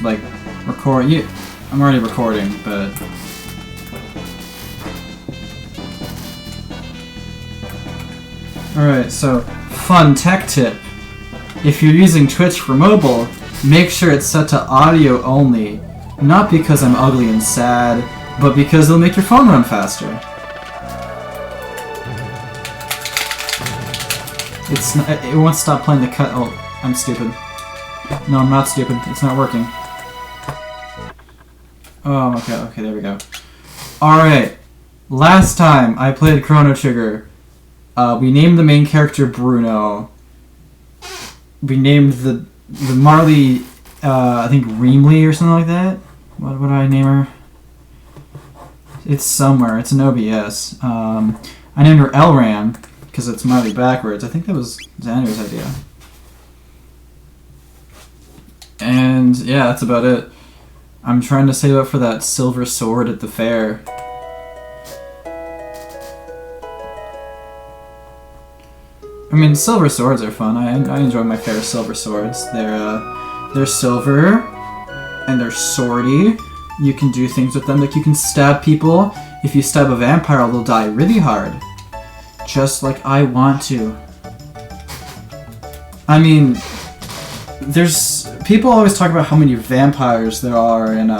like, record. I'm already recording, but... Alright, so, fun tech tip. If you're using Twitch for mobile, make sure it's set to audio only. Not because I'm ugly and sad, but because it'll make your phone run faster. It won't stop playing the cut. Oh, I'm stupid. No, I'm not stupid. It's not working. Oh, okay, there we go. Alright. Last time I played Chrono Trigger, we named the main character Bruno. We named the Marley, I think Reemley or something like that. What did I name her? It's somewhere. It's an OBS. I named her Elram, because it's Marley backwards. I think that was Xander's idea. And yeah, that's about it. I'm trying to save up for that silver sword at the fair. I mean, silver swords are fun. I enjoy my fair silver swords. They're silver, and they're swordy. You can do things with them, like you can stab people. If you stab a vampire, they'll die really hard. Just like I want to. I mean, people always talk about how many vampires there are in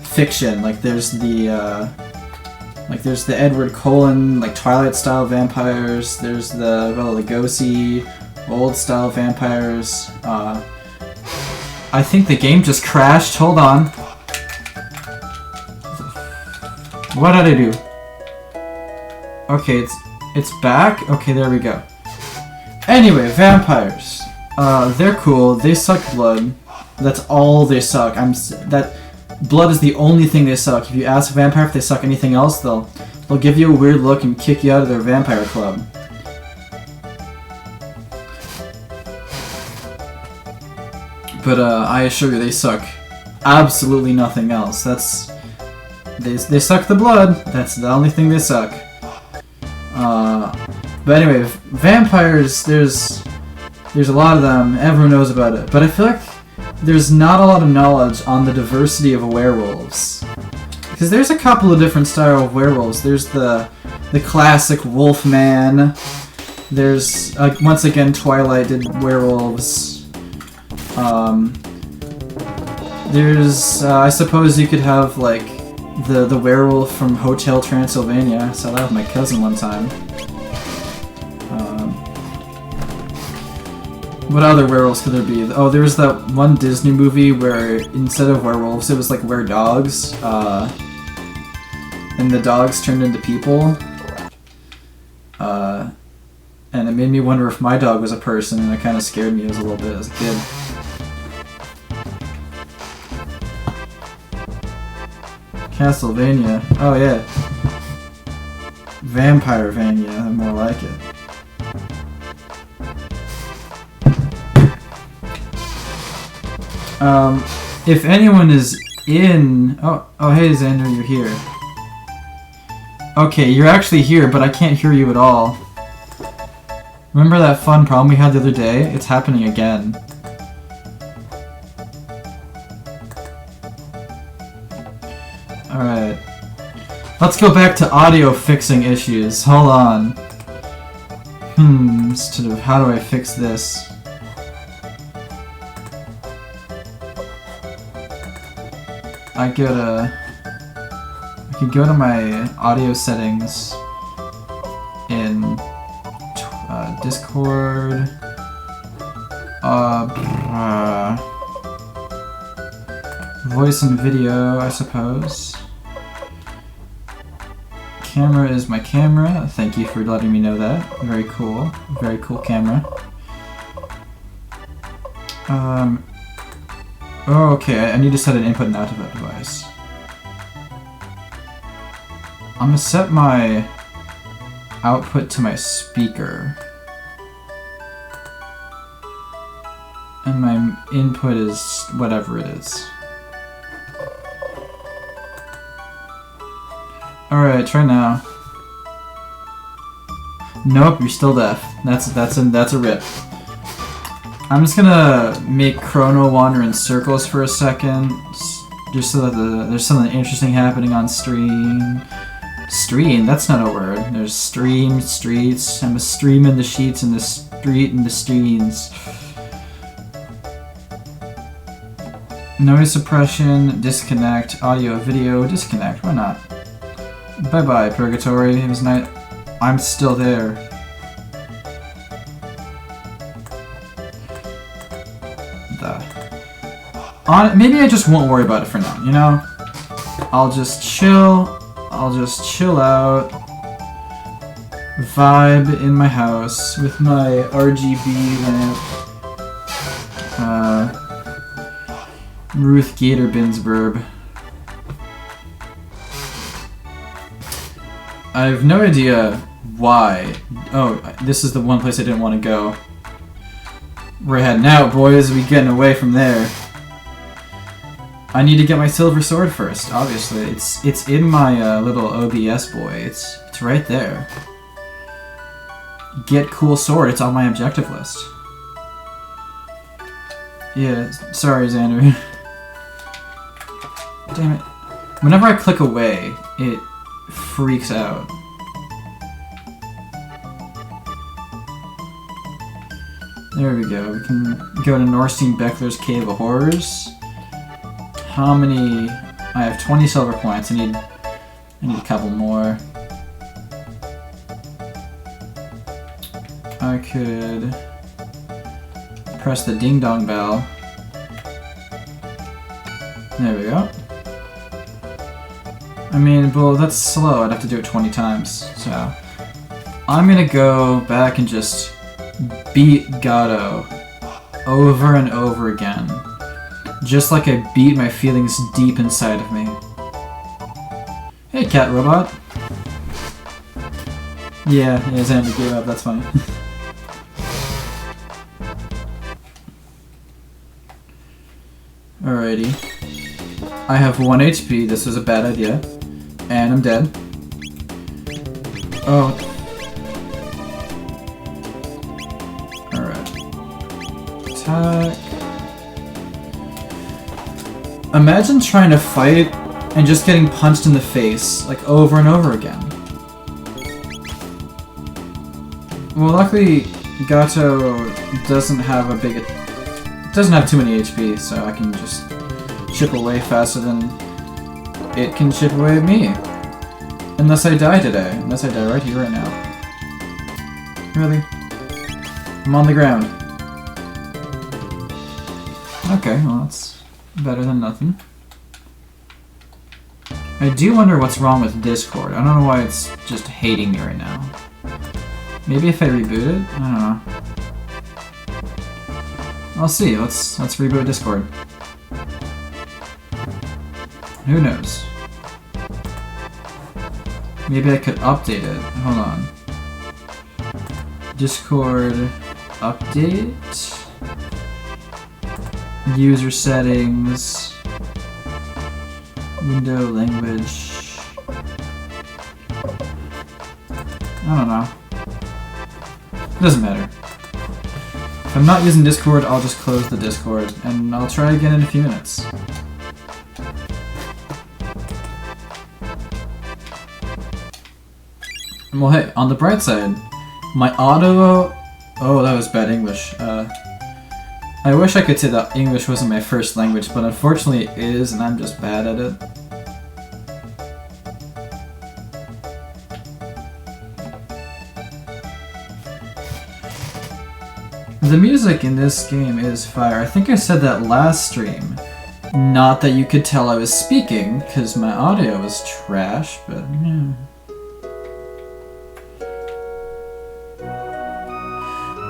fiction. Like there's the Edward Cullen like Twilight style vampires. There's the Bela Lugosi old style vampires. I think the game just crashed. Hold on. What did I do? Okay, it's back. Okay, there we go. Anyway, vampires. They're cool. They suck blood. That's all they suck. That blood is the only thing they suck. If you ask a vampire if they suck anything else, they'll give you a weird look and kick you out of their vampire club. But I assure you, they suck absolutely nothing else. They suck the blood. That's the only thing they suck. But anyway, vampires. There's a lot of them. Everyone knows about it. But I feel like there's not a lot of knowledge on the diversity of werewolves. Because there's a couple of different style of werewolves. There's the classic Wolfman. There's once again Twilight did werewolves. There's I suppose you could have like the werewolf from Hotel Transylvania. I saw that with my cousin one time. What other werewolves could there be? Oh, there was that one Disney movie where instead of werewolves, it was like were-dogs, and the dogs turned into people. And it made me wonder if my dog was a person, and it kind of scared me a little bit as a kid. Castlevania. Oh yeah. Vampirevania, more like it. If anyone is in... Oh, hey Xander, you're here. Okay, you're actually here, but I can't hear you at all. Remember that fun problem we had the other day? It's happening again. Alright. Let's go back to audio fixing issues. Hold on. How do I fix this? I could go to my audio settings in Discord. Voice and video, I suppose. Camera is my camera. Thank you for letting me know that. Very cool. Very cool camera. Oh, okay, I need to set an input and output device. I'm gonna set my output to my speaker. And my input is whatever it is. Alright, try now. Nope, you're still deaf. That's a rip. I'm just gonna make Chrono wander in circles for a second, just so that there's something interesting happening on stream. Stream? That's not a word. There's stream, streets. I'm a stream in the sheets and the street in the streams. Noise suppression, disconnect, audio, video, disconnect. Why not? Bye bye, Purgatory. It was night. I'm still there. Maybe I just won't worry about it for now, you know? I'll just chill out, vibe in my house with my RGB lamp, Ruth Gator Binsburb. I have no idea why. Oh, this is the one place I didn't want to go. We're heading out, boys. We getting away from there. I need to get my silver sword first, obviously. It's in my little OBS boy. It's right there. Get cool sword. It's on my objective list. Yeah, sorry, Xander. Damn it. Whenever I click away, it freaks out. There we go. We can go to Norstein Beckler's Cave of Horrors. How many? I have 20 silver points. I need a couple more. I could press the ding dong bell. There we go. I mean, well, that's slow. I'd have to do it 20 times. So I'm gonna go back and just beat Gato over and over again. Just like I beat my feelings deep inside of me. Hey, cat robot. Yeah, Xander gave up, that's funny. Alrighty. I have 1 HP, this was a bad idea. And I'm dead. Oh. Alright. Attack. Imagine trying to fight and just getting punched in the face, like, over and over again. Well, luckily, Gato doesn't have too many HP, so I can just chip away faster than it can chip away at me. Unless I die today. Unless I die right here, right now. Really? I'm on the ground. Okay, well that's better than nothing. I do wonder what's wrong with Discord. I don't know why it's just hating me right now. Maybe if I reboot it? I don't know. I'll see. Let's reboot Discord. Who knows? Maybe I could update it. Hold on. Discord update. User settings. Window language. I don't know. It doesn't matter. If I'm not using Discord, I'll just close the Discord, and I'll try again in a few minutes. Well, hey, on the bright side, my auto... Oh, that was bad English. I wish I could say that English wasn't my first language, but unfortunately it is, and I'm just bad at it. The music in this game is fire. I think I said that last stream. Not that you could tell I was speaking, because my audio was trash, but yeah.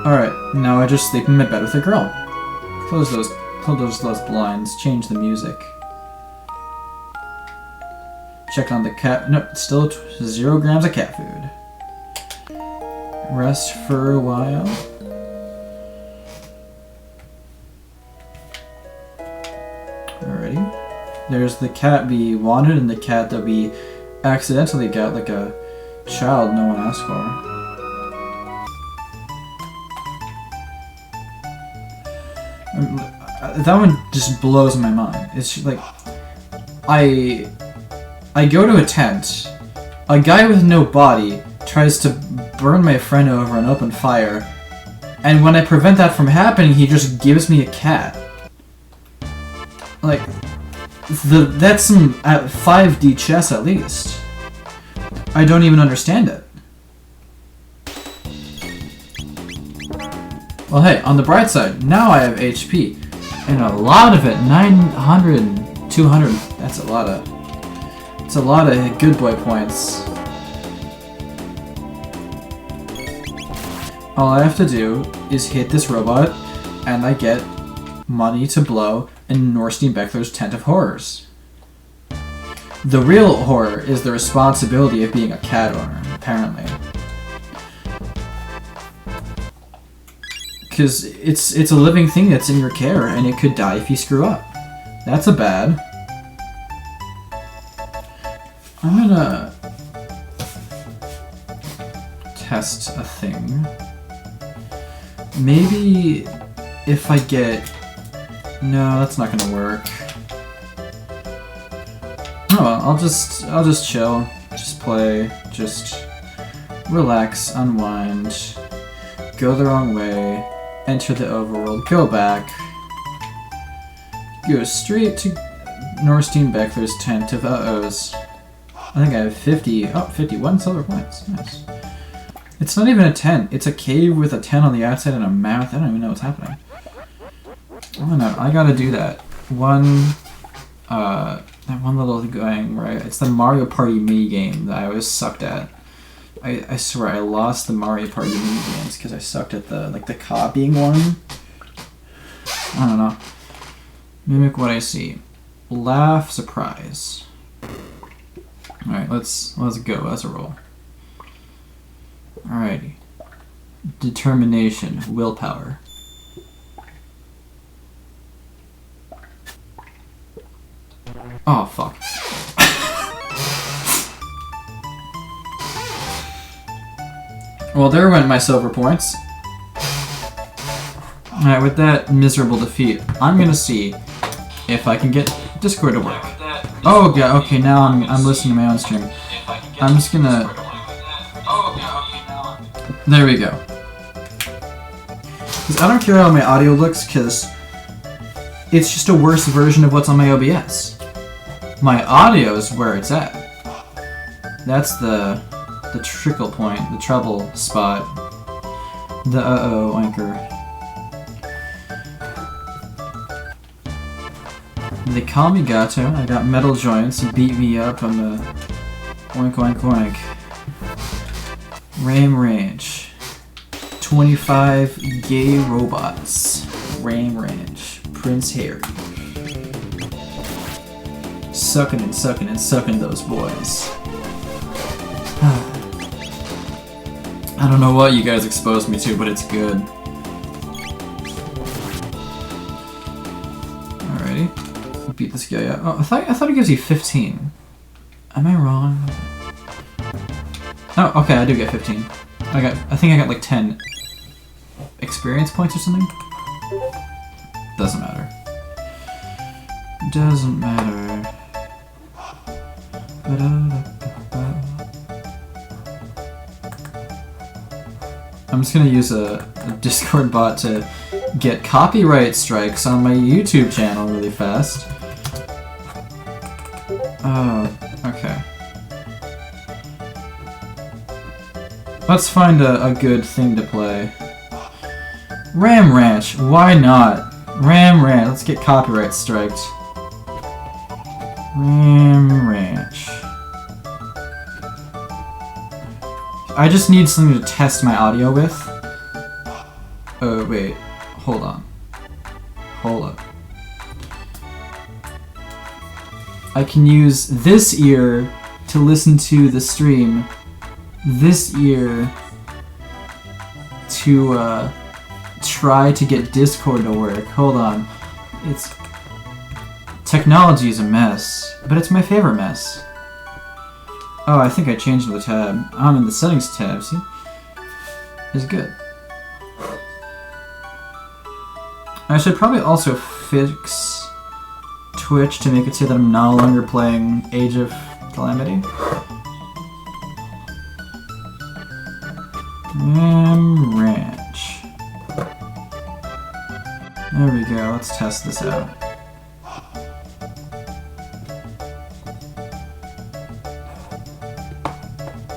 Alright, now I just sleep in my bed with a girl. Close those blinds, change the music. Check on the cat. No, still 0 grams of cat food. Rest for a while. Alrighty. There's the cat we wanted and the cat that we accidentally got, like a child no one asked for. that one just blows my mind. It's just like, I go to a tent, a guy with no body tries to burn my friend over an open fire, and when I prevent that from happening, he just gives me a cat. Like, that's some 5D chess at least. I don't even understand it. Well, hey, on the bright side, now I have HP. And a lot of it, 900, 200, that's a lot of... It's a lot of good boy points. All I have to do is hit this robot, and I get money to blow in Norstein Beckler's Tent of Horrors. The real horror is the responsibility of being a cat owner, apparently. Because it's a living thing that's in your care, and it could die if you screw up. That's a bad. I'm gonna test a thing. Maybe if I get... No, that's not gonna work. Oh well, I'll just chill, just play, just relax, unwind, go the wrong way, enter the overworld, go back, go straight to Norstein Beckler's Tent of Uh-Ohs. I think I have 51 silver points. Nice. It's not even a tent. It's a cave with a tent on the outside and a mouth. I don't even know what's happening. Oh no, I gotta do that. That one little going where it's the Mario Party mini game that I always sucked at. I swear I lost the Mario Party mini games because I sucked at the copying one. I don't know. Mimic what I see. Laugh, surprise. Alright, let's go as a roll. Alrighty. Determination, willpower. Oh, fuck. Well, there went my silver points. Alright, with that miserable defeat, I'm gonna see if I can get Discord to work. Oh, yeah, okay, now I'm listening to my own stream. I'm just gonna... There we go. Because I don't care how my audio looks, because it's just a worse version of what's on my OBS. My audio is where it's at. That's the trickle point, the trouble spot. The uh-oh anchor. They call me Gato. I got metal joints. Beat me up. I'm a oink oink oink. Ram Ranch. 25 gay robots. Ram Ranch. Prince Harry. Sucking and sucking and sucking those boys. I don't know what you guys exposed me to, but it's good. Alrighty. Beat this guy up. Oh, I thought it gives you 15. Am I wrong? Oh, okay, I do get 15. I think I got like 10 experience points or something. Doesn't matter. Doesn't matter. I'm just gonna use a Discord bot to get copyright strikes on my YouTube channel really fast. Oh, okay. Let's find a good thing to play. Ram Ranch, why not? Ram Ranch, let's get copyright striked. Ram Ranch. I just need something to test my audio with. Oh, wait. Hold on. Hold up. I can use this ear to listen to the stream. This ear to try to get Discord to work. Hold on. Technology is a mess, but it's my favorite mess. Oh, I think I changed the tab. I'm in the settings tab, see? It's good. I should probably also fix Twitch to make it say that I'm no longer playing Age of Calamity. Ranch. There we go, let's test this out.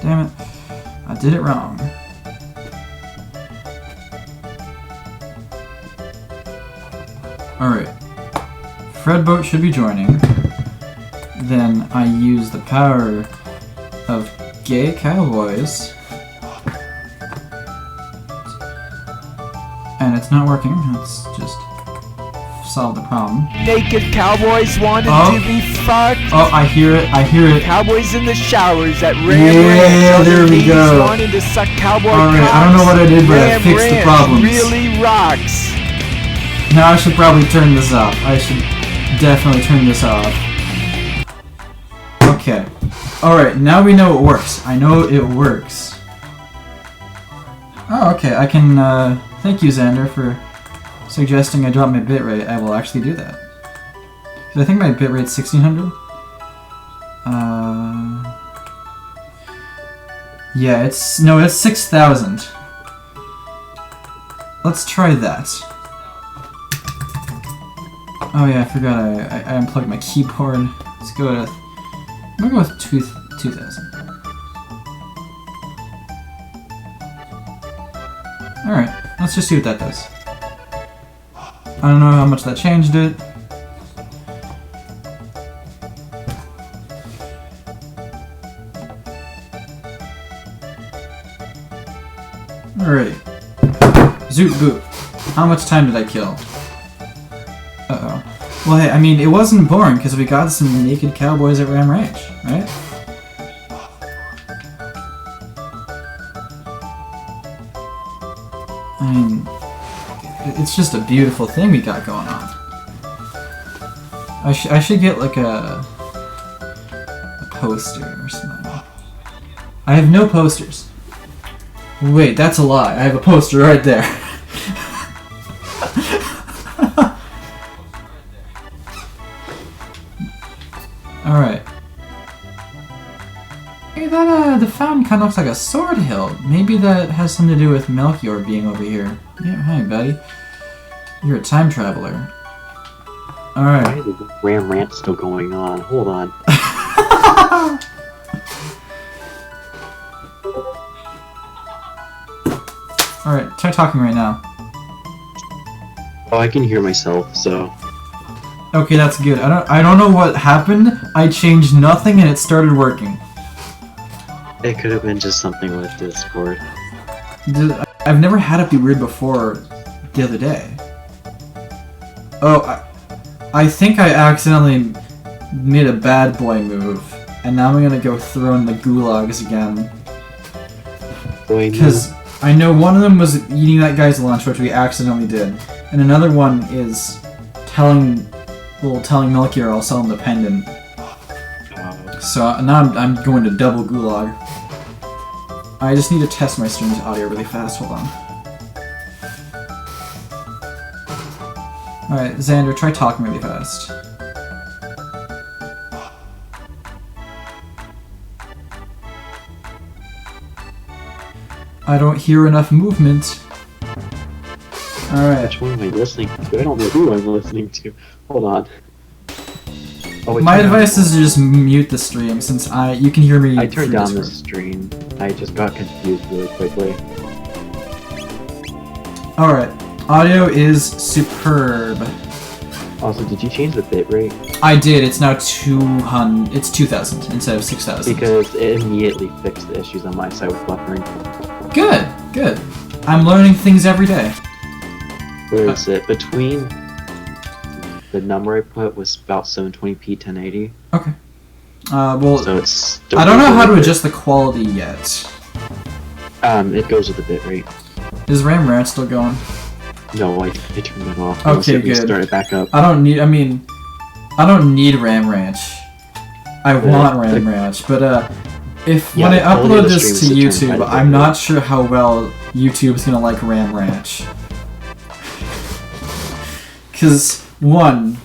Damn it, I did it wrong. Alright. Fredboat should be joining. Then I use the power of gay cowboys. And it's not working, let's just solve the problem. Naked cowboys wanted to be fucked. Oh, I hear it, I hear it. Cowboys in the showers at Ram Yeah, Ranch. there we go. Wanted to suck cowboy Alright, cocks. I don't know what I did, but I Ram fixed the Ranch problems. really rocks. Now I should probably turn this off. I should definitely turn this off. Okay. Alright, now we know it works. I know it works. Oh, okay, I can, thank you, Xander, for suggesting I drop my bitrate. I will actually do that. Because I think my bitrate's 1600. Yeah, it's 6,000. Let's try that. Oh yeah, I forgot I unplugged my keyboard. Let's go to... I'm gonna go with 2,000. Alright, let's just see what that does. I don't know how much that changed it. Alrighty. Zoot boot. How much time did I kill? Uh-oh. Well, hey, I mean, it wasn't boring because we got some naked cowboys at Ram Ranch, right? I mean, it's just a beautiful thing we got going on. I should get like a poster or something. I have no posters. Wait, that's a lie. I have a poster right there. Alright. Hey, that, the fountain kind of looks like a sword hilt. Maybe that has something to do with Melchior being over here. Yeah, hi, buddy. You're a time traveler. Alright. Why is the Ram Ranch still going on? Hold on. Alright, try talking right now. Oh, I can hear myself, so... Okay, that's good. I don't know what happened. I changed nothing and it started working. It could have been just something with Discord. I've never had it be weird before the other day. Oh, I think I accidentally made a bad boy move. And now I'm gonna go throw in the gulags again. Because I know one of them was eating that guy's lunch, which we accidentally did. And another one is telling Melchior I'll sell him the pendant. So now I'm going to double gulag. I just need to test my stream's audio really fast. Hold on. Alright, Xander, try talking really fast. I don't hear enough movement. Alright. Which one am I listening to? I don't know who I'm listening to. Hold on. Oh, My advice is to just mute the stream since you can hear me. I turned through down the Discord. stream. I just got confused really quickly. Alright. Audio is superb. Also, did you change the bitrate? I did. It's now 200. It's 2,000 instead of 6,000. Because it immediately fixed the issues on my side with buffering. Good. Good. I'm learning things every day. Where is it? Between the number I put was about 720p 1080. Okay. Well, So it's still I don't know how to bit. adjust the quality yet. It goes with the bitrate. Is RAM Ranch still going? No, I turned it off. Okay, good. good. Start it back up. I don't need RAM Ranch. I want RAM Ranch, but when I upload this to YouTube, I'm not sure how well YouTube's gonna like RAM Ranch. Cause one,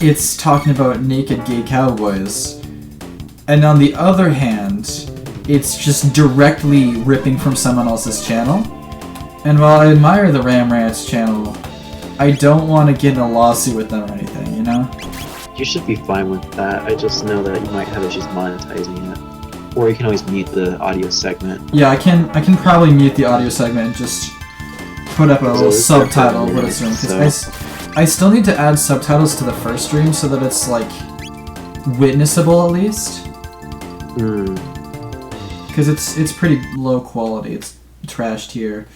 it's talking about naked gay cowboys, and on the other hand, it's just directly ripping from someone else's channel. And while I admire the Ram Ranch channel, I don't want to get in a lawsuit with them or anything, you know? You should be fine with that. I just know that you might have issues monetizing it. Or you can always mute the audio segment. Yeah, I can probably mute the audio segment and just put up a little subtitle of what it's doing. Because I still need to add subtitles to the first stream so that it's, like, witnessable at least. Because it's pretty low quality. It's trashed here.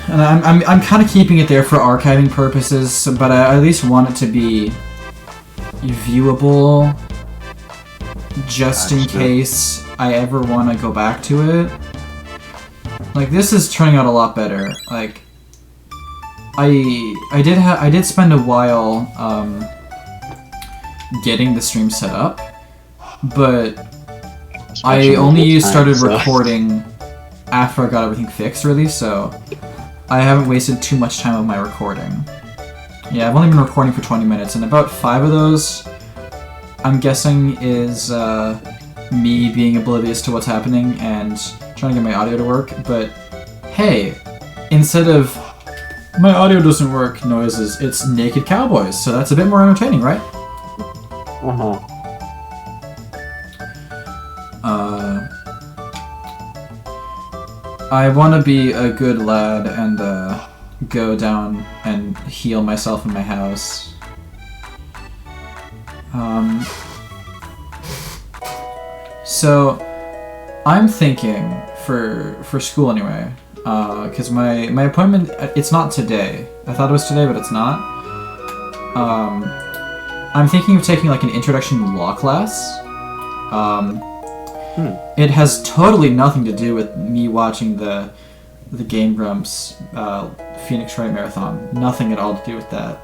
And I'm kind of keeping it there for archiving purposes, but I at least want it to be viewable, just in case I ever want to go back to it. Like, this is turning out a lot better. Like, I did spend a while getting the stream set up, but I only started recording after I got everything fixed, really, so I haven't wasted too much time on my recording. Yeah, I've only been recording for 20 minutes, and about 5 of those, I'm guessing, is me being oblivious to what's happening and trying to get my audio to work, but hey, instead of my audio doesn't work noises, it's naked cowboys, so that's a bit more entertaining, right? I want to be a good lad and go down and heal myself in my house. So I'm thinking for school anyway, because my appointment, it's not today. I thought it was today, but it's not. I'm thinking of taking like an introduction law class. It has totally nothing to do with me watching the Game Grumps Phoenix Wright marathon. Nothing at all to do with that.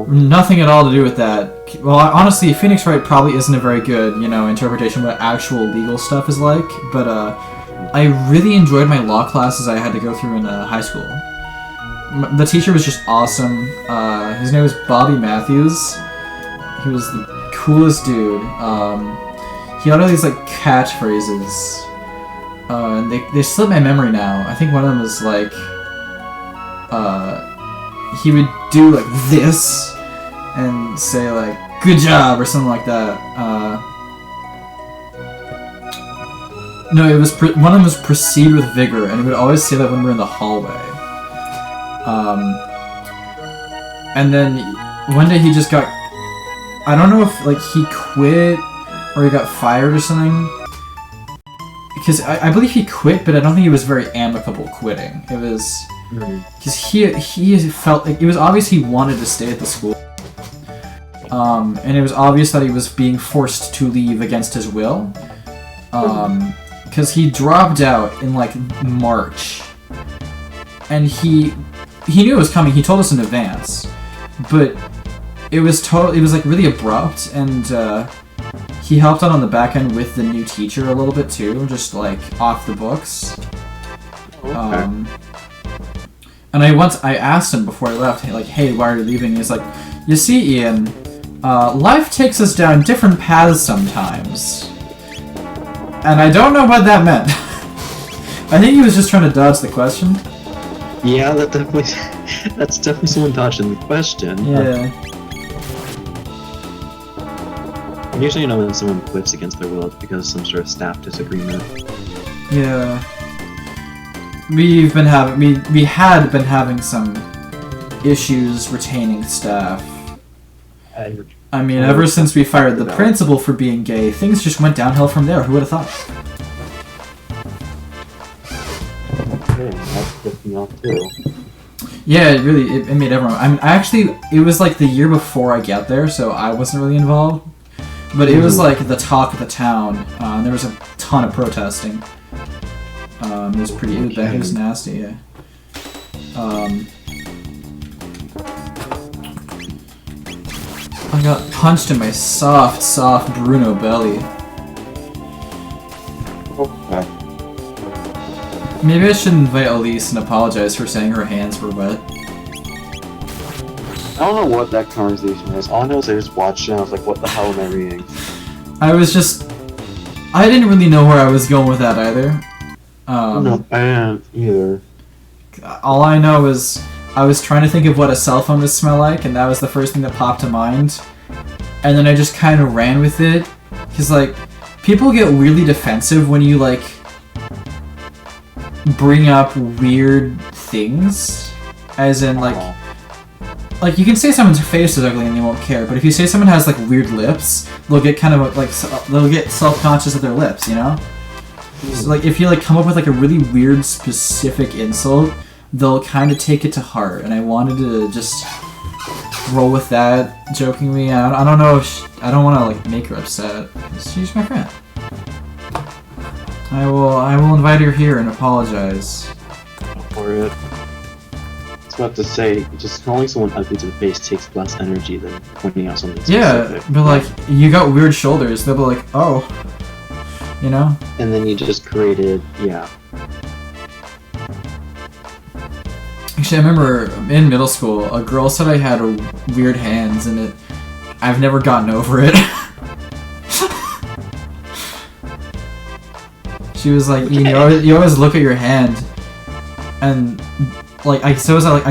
Nothing at all to do with that. Well, honestly, Phoenix Wright probably isn't a very good, interpretation of what actual legal stuff is like. But I really enjoyed my law classes I had to go through in high school. The teacher was just awesome. His name was Bobby Matthews. He was the coolest dude. He had all these like catchphrases, and they slip my memory now. I think one of them was like, he would do like this, and say like, "Good job" or something like that. No, it was one of them was "Proceed with vigor," and he would always say that when we were in the hallway. And then one day he just got, I don't know if like he quit or he got fired or something, because I believe he quit, but I don't think he was very amicable quitting. It was because he felt like it was obvious he wanted to stay at the school, and it was obvious that he was being forced to leave against his will, because he dropped out in like March, and he knew it was coming. He told us in advance, but it was like really abrupt, and he helped out on the back end with the new teacher a little bit too, just like off the books. Okay. And I asked him before I left, like, "Hey, why are you leaving?" He's like, "You see, Ian, life takes us down different paths sometimes," and I don't know what that meant. I think he was just trying to dodge the question. Yeah, that's definitely someone dodging the question. Yeah. Usually, when someone quits against their will, it's because of some sort of staff disagreement. Yeah. We had been having some issues retaining staff. I mean, ever since we fired the principal for being gay, things just went downhill from there. Who would have thought? Okay, that's pissed me off too. Yeah, it made everyone. It was like the year before I got there, so I wasn't really involved. But it was like the talk of the town. There was a ton of protesting. It was it was nasty, yeah. I got punched in my soft Bruno belly. Okay. Maybe I should invite Elise and apologize for saying her hands were wet. I don't know what that conversation is. All I know is I just watched it and I was like, what the hell am I reading? I didn't really know where I was going with that either. No, I didn't either. All I know is I was trying to think of what a cell phone would smell like, and that was the first thing that popped to mind. And then I just kind of ran with it. Because, like, people get weirdly defensive when you, like, bring up weird things. As in, like, you can say someone's face is ugly and they won't care, but if you say someone has, like, weird lips, they'll get kind of, like, they'll get self-conscious of their lips, you know? So, like, if you, like, come up with, like, a really weird, specific insult, they'll kind of take it to heart, and I wanted to just roll with that jokingly. I don't know if I don't want to, like, make her upset, because she's my friend. I will invite her here and apologize. For it. I was about to say, just calling someone ugly to the face takes less energy than pointing out something specific. Yeah, but, like, you got weird shoulders, they'll be like, oh. You know? And then you just created, yeah. Actually, I remember in middle school, a girl said I had weird hands, and I've never gotten over it. She was like, you always look at your hand, and like I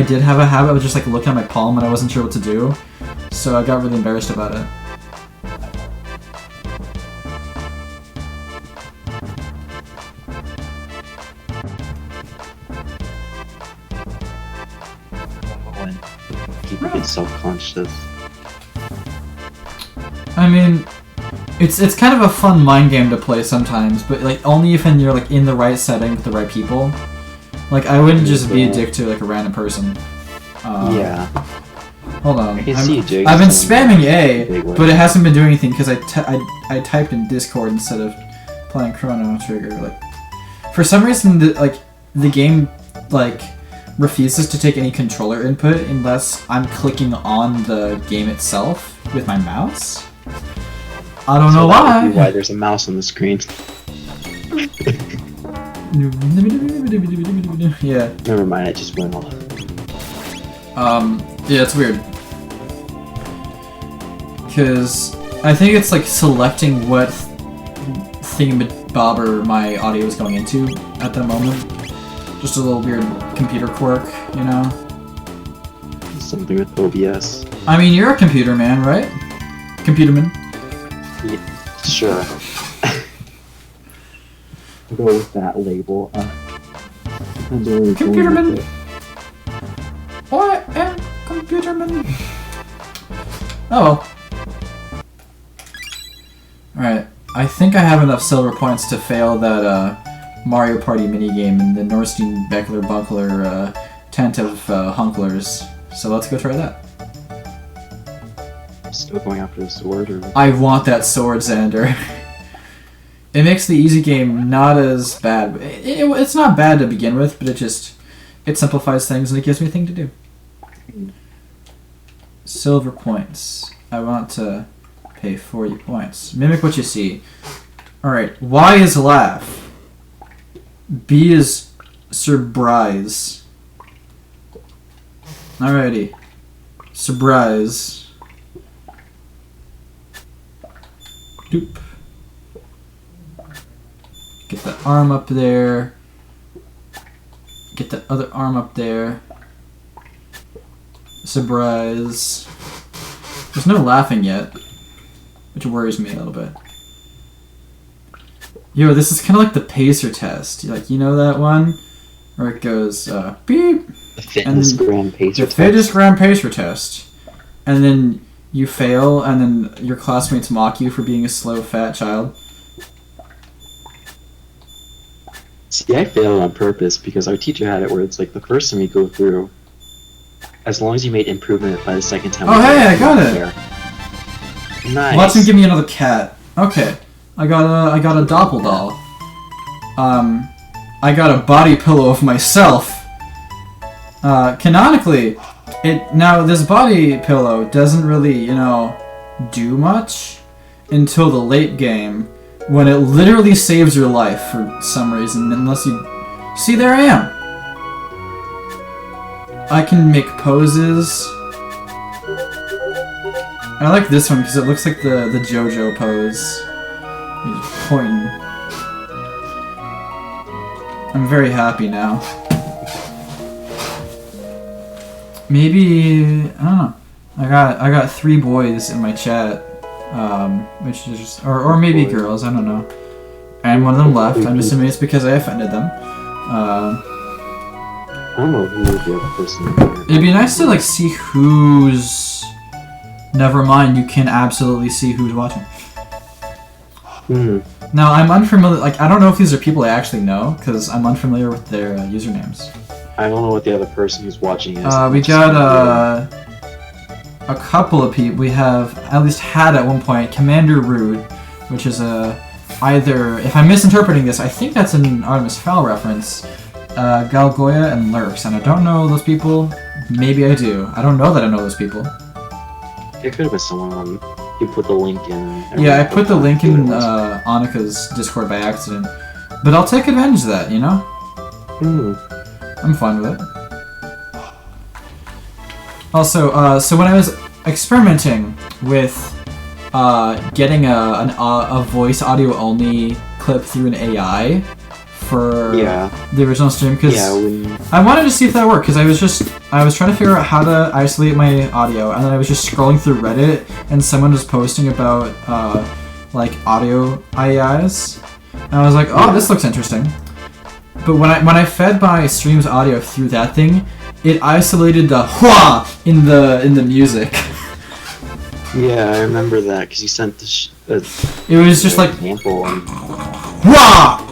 did have a habit of just like looking at my palm, and I wasn't sure what to do, so I got really embarrassed about it. People get self-conscious. I mean, it's kind of a fun mind game to play sometimes, but like only if you're like in the right setting with the right people. Like I wouldn't just be a dick to like a random person. Yeah. Hold on. I can see Jake. I've been spamming A, but it hasn't been doing anything because I typed in Discord instead of playing Chrono Trigger. Like, for some reason, the game like refuses to take any controller input unless I'm clicking on the game itself with my mouse. I don't know that why. would be why there's a mouse on the screen. Yeah. Never mind, it just went off. Yeah, it's weird. Because I think it's like selecting what thingamabobber my audio is going into at the moment. Just a little weird computer quirk, you know? Something with OBS. I mean, you're a computer man, right? Computerman. Yeah, sure. I'll go with that label. Computerman. I am computerman. Oh well. Alright, I think I have enough silver points to fail that Mario Party minigame in the Norstein Beckler Bunkler tent of hunklers. So let's go try that. Still going after the sword, or? I want that sword, Xander. It makes the easy game not as bad. It's not bad to begin with, but it simplifies things and it gives me a thing to do. Silver points. I want to pay 40 points. Mimic what you see. Alright, Y is laugh. B is surprise. Alrighty. Surprise. Doop. Get the arm up there. Get the other arm up there. Surprise. There's no laughing yet, which worries me a little bit. Yo, this is kind of like the pacer test. Like, you know that one? Where it goes, beep! The fitness gram pacer test. The fitness gram pacer test. And then you fail, and then your classmates mock you for being a slow, fat child. See, I failed on purpose because our teacher had it where it's like the first time you go through, as long as you made improvement by the second time. Oh, hey, I got it! There. Nice. Watch him give me another cat. Okay. I got a doppel doll. I got a body pillow of myself. Canonically, this body pillow doesn't really, you know, do much until the late game, when it literally saves your life for some reason, unless you See, there I am. I can make poses. I like this one because it looks like the JoJo pose. He's pointing. I'm very happy now. Maybe I don't know. I got 3 boys in my chat, which is just, or maybe girls. I don't know. And one of them left. I'm assuming it's because I offended them. I don't know who the other person is. It'd be nice to like see who's. Never mind. You can absolutely see who's watching. Now I'm unfamiliar. Like I don't know if these are people I actually know because I'm unfamiliar with their usernames. I don't know what the other person who's watching is. We got a couple of people. We have at least had at one point Commander Rude, which is either, if I'm misinterpreting this, I think that's an Artemis Fowl reference. Galgoya and Lurks, and I don't know those people. Maybe I do. I don't know that I know those people. It could have been someone you put the link in. Yeah, I put the link in Annika's Discord by accident, but I'll take advantage of that. You know. I'm fine with it. Also, so when I was experimenting with getting a voice audio only clip through an AI for the original stream, because I wanted to see if that worked, because I was trying to figure out how to isolate my audio, and then I was just scrolling through Reddit, and someone was posting about like audio AIs, and I was like, oh, this looks interesting. But when I fed my stream's audio through that thing, it isolated the hua in the music. Yeah, I remember that because you sent the. It was just like example. Hua.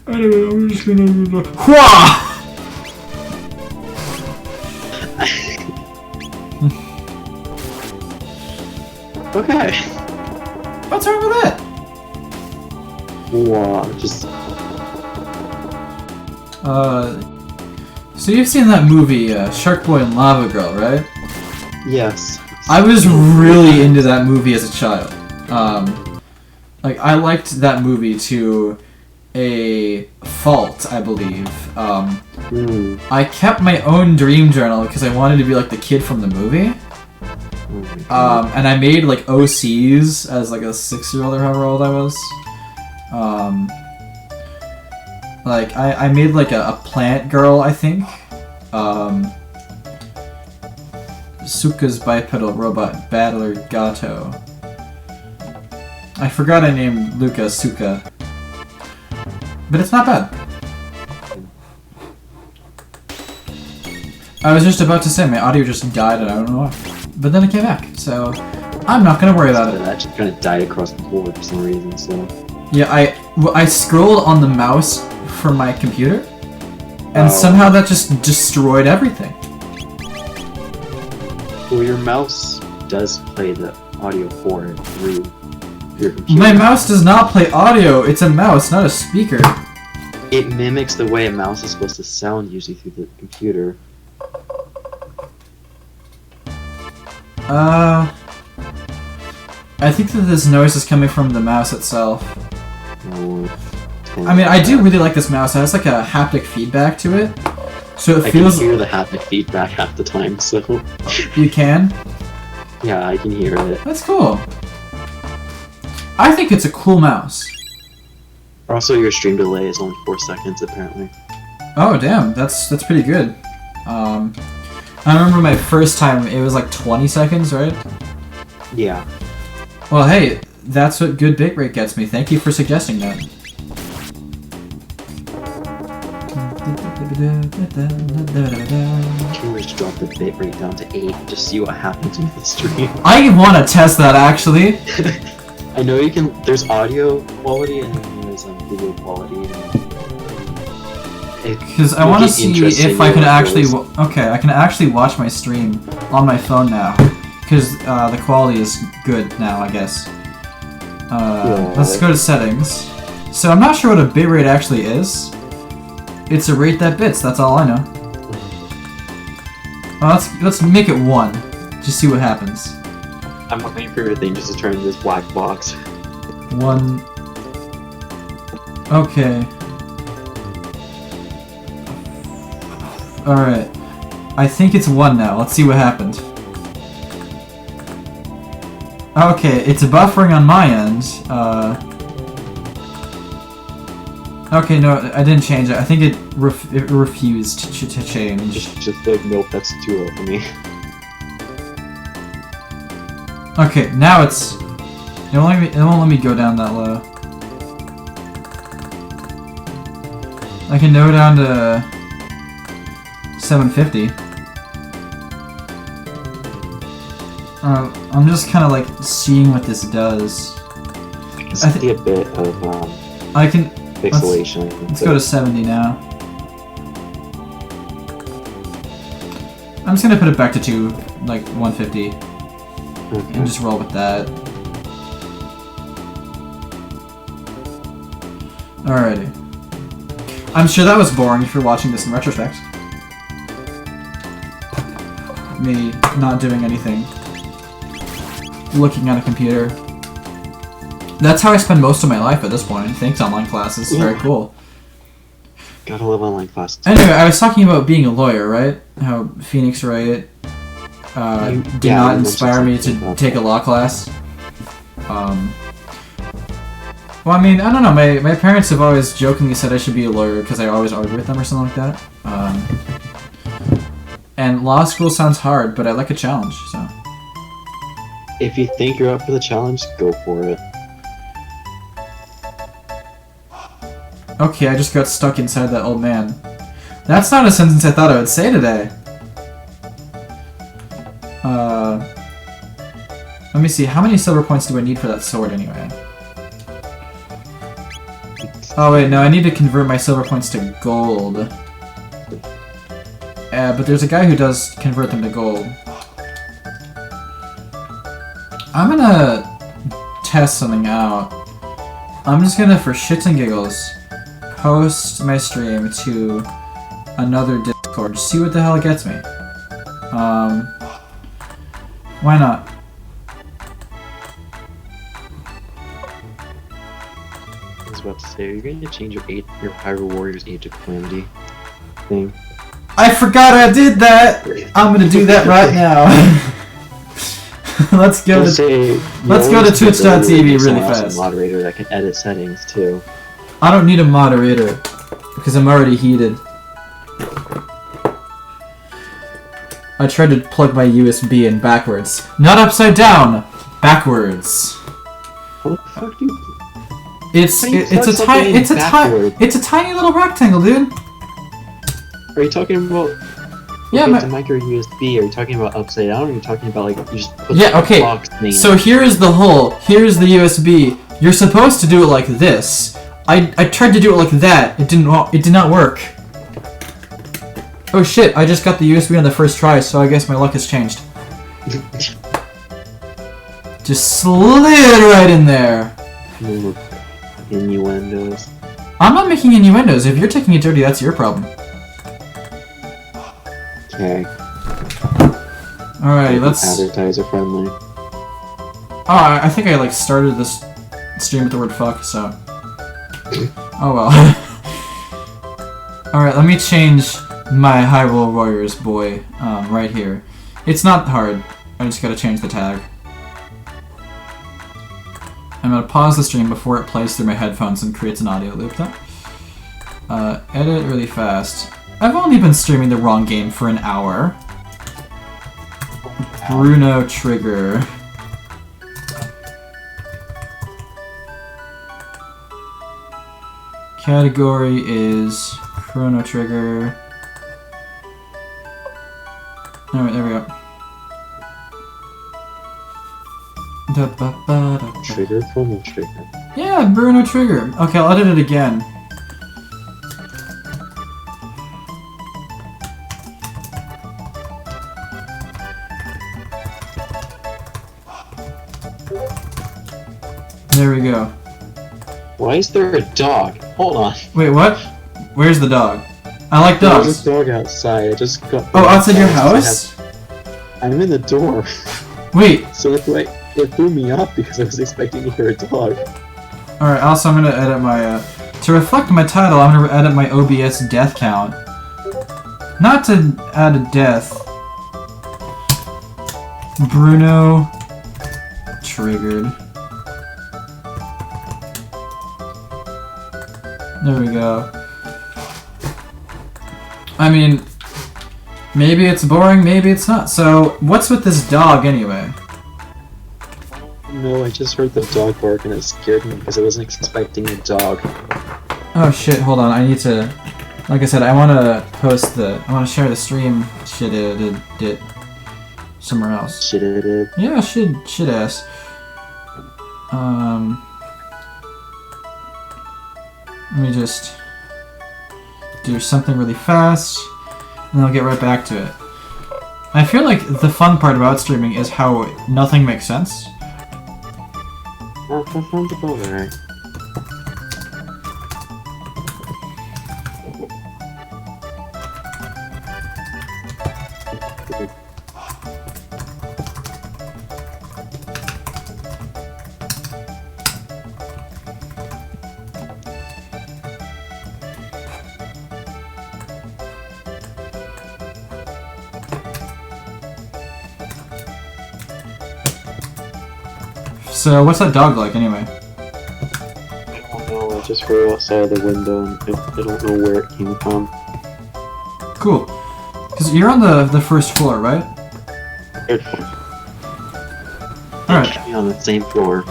I don't know. I'm just gonna do the hua. Okay. What's wrong with that? Wow, just. So you've seen that movie, Shark Boy and Lava Girl, right? Yes. I was really into that movie as a child. Like, I liked that movie to a fault, I believe. I kept my own dream journal because I wanted to be like the kid from the movie. And I made like OCs as like a 6-year-old or however old I was. Like, I made like a plant girl, I think. Suka's bipedal robot battler Gato. I forgot I named Luca Suka. But it's not bad. I was just about to say my audio just died and I don't know why. But then it came back, so I'm not gonna worry about it. That just kind of died across the board for some reason, so... Yeah, I scrolled on the mouse from my computer, and somehow that just destroyed everything. Well, your mouse does play the audio for it through your computer. My mouse does not play audio, it's a mouse, not a speaker. It mimics the way a mouse is supposed to sound usually through the computer. I think that this noise is coming from the mouse itself. I mean, I do really like this mouse. It has like a haptic feedback to it, so it feels. I can hear the haptic feedback half the time, so. You can? Yeah, I can hear it. That's cool. I think it's a cool mouse. Also, your stream delay is only 4 seconds, apparently. Oh damn, that's pretty good. I remember my first time, it was like 20 seconds, right? Yeah. Well, hey, that's what good bitrate gets me. Thank you for suggesting that. Can we just drop the bitrate down to 8 and just see what happens with the stream? I want to test that, actually. I know you can. There's audio quality and there's video quality. Because I want to see if I can actually. Okay, I can actually watch my stream on my phone now. Because the quality is good now, I guess. Let's go to settings. So I'm not sure what a bitrate actually is. It's a rate that bits. That's all I know. Well, let's make it 1. Just see what happens. I'm waiting for everything just to turn into this black box. 1. Okay. Alright. I think it's 1 now. Let's see what happened. Okay, it's buffering on my end. Okay, no, I didn't change it. I think it refused to change. Just like, nope, that's too low for me. Okay, now it's... It won't let me go down that low. I can go down to 750. I'm just kind of like seeing what this does. It's a bit of I can pixelation. Let's go to 70 now. I'm just gonna put it back to 150, and just roll with that. Alrighty. I'm sure that was boring if you're watching this in retrospect. Me not doing anything. Looking at a computer. That's how I spend most of my life at this point. Thanks, online classes. Very cool. Gotta love online classes. Anyway, I was talking about being a lawyer, right? How Phoenix Wright did not inspire me to take a law class. Well, I mean, I don't know. My parents have always jokingly said I should be a lawyer because I always argue with them or something like that. And law school sounds hard, but I like a challenge, so. If you think you're up for the challenge, go for it. Okay, I just got stuck inside that old man. That's not a sentence I thought I would say today. Let me see, how many silver points do I need for that sword anyway? Oh wait, no, I need to convert my silver points to gold. But there's a guy who does convert them to gold. I'm gonna test something out. I'm just gonna, for shits and giggles, post my stream to another Discord. See what the hell it gets me. Why not? I was about to say, are you going to change your Hyrule Warriors Age of Calamity thing? I forgot I did that! I'm gonna do that right now. Let's go to twitch.tv really fast. Moderator that can edit settings too. I don't need a moderator because I'm already heated. I tried to plug my USB in backwards. Not upside down! Backwards. What the fuck do you... It's a tiny little rectangle, dude. Are you talking about... Yeah, it's a micro USB. Are you talking about upside down, or are you talking about like you just put okay. box thing? So here's the hole. Here's the USB. You're supposed to do it like this. I tried to do it like that. It did not work. Oh shit! I just got the USB on the first try, so I guess my luck has changed. Just slid right in there. Innuendos. I'm not making innuendos. If you're taking it dirty, that's your problem. Okay. Alrighty, let's... Advertiser friendly. Oh, I think I started this stream with the word fuck, so... Oh well. Alright, let me change my Hyrule Warriors boy, right here. It's not hard. I just gotta change the tag. I'm gonna pause the stream before it plays through my headphones and creates an audio loop though. Edit really fast. I've only been streaming the wrong game for an hour. Chrono Trigger. Category is Chrono Trigger. Alright, there we go. Trigger, Chrono Trigger. Yeah, Chrono Trigger. Okay, I'll edit it again. There we go. Why is there a dog? Hold on. Wait, what? Where's the dog? I like dogs. There's a dog outside. I just got... Oh, outside your house? I'm in the door. Wait. So it threw me off because I was expecting to hear a dog. Alright, also I'm gonna edit my, to reflect my title, I'm gonna edit my OBS death count. Not to add a death. Bruno triggered. There we go. I mean, maybe it's boring, maybe it's not. So, what's with this dog anyway? No, I just heard the dog bark and it scared me because I wasn't expecting a dog. Oh shit, hold on, I need to... Like I said, I want to post the... I want to share the stream shit it somewhere else. Shit it did. Yeah, shit ass. Let me just do something really fast, and then I'll get right back to it. I feel like the fun part about streaming is how nothing makes sense. That sounds about right. So, what's that dog like anyway? I don't know, I just heard outside the window and I don't know where it came from. Cool. Because you're on the first floor, right? Alright. It on the same floor.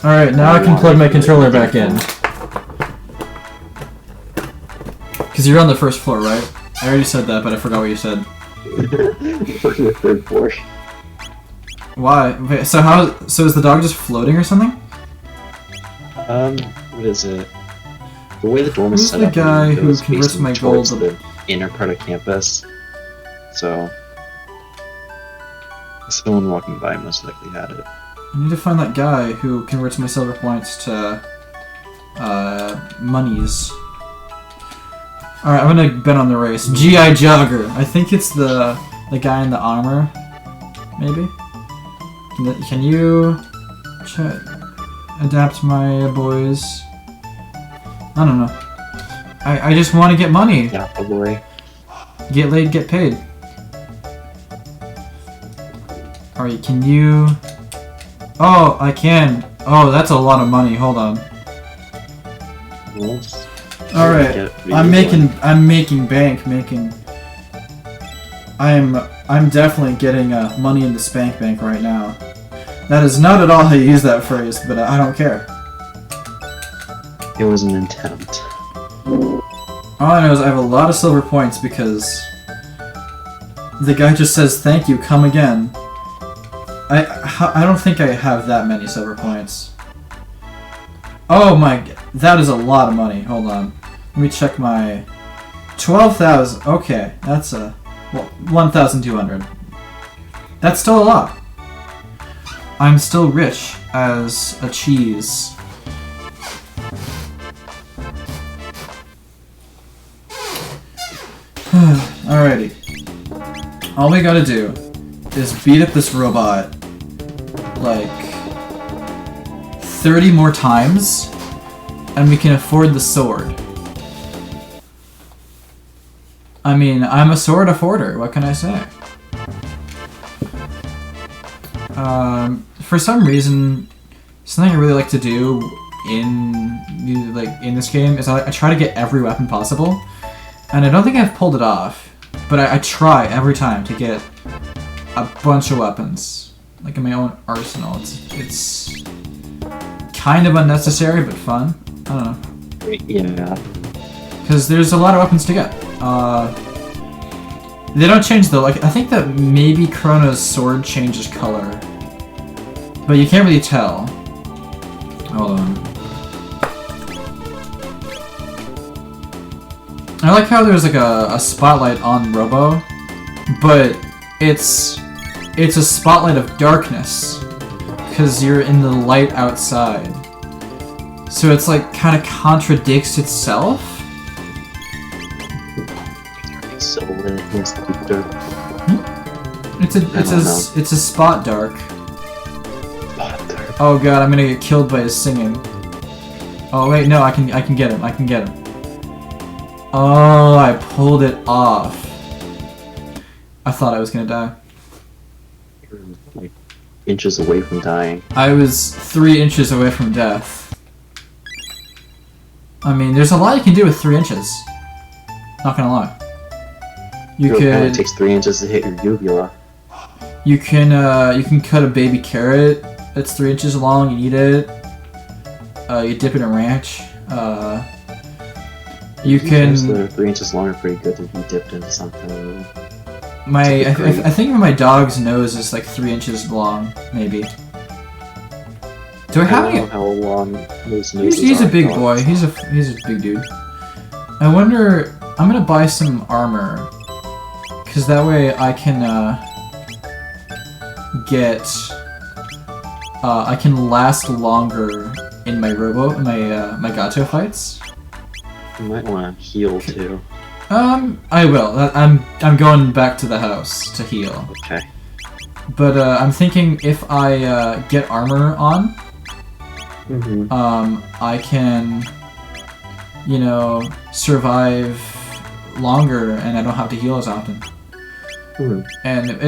Alright, now I can plug my controller back in. Because you're on the first floor, right? I already said that, but I forgot what you said. The third floor. Why? Wait, so is the dog just floating or something? What is it? The way the dorm is Who's set the up, guy it who was converts facing my towards gold? the inner part of campus. So someone walking by most likely had it. I need to find that guy who converts my silver points to monies. Alright, I'm gonna bet on the race. G.I. Jogger. I think it's the guy in the armor. Maybe? Can you adapt my boys? I don't know. I just want to get money. Yeah, oh boy. Get laid, get paid. Alright, can you... Oh, I can. Oh, that's a lot of money. Hold on. Alright, I'm making bank, I'm definitely getting money in the spank bank right now. That is not at all how you use that phrase, but I don't care. It was an attempt. All I know is I have a lot of silver points because the guy just says thank you, come again. I don't think I have that many silver points. Oh my, that is a lot of money. Hold on. Let me check my 12,000. Okay, that's a 1,200. That's still a lot. I'm still rich as a cheese. Alrighty. All we gotta do is beat up this robot like 30 more times, and we can afford the sword. I mean, I'm a sword afforder, what can I say? For some reason, something I really like to do in this game is I try to get every weapon possible, and I don't think I've pulled it off, but I try every time to get a bunch of weapons, like in my own arsenal. It's kind of unnecessary, but fun. I don't know. Yeah. Because there's a lot of weapons to get. They don't change though. Like I think that maybe Chrono's sword changes color, but you can't really tell. Hold on. I like how there's like a spotlight on Robo, but it's a spotlight of darkness because you're in the light outside. So it's like kind of contradicts itself. So when it needs to be dark. It's a spot dark. Spot dark. Oh god, I'm gonna get killed by his singing. Oh wait, no, I can get him. I can get him. Oh, I pulled it off. I thought I was gonna die. You're like inches away from dying. I was 3 inches away from death. I mean, there's a lot you can do with 3 inches. Not gonna lie. You It only could. takes 3 inches to hit your uvula. You can cut a baby carrot that's 3 inches long and eat it. You dip it in ranch. You Sometimes can. the 3 inches long are pretty good to be dipped into something. I think my dog's nose is like 3 inches long, maybe. Do I have I don't know any? how long those noses He's are. a big boy. He's a big dude. I wonder. I'm gonna buy some armor, cause that way I can I can last longer in my my Gato fights. You might want to heal too. I will. I'm going back to the house to heal. Okay. But I'm thinking if I get armor on, Mm-hmm. I can, you know, survive longer, and I don't have to heal as often. Hmm. And it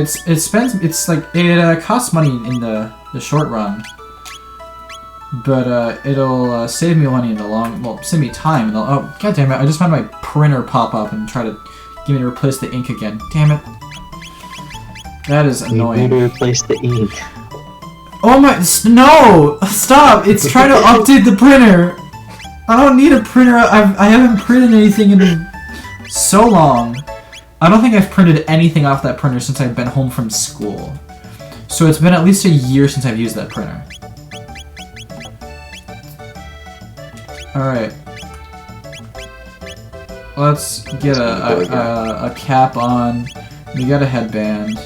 costs money in the short run, but it'll save me money in the long. Well, save me time. Oh, god damn it! I just had my printer pop up and try to get me to replace the ink again. Damn it! That is You annoying. need to replace the ink. Oh my! No! Stop! It's trying to update the printer. I don't need a printer. I haven't printed anything in so long. I don't think I've printed anything off that printer since I've been home from school. So it's been at least a year since I've used that printer. Alright. Let's get a cap on. We got a headband.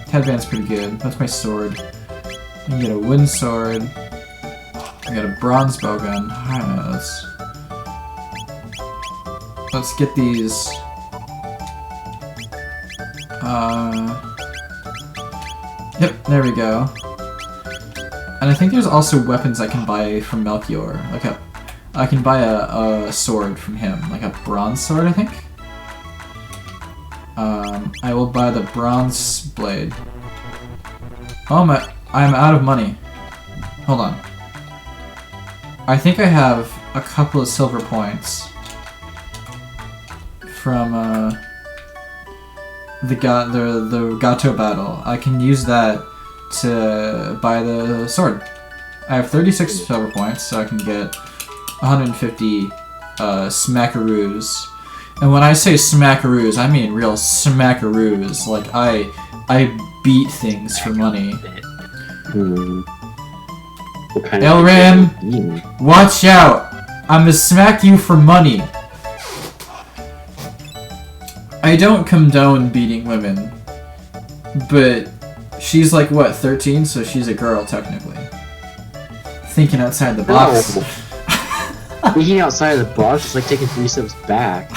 Headband's pretty good. That's my sword. I can get a wooden sword. I got a bronze bowgun. Alright, let's get these. Yep, there we go. And I think there's also weapons I can buy from Melchior. I can buy a sword from him, like a bronze sword, I think. I will buy the bronze blade. Oh my, I'm out of money. Hold on. I think I have a couple of silver points from the Gato battle. I can use that to buy the sword. I have 36 silver points, so I can get 150 smackaroos. And when I say smackaroos, I mean real smackaroos. Like I beat things for money. Hmm. What kind Elram, of thing? watch out! I'm gonna smack you for money. I don't condone beating women, but she's like, what, 13? So she's a girl, technically. Thinking outside the box. No. Thinking outside of the box is like taking 3 steps back.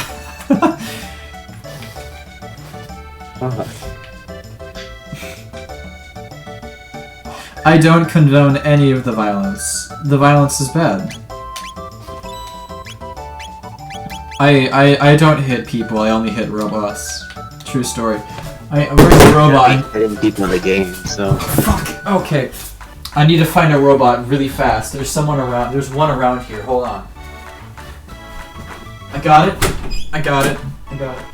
Fuck. I don't condone any of the violence. The violence is bad. I don't hit people, I only hit robots. True story. Where's the robot? Hitting people in the game, so. Fuck, okay. I need to find a robot really fast. There's someone around. There's one around here. Hold on. I got it. I got it. I got it.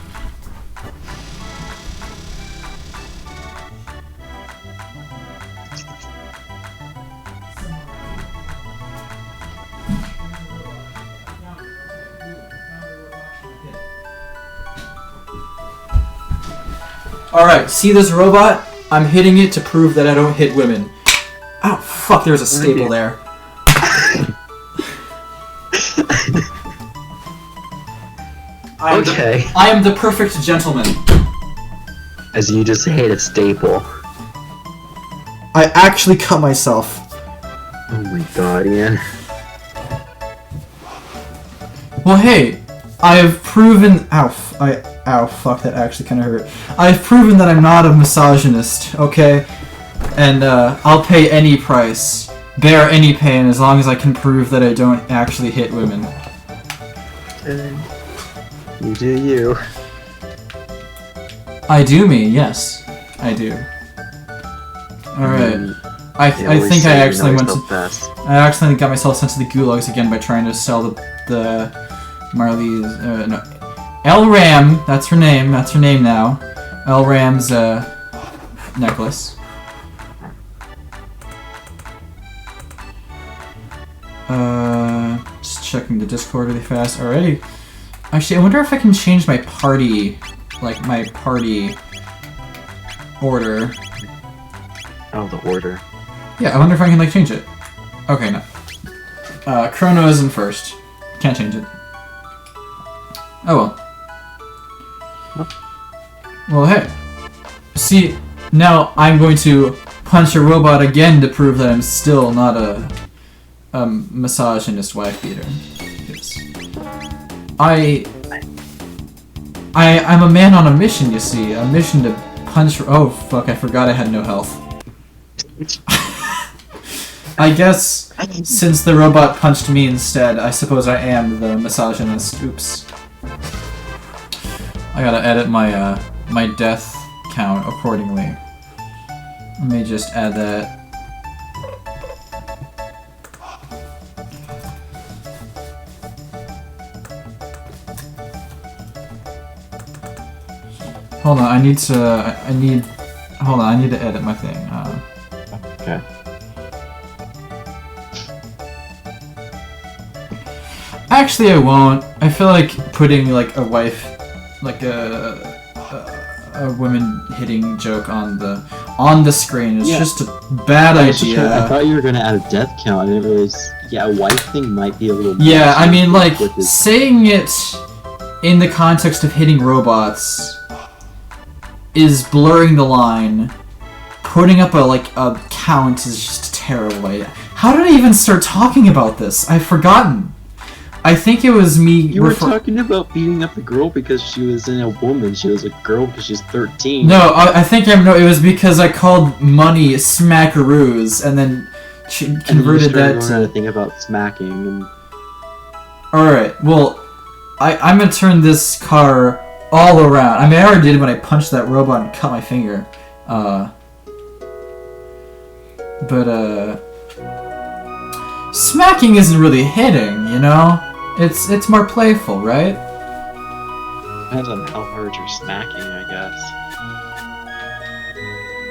Alright, see this robot? I'm hitting it to prove that I don't hit women. Oh, fuck, there's a staple there. I am the perfect gentleman. As you just hit a staple. I actually cut myself. Oh my god, Ian. Well, hey, I have proven. Ow, fuck, that actually kind of hurt. I've proven that I'm not a misogynist, okay? And I'll pay any price, bear any pain, as long as I can prove that I don't actually hit women. You do you. I do me, yes. I do. Alright. I think I actually went to... I accidentally got myself sent to the gulags again by trying to sell the Marley's... no. L-Ram, that's her name now. L-Ram's, necklace. Just checking the Discord really fast. Alrighty. Actually, I wonder if I can change my party... Like, my party... order. Oh, the order. Yeah, I wonder if I can, like, change it. Okay, no. Chrono is in first. Can't change it. Oh well. Well, hey. See, now I'm going to punch a robot again to prove that I'm still not a misogynist wife beater. Yes. I'm a man on a mission, you see. A mission to punch... Oh, fuck, I forgot I had no health. I guess, since the robot punched me instead, I suppose I am the misogynist. Oops. I gotta edit my, my death count accordingly. Let me just add that. Hold on, I need to edit my thing. Okay. Actually, I won't. I feel like putting like a wife, like a woman hitting joke on the screen is just a bad idea. I thought you were gonna add a death count. I didn't realize. Yeah, a wife thing might be a little. Yeah, I mean, like saying it in the context of hitting robots is blurring the line. Putting up a count is just a terrible idea. How did I even start talking about this? I've forgotten. I think it was me. You were talking about beating up the girl because she was in a woman. She was a girl because she's 13. No, I think it was because I called money smackaroos and then she converted that to a thing about smacking. And... Alright, well, I'm gonna turn this car all around. I mean, I already did when I punched that robot and cut my finger. But smacking isn't really hitting, you know? It's more playful, right? Depends on how hard you're smacking, I guess.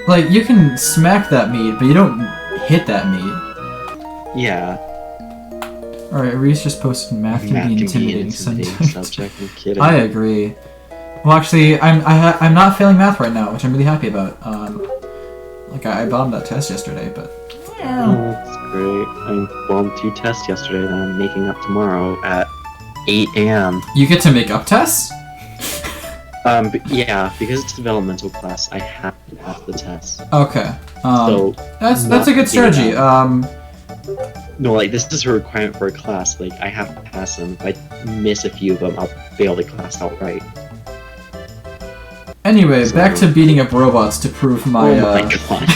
Like, you can smack that meat, but you don't hit that meat. Yeah. Alright, Reese just posted math can be intimidating sometimes. Subject, I'm kidding. I agree. Well, actually, I'm not failing math right now, which I'm really happy about. Like, I bombed that test yesterday, but... Oh, that's great. I bombed 2 tests yesterday that I'm making up tomorrow at 8 a.m. You get to make up tests? But yeah, because it's a developmental class, I have to pass the test. Okay. So that's a good strategy. No, like, this is a requirement for a class. Like, I have to pass them. If I miss a few of them, I'll fail the class outright. Anyway, back to beating up robots to prove my, Oh my god.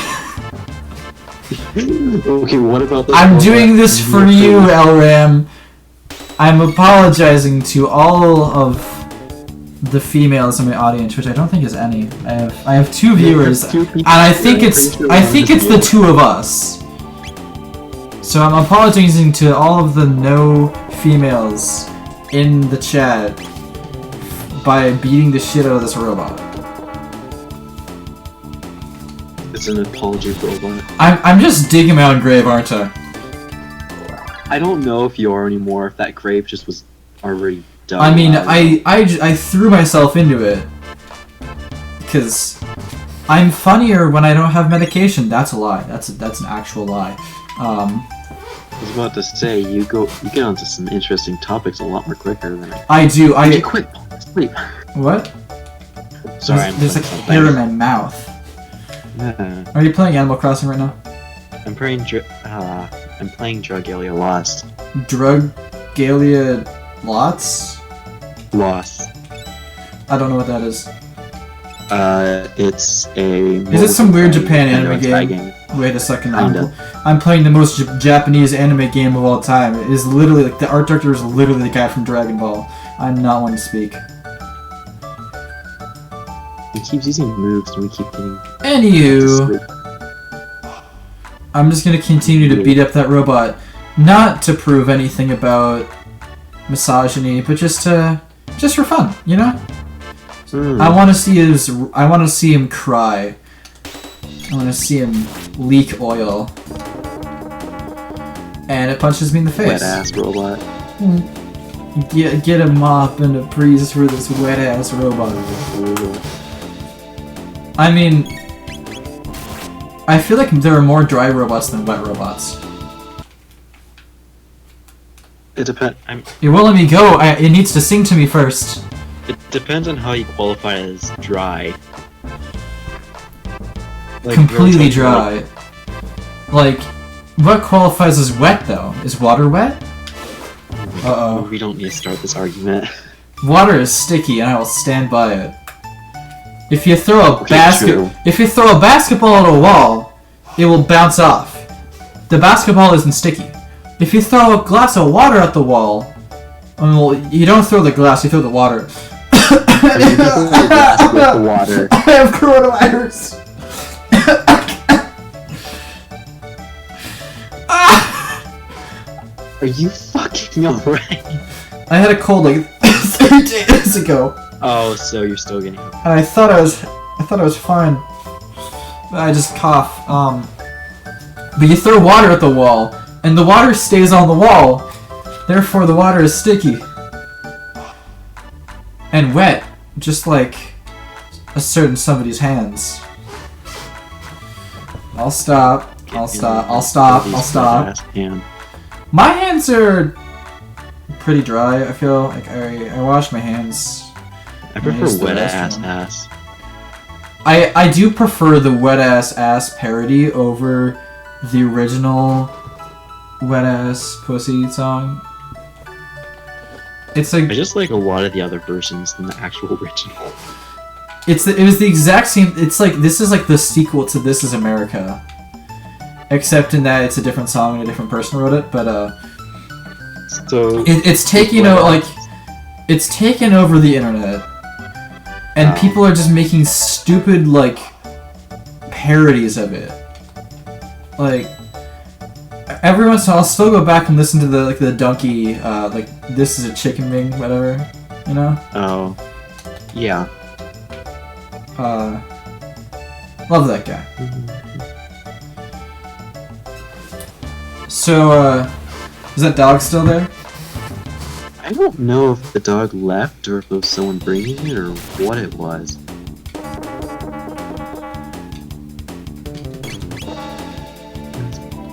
Okay, what about this? I'm doing this for you, Elram. I'm apologizing to all of the females in my audience, which I don't think is any. I have 2 viewers, and I think it's the 2 of us. So I'm apologizing to all of the no females in the chat by beating the shit out of this robot. It's an apology robot. I'm just digging my own grave, aren't I? I don't know if you are anymore, if that grave just was already done. I mean, I threw myself into it. Because I'm funnier when I don't have medication. That's a lie. That's an actual lie. I was about to say, you get onto some interesting topics a lot more quicker than I do. Hey, quit! Sleep! What? Sorry, there's like hair in my mouth. Are you playing Animal Crossing right now? I'm playing Dragalia Lost. Dragalia Lots? Lost. I don't know what that is. It's a... Is it some weird Japan anime game? Wait a second. I'm playing the most Japanese anime game of all time. It is literally, like, the art director is literally the guy from Dragon Ball. I'm not one to speak. He keeps using moves and we keep getting... Anywho, I'm just gonna continue to beat up that robot, not to prove anything about misogyny, but just for fun, you know? I want to see him cry. I want to see him leak oil. And it punches me in the face. Wet ass robot. Get a mop and a breeze for this wet ass robot. I mean, I feel like there are more dry robots than wet robots. It depends. It won't let me go. It needs to sing to me first. It depends on how you qualify as dry. Like, Completely dry. Like, what qualifies as wet though? Is water wet? Uh-oh. We don't need to start this argument. Water is sticky, and I will stand by it. If you throw a True. if you throw a basketball at a wall, it will bounce off. The basketball isn't sticky. If you throw a glass of water at the wall, well, you don't throw the glass, you throw the water. You throw the glass with the water. I have coronavirus. Are you fucking alright? I had a cold like 3 days ago. Oh, so you're still getting it. And I thought I was fine. But I just cough. But you throw water at the wall, and the water stays on the wall. Therefore, the water is sticky and wet, just like a certain somebody's hands. I'll stop. My hands are pretty dry. I feel like I wash my hands. I prefer wet ass. I do prefer the wet ass parody over the original wet ass pussy song. It's like I just like a lot of the other versions than the actual original. It was the exact same. It's like this is like the sequel to This Is America, except in that it's a different song and a different person wrote it. But so it's taking it's taken over the internet, and people are just making stupid like parodies of it. Like every once in a while, I'll still go back and listen to the donkey like This Is a Chicken Wing, whatever, you know. Oh, yeah. Love that guy. So, is that dog still there? I don't know if the dog left or if it was someone bringing it or what it was.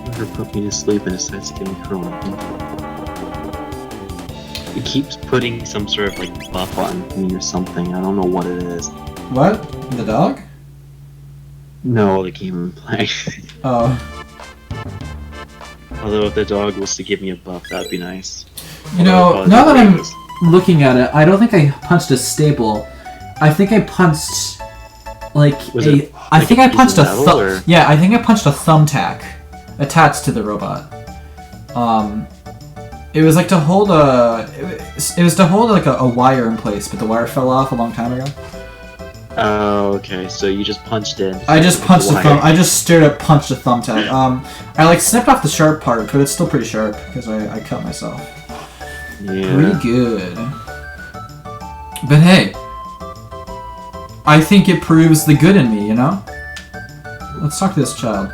Never put me to sleep and decides to give me Corona. It keeps putting some sort of like buff on me or something. I don't know what it is. What? The dog? No, the game I'm playing. Oh. Although if the dog was to give me a buff, that'd be nice. You know, now that I'm looking at it, I don't think I punched a staple. I think I punched like I think I punched a thumbtack attached to the robot. It was like to hold it was to hold like a wire in place, but the wire fell off a long time ago. Oh, okay. So you just punched it. I just punched I just straight up punched a thumbtack. I like snipped off the sharp part, but it's still pretty sharp because I cut myself. Yeah. Pretty good. But hey, I think it proves the good in me, you know? Let's talk to this child.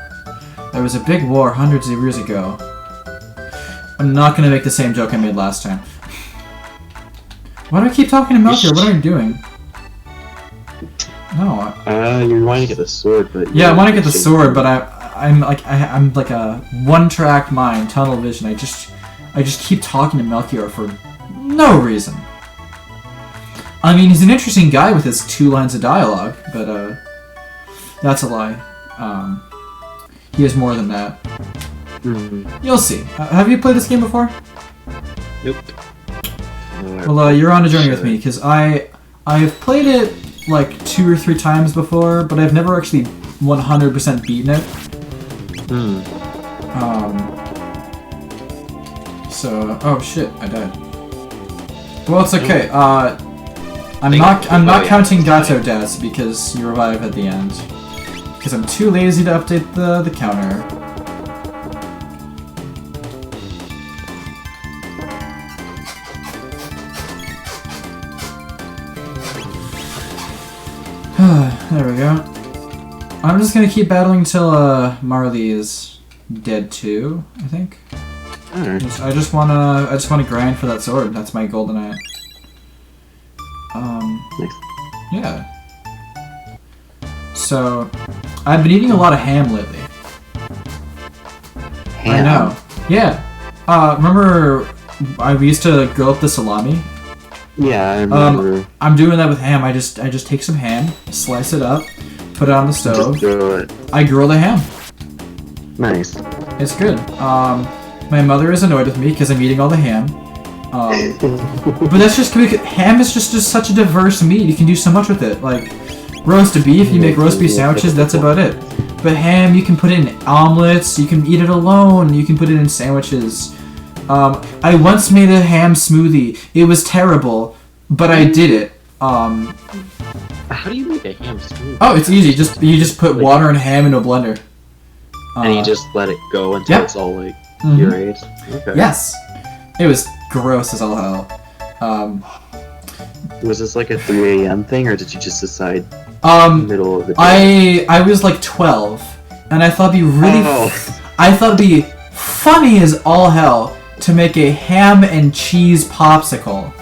There was a big war hundreds of years ago. I'm not gonna make the same joke I made last time. Why do I keep talking to Melchior? What am I doing? No. You want to get the sword, but yeah, I want to get the sword, but I'm like a one-track mind, tunnel vision. I just keep talking to Melchior for no reason. I mean, he's an interesting guy with his 2 lines of dialogue, but that's a lie. He has more than that. You'll see. Have you played this game before? Nope. Well, you're on a journey with me because I've played it like 2 or 3 times before, but I've never actually 100% beaten it. So, oh shit, I died. Well, it's okay. I'm not counting Gato deaths because you revive at the end. Because I'm too lazy to update the counter. There we go. I'm just gonna keep battling until Marley is dead too, I think. Alright. I just wanna grind for that sword. That's my goldenite. Nice. Yeah. So, I've been eating a lot of ham lately. Ham? I know. Yeah. Remember we used to grill up the salami? Yeah, I remember. I'm doing that with ham. I just take some ham, slice it up, put it on the stove. Just throw it. I grill the ham. Nice. It's good. My mother is annoyed with me because I'm eating all the ham. But that's just because ham is just such a diverse meat. You can do so much with it. Like roast beef, you make roast beef sandwiches. That's about it. But ham, you can put it in omelets. You can eat it alone. You can put it in sandwiches. I once made a ham smoothie. It was terrible, but I did it. How do you make a ham smoothie? Oh, it's easy. You just put water and ham in a blender. And you just let it go until it's all like pureed. Okay. Yes. It was gross as all hell. Was this like a 3 a.m. thing, or did you just decide middle of the day? I was like 12, and I thought it'd be really. I thought it'd be funny as all hell to make a ham and cheese popsicle.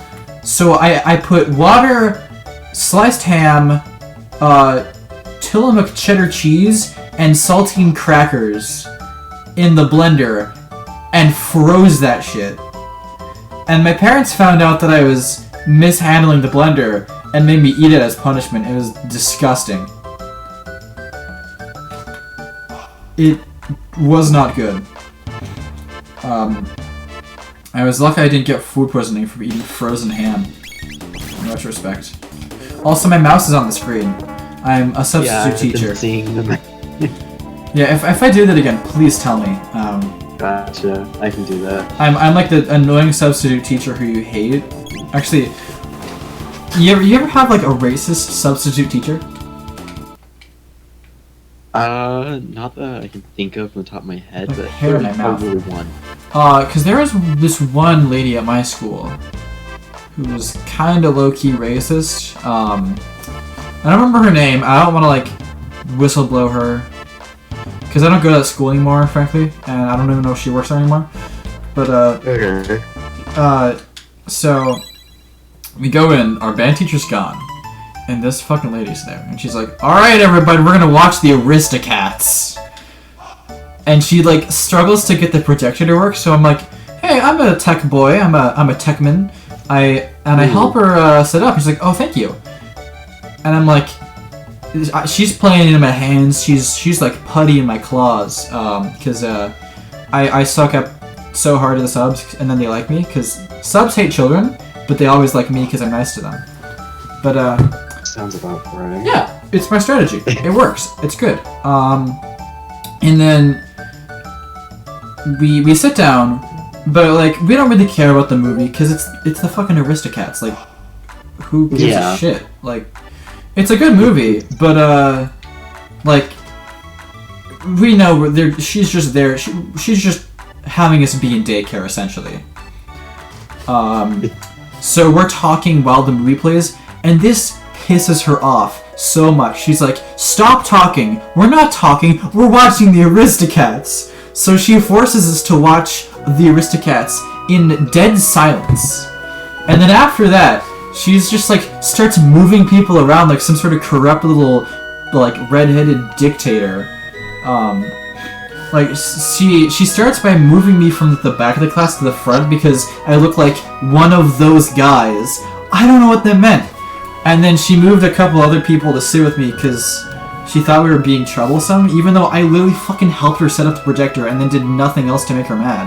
So I put water, sliced ham, Tillamook cheddar cheese, and saltine crackers in the blender and froze that shit. And my parents found out that I was mishandling the blender and made me eat it as punishment. It was disgusting. It was not good. I was lucky I didn't get food poisoning from eating frozen ham. In retrospect. Also, my mouse is on the screen. I'm a substitute teacher. Seeing them. Yeah, if I do that again, please tell me. Gotcha. I can do that. I'm like the annoying substitute teacher who you hate. Actually, you ever have like a racist substitute teacher? Not that I can think of from the top of my head, like but hair in my mouth. probably one. Cause there was this one lady at my school who was kind of low-key racist. I don't remember her name. I don't want to like whistleblow her. Because I don't go to that school anymore, frankly, and I don't even know if she works there anymore. But, so, we go in, our band teacher's gone, and this fucking lady's there, and she's like, alright everybody, we're gonna watch the Aristocats. And she, like, struggles to get the projector to work, so I'm like, hey, I'm a tech boy, I'm a techman, I help her set up. She's like, oh, thank you. And I'm like, she's playing in my hands. She's like putty in my claws. Because I suck up so hard to the subs, and then they like me. Because subs hate children, but they always like me because I'm nice to them. But sounds about right. Yeah, it's my strategy. It works. It's good. And then we sit down, but like we don't really care about the movie because it's the fucking Aristocats. Like, who gives a shit? Like. It's a good movie, but like we know she's just there. She's just having us be in daycare essentially. So we're talking while the movie plays, and this pisses her off so much. She's like, "Stop talking. We're not talking. We're watching the Aristocats." So she forces us to watch the Aristocats in dead silence, and then after that. She's just like starts moving people around like some sort of corrupt little like red-headed dictator. Like she starts by moving me from the back of the class to the front because I look like one of those guys. I don't know what that meant. And then she moved a couple other people to sit with me because she thought we were being troublesome, even though I literally fucking helped her set up the projector and then did nothing else to make her mad.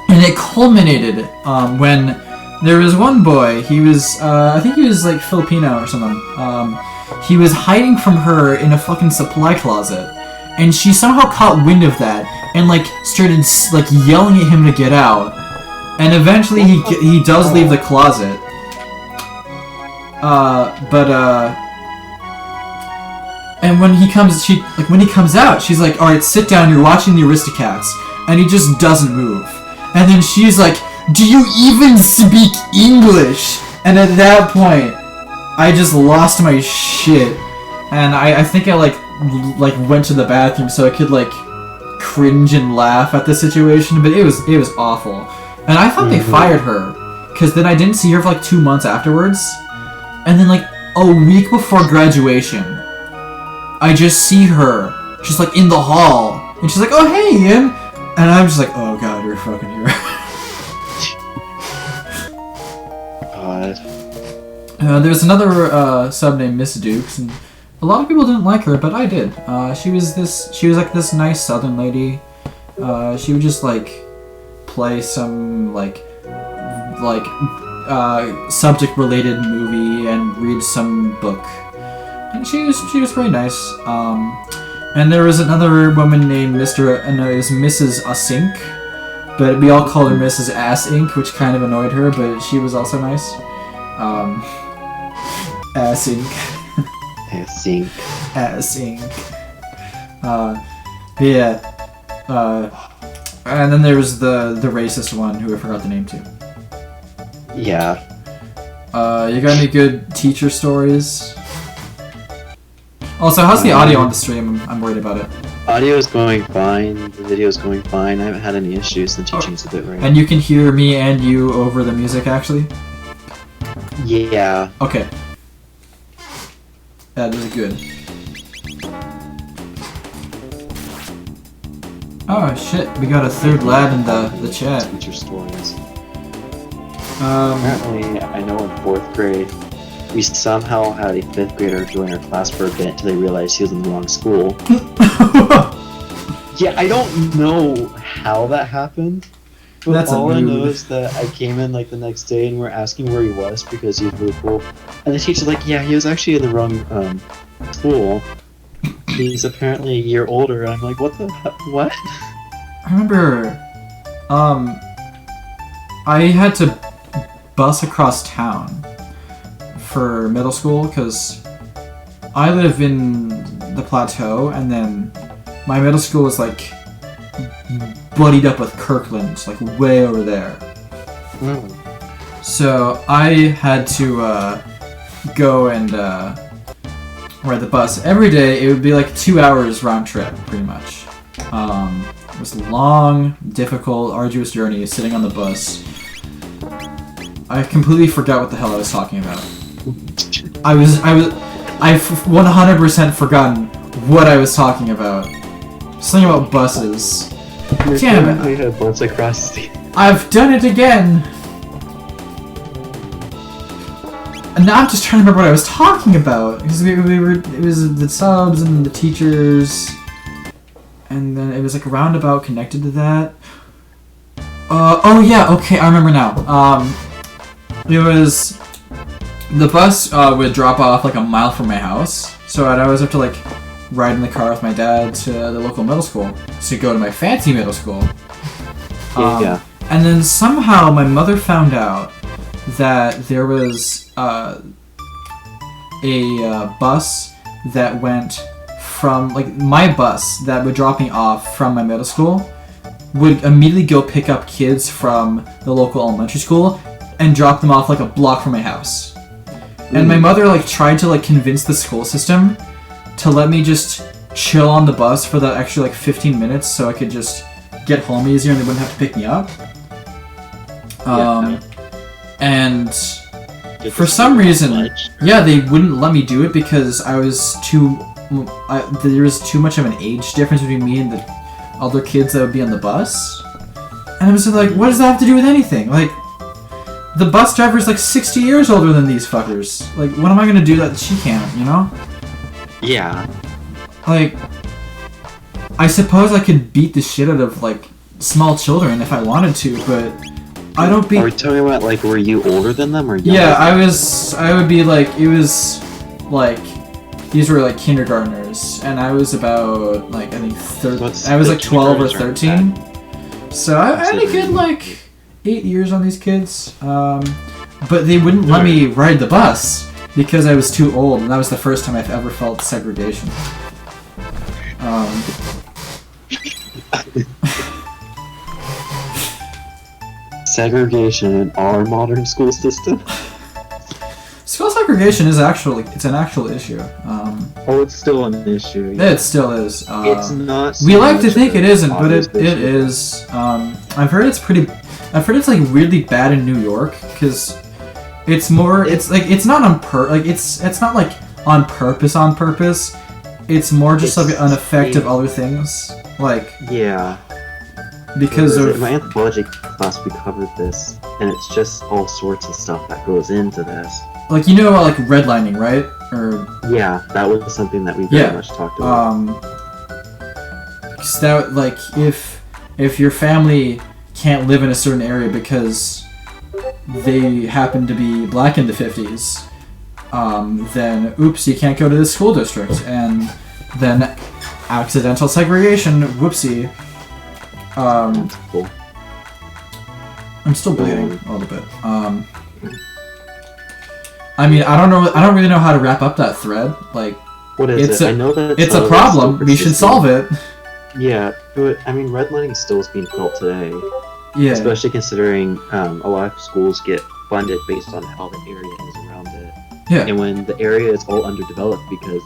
And it culminated when there was one boy, he was, I think he was like Filipino or something. He was hiding from her in a fucking supply closet. And she somehow caught wind of that and like started like yelling at him to get out. And eventually he does leave the closet. And when he comes out, she's like, "All right, sit down. You're watching the Aristocats," and he just doesn't move. And then she's like, "Do you even speak English?" And at that point, I just lost my shit, and I think I like went to the bathroom so I could like cringe and laugh at the situation, but it was awful. And I thought they fired her, because then I didn't see her for like 2 months afterwards, and then like a week before graduation, I just see her just like in the hall, and she's like, "Oh hey Ian," and I'm just like, "Oh god, you're fucking here." There's another sub named Miss Dukes, and a lot of people didn't like her, but I did. She was like this nice Southern lady. She would just like play some like subject related movie and read some book, and she was very nice. And there was another woman named it was Mrs. Asink, but we all called her Mrs. Ass Ink, which kind of annoyed her, but she was also nice. Ass Ink. Async. Async. Yeah. And then there was the racist one who I forgot the name to. Yeah. You got any good teacher stories? Also, how's the audio on the stream? I'm worried about it. Audio is going fine. The video is going fine. I haven't had any issues. The teaching's a bit right. And you can hear me and you over the music, actually? Yeah. Okay. That is good. Oh shit, we got a third lad in the chat. Teacher stories. Apparently, I know in 4th grade, we somehow had a 5th grader join our class for a bit until they realized he was in the wrong school. Yeah, I don't know how that happened. But That's all I know mood. is that I came in like the next day and we're asking where he was because he was really cool. And the teacher's like, yeah, he was actually in the wrong school. He's apparently a year older. And I'm like, what the what? I remember, I had to bus across town for middle school because I live in the plateau, and then my middle school was like buddied up with Kirkland, like way over there. Mm. So I had to go and ride the bus every day. It would be like 2 hours round trip, pretty much. It was a long, difficult, arduous journey sitting on the bus. I completely forgot what the hell I was talking about. I've 100% forgotten what I was talking about. Something about buses. Damn it! We had bus across the. I've done it again! And now I'm just trying to remember what I was talking about. Because it was the subs and the teachers. And then it was like a roundabout connected to that. Oh yeah, okay, I remember now. It was... The bus would drop off like a mile from my house. So I'd always have to like ride in the car with my dad to the local middle school to go to my fancy middle school. Yeah. And then somehow my mother found out that there was a bus that went from, like, my bus that would drop me off from my middle school would immediately go pick up kids from the local elementary school and drop them off like a block from my house. And my mother like tried to like convince the school system to let me just chill on the bus for that extra like 15 minutes so I could just get home easier and they wouldn't have to pick me up. And for some reason, yeah, they wouldn't let me do it because there was too much of an age difference between me and the other kids that would be on the bus. And I was like, what does that have to do with anything? Like, the bus driver's like 60 years older than these fuckers. Like, what am I gonna do that she can't, you know? Yeah. Like, I suppose I could beat the shit out of, like, small children if I wanted to, but I don't be... Are we talking about, like, were you older than them or younger? Yeah, I would be, like, it was, like, these were, like, kindergartners, and I was about, like, I think, I was, like, 12 or 13. So I had a good, like, 8 years on these kids, but they wouldn't let me ride the bus. because I was too old, and that was the first time I've ever felt segregation. Segregation in our modern school system? School segregation is actually an actual issue. Oh, it's still an issue. Yeah. It still is. It's not. So we like to think it isn't, but it issue. is. I've heard it's like weirdly bad in New York because it's more. It's like it's not on it's not like on purpose. It's more just like an effect of other things. Like yeah. Because of my anthropology class, we covered this, and it's just all sorts of stuff that goes into this. like like redlining, right? Or yeah, that was something that we very much talked about. 'Cause that like if your family can't live in a certain area because they happen to be black in the 50s, then oops, you can't go to this school district, and then accidental segregation, whoopsie. That's cool. I'm still bleeding a little bit. I mean, I don't really know how to wrap up that thread. Like, what is it? I know that it's a problem. We should solve it. Yeah, but I mean, redlining still is being felt today. Yeah. Especially considering a lot of schools get funded based on how the area is around it. Yeah. And when the area is all underdeveloped because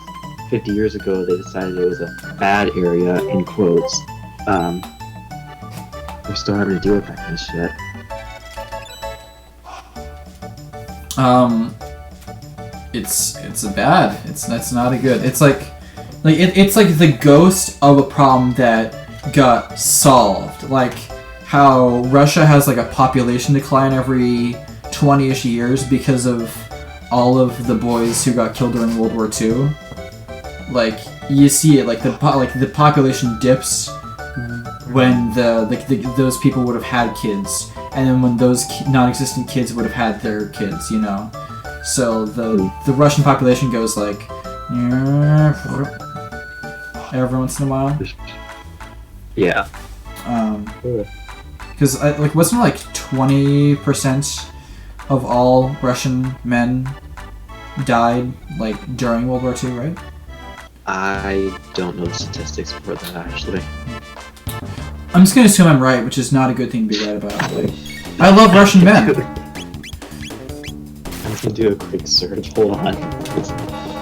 50 years ago they decided it was a bad area, in quotes, we're still having to deal with that kind of shit. It's bad. That's not a good. It's like it's like the ghost of a problem that got solved. Like how Russia has like a population decline every 20-ish years because of all of the boys who got killed during World War II. Like you see it, like the population dips when those people would have had kids, and then when those non-existent kids would have had their kids, you know. So the Russian population goes like every once in a while. Yeah. Because like wasn't it like 20% of all Russian men died like during World War II, right? I don't know the statistics for that actually. I'm just gonna assume I'm right, which is not a good thing to be right about. Like, I love Russian men. I'm gonna do a quick search. Hold on.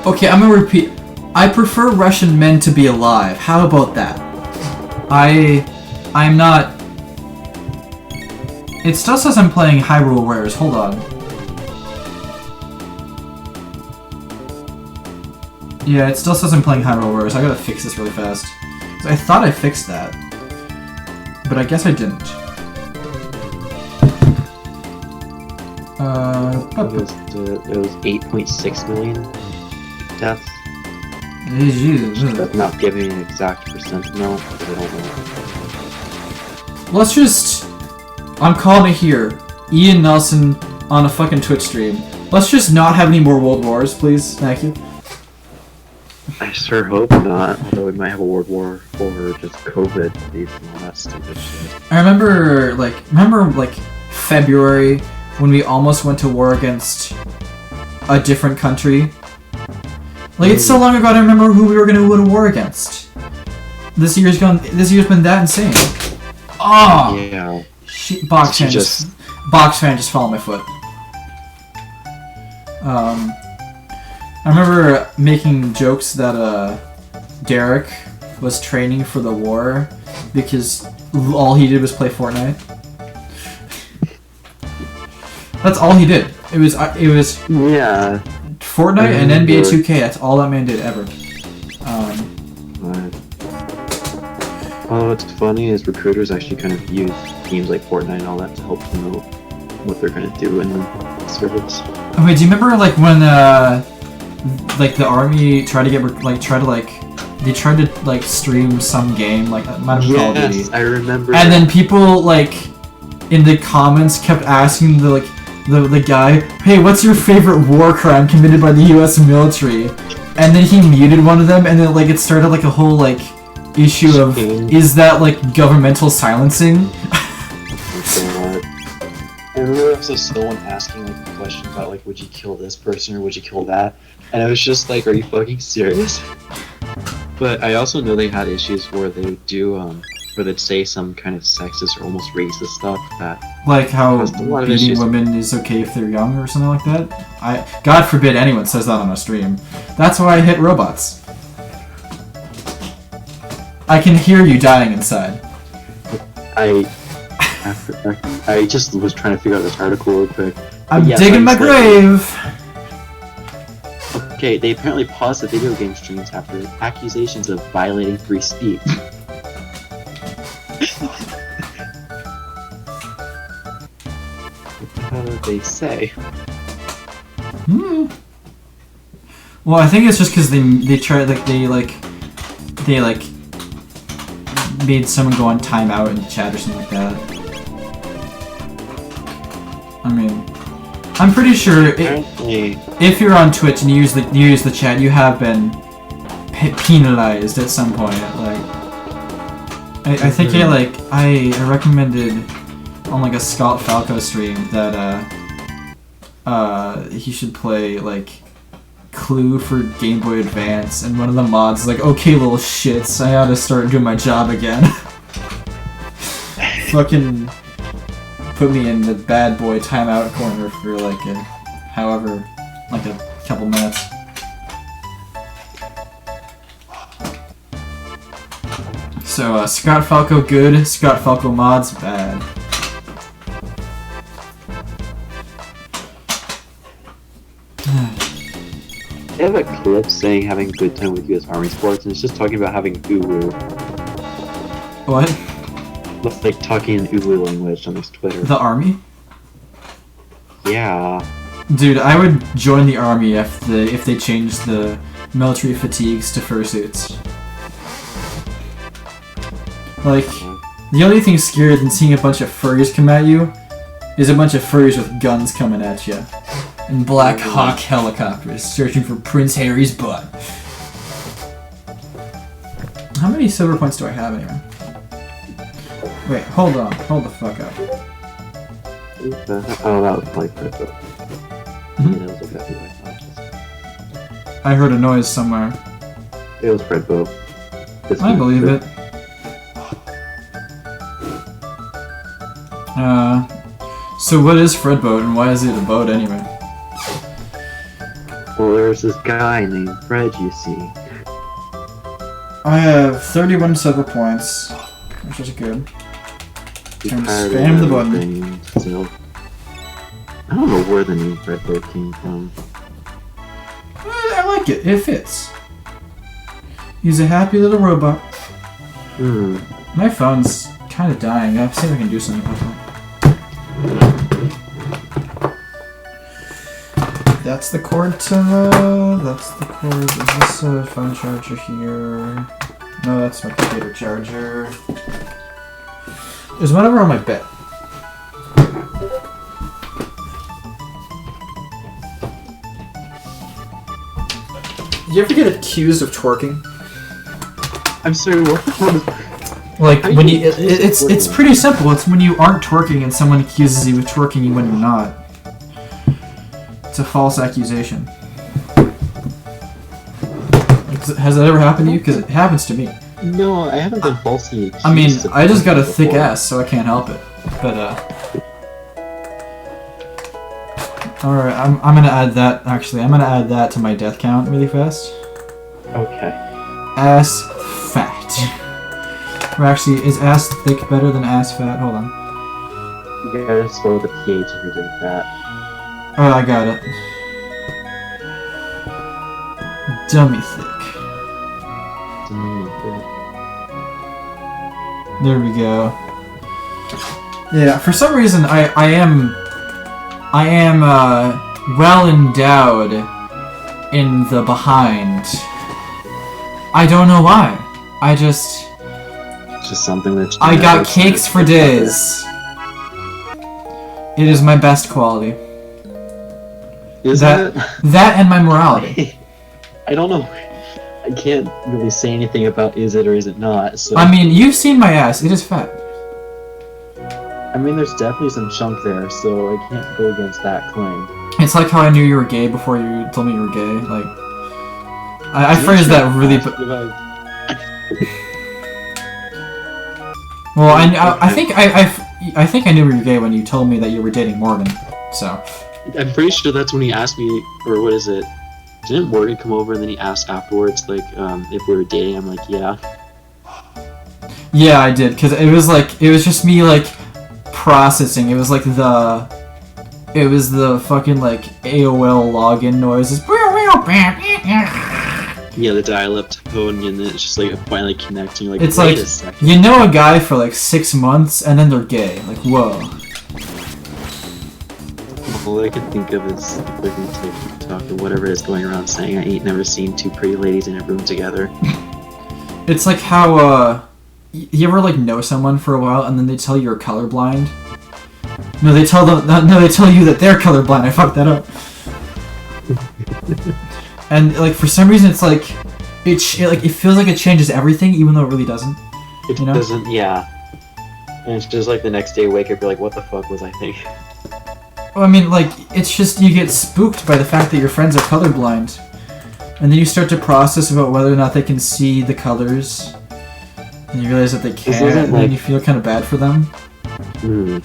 Okay, I'm gonna repeat. I prefer Russian men to be alive. How about that? I'm not. It still says I'm playing Hyrule Warriors. Hold on. Yeah, it still says I'm playing Hyrule Warriors. I gotta fix this really fast. 'Cause I thought I fixed that, but I guess I didn't. It was 8.6 million deaths. Jesus. That's not giving an exact percent no, because I don't know. Let's just... I'm calling it here. Ian Nelson on a fucking Twitch stream. Let's just not have any more world wars, please. Thank you. I sure hope not, although we might have a world war over just COVID and all that stupid shit. I remember February when we almost went to war against a different country. Like, it's so long ago I don't remember who we were gonna go to war against. This year's been that insane. Oh! Yeah. Shit, box fan just fell on my foot. I remember making jokes that Derek was training for the war because all he did was play Fortnite. That's all he did. It was yeah. Fortnite and NBA 2K. That's all that man did ever. Well, what's funny is recruiters actually kind of use games like Fortnite and all that to help promote what they're gonna do in the service. Okay, do you remember like when like the army tried to stream some game like might have been Call of Duty. Yes, I remember. And then people like in the comments kept asking the guy, "Hey, what's your favorite war crime committed by the U.S. military?" And then he muted one of them, and then like it started like a whole like issue of is that like governmental silencing? Oh, remember also someone asking like a question about like, would you kill this person or would you kill that? And I was just like, are you fucking serious? But I also know they had issues where they do where they'd say some kind of sexist or almost racist stuff that Like how caused a lot of beating issues. women is okay if they're young or something like that. God forbid anyone says that on a stream. That's why I hit robots. I can hear you dying inside. I just was trying to figure out this article real quick. I'm Yeah, digging my thanks, grave! Okay, they apparently paused the video game streams after accusations of violating free speech. What the hell did they say? Well, I think it's just because they tried they made someone go on timeout in the chat or something like that. I mean, I'm pretty sure Apparently, if you're on Twitch and you use the chat, you have been penalized at some point. Like, I think I recommended on like a Scott Falco stream that he should play like Clue for Game Boy Advance, and one of the mods is like, okay, little shits, I gotta start doing my job again. Fucking put me in the bad boy timeout corner for like a couple minutes. So Scott Falco good, Scott Falco mods bad. they have a clip saying having a good time with U.S. Army sports, and it's just talking about having uwu. What? Like talking in uwu language on his Twitter. The army? Yeah. Dude, I would join the army if they changed the military fatigues to fursuits. Like, the only thing scarier than seeing a bunch of furries come at you is a bunch of furries with guns coming at you. And Black Hawk helicopters searching for Prince Harry's butt. How many silver points do I have anyway? Wait, hold on. Hold the fuck up. Oh, that was probably Fred. Mhm. Yeah, that was exactly what I thought. I heard a noise somewhere. It was Fred Boat. I believe it. So what is Fred Boat and why is it a boat anyway? Well, there's this guy named Fred, you see. I have 31 silver points, which is good. He's And tired spam of the button. everything, so I don't know where the name Fred Boat came from. I like it. It fits. He's a happy little robot. Hmm. My phone's kind of dying. I'll see if I can do something with it. That's the cord to the... That's the cord. Is this a phone charger here? No, that's my computer charger. There's one over on my bed. You ever get accused of twerking? I'm sorry, what? Like How when do you, you it's twerking? pretty simple. It's when you aren't twerking and someone accuses you of twerking you when you're not. It's a false accusation. Has that ever happened to you? Because it happens to me. No, I haven't been falsely accused. I mean, of I just got a twerking thick before. ass, so I can't help it. But all right, I'm gonna add that. Actually, I'm gonna add that to my death count really fast. Okay. Ass fat. Or actually, is ass thick better than ass fat? Hold on. You gotta slow the pH if you're doing that. Oh, I got it. Dummy thick. There we go. Yeah, for some reason I am well endowed in the behind. I don't know why. I just It's just something that I got cakes for days. It is my best quality. Is That- it? That and my morality. I don't know. I can't really say anything about is it or is it not. So I mean, you've seen my ass. It is fat. I mean, there's definitely some chunk there, so I can't go against that claim. It's like how I knew you were gay before you told me you were gay. Like, I phrased that really. Well, I think I knew you were gay when you told me that you were dating Morgan. So. I'm pretty sure that's when he asked me, or what is it? Didn't Morgan come over and then he asked afterwards, like, if we were dating? I'm like, yeah. Yeah, I did, because it was just me, like, processing. It was the fucking, like, AOL login noises. Yeah, the dial-up tone, and then it's just, like, finally connecting. Like, it's wait like, a second. you know a guy for, like, 6 months, and then they're gay. Like, whoa. All I can think of is fucking TikTok or whatever is going around saying I ain't never seen two pretty ladies in a room together. It's like how, you ever, like, know someone for a while, and then they tell you you're colorblind? No, they tell you that they're colorblind. I fucked that up. And, like, for some reason, it's like, it feels like it changes everything, even though it really doesn't. It doesn't, yeah. And it's just like the next day wake up, you're like, what the fuck was I thinking? Well, I mean, like, it's just you get spooked by the fact that your friends are colorblind. And then you start to process about whether or not they can see the colors. And you realize that they can't, and then you feel kind of bad for them. Mm.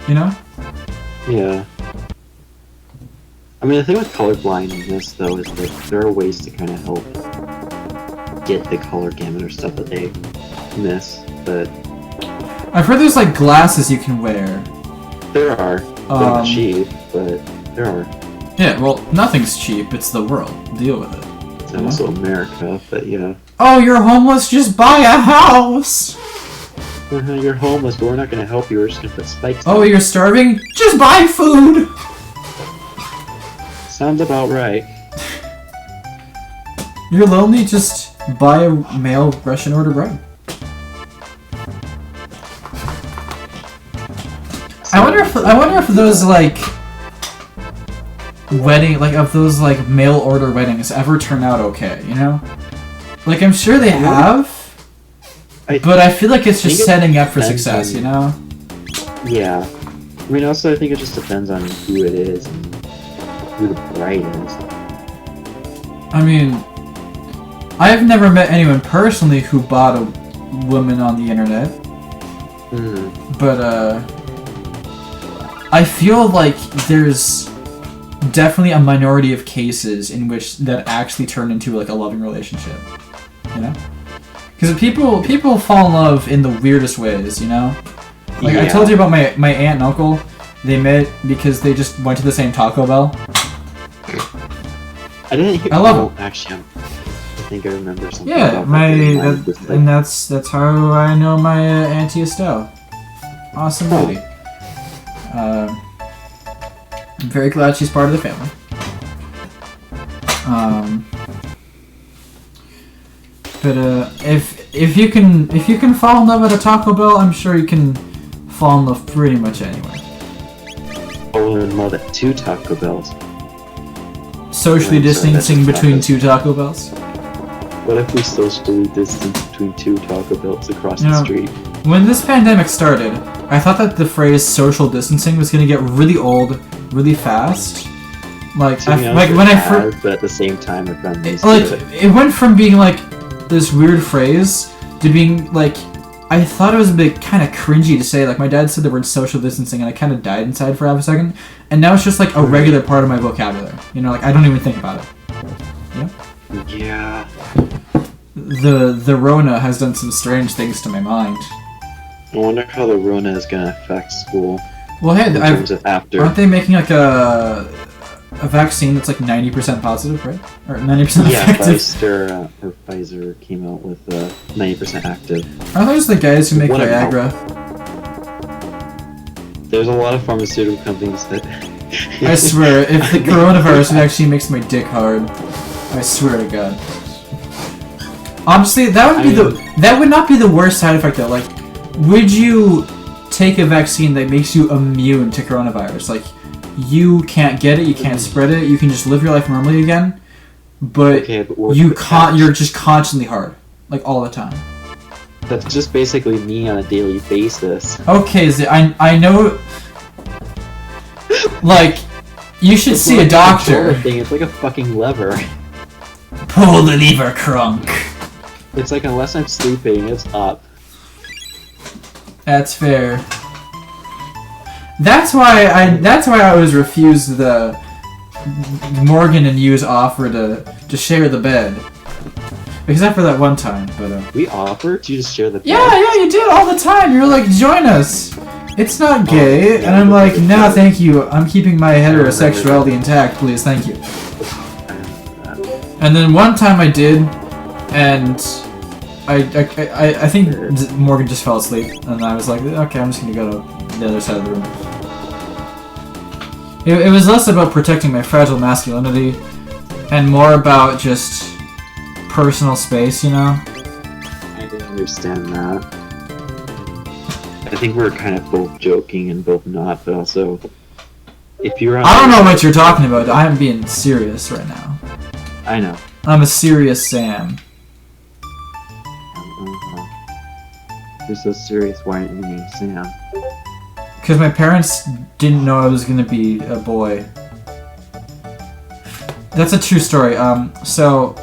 You know? Yeah. I mean, the thing with colorblindness, though, is that there are ways to kind of help get the color gamut or stuff that they miss, but... I've heard there's, like, glasses you can wear. There are. They're not cheap, but there are. Yeah, well, nothing's cheap. It's the world. Deal with it. It's also America, but, you know. Oh, you're homeless? Just buy a house! You're homeless, but we're not going to help you. We're just going to put spikes Oh, down. you're starving? Just buy food! Sounds about right. You're lonely? Just buy a mail Russian order bread. I wonder if those, like, those mail order weddings ever turn out okay, you know? Like, I'm sure they have, but I feel like it's just setting up for success, you know? Yeah. I mean, also, I think it just depends on who it is and who the bride is. I mean, I've never met anyone personally who bought a woman on the internet, but, I feel like there's definitely a minority of cases in which that actually turn into, like, a loving relationship, you know? Because people fall in love in the weirdest ways, you know? Like, I told you about my aunt and uncle. They met because they just went to the same Taco Bell. I didn't hear. I love them. Actually, I think I remember something. Yeah, about and that's how I know my Auntie Estelle. Awesome lady. I'm very glad she's part of the family. But if you can fall in love at a Taco Bell, I'm sure you can fall in love pretty much anywhere. Fall in love at two Taco Bells. Socially distancing between two Taco Bells. What if we socially distance between two Taco Bells across the street? When this pandemic started, I thought that the phrase social distancing was going to get really old, really fast. Like, when I first, but at the same time, I've done this. It went from being like this weird phrase to being like, I thought it was a bit kind of cringy to say. Like, my dad said the word social distancing, and I kind of died inside for half a second. And now it's just like a regular part of my vocabulary. You know, like, I don't even think about it. Yeah. Yeah. The Rona has done some strange things to my mind. I wonder how the Rona is gonna affect school. Well, hey, in terms of after. Aren't they making like a vaccine that's like 90% positive, right? Or 90% effective? Yeah, Pfizer came out with 90% active. Are those the guys who make Viagra? There's a lot of pharmaceutical companies that... I swear, if the coronavirus vaccine makes my dick hard, I swear to God. Honestly, that would not be the worst side effect though. Like, would you take a vaccine that makes you immune to coronavirus? Like, you can't get it, you can't spread it, you can just live your life normally again, but you're just constantly hard, like all the time. That's just basically me on a daily basis. Okay, I know. Like, you should see a doctor. Thing. It's like a fucking lever. Pull the lever, Crunk. It's like unless I'm sleeping, it's up. That's fair. That's why I always refused the Morgan and you's offer to share the bed. Except for that one time, but We offered you to share the bed? Yeah, you did all the time. You were like, join us. It's not gay. And I'm like, no, thank you. I'm keeping my heterosexuality intact, please, thank you. And then one time I did, and I think Morgan just fell asleep, and I was like, okay, I'm just gonna go to the other side of the room. It was less about protecting my fragile masculinity, and more about just personal space, you know? I didn't understand that. I think we're kind of both joking and both not, but also, if you're on... I don't know what you're talking about. I am being serious right now. I know. I'm a serious Sam. You're so serious, why didn't you name Sam? Because my parents didn't know I was gonna be a boy. That's a true story. So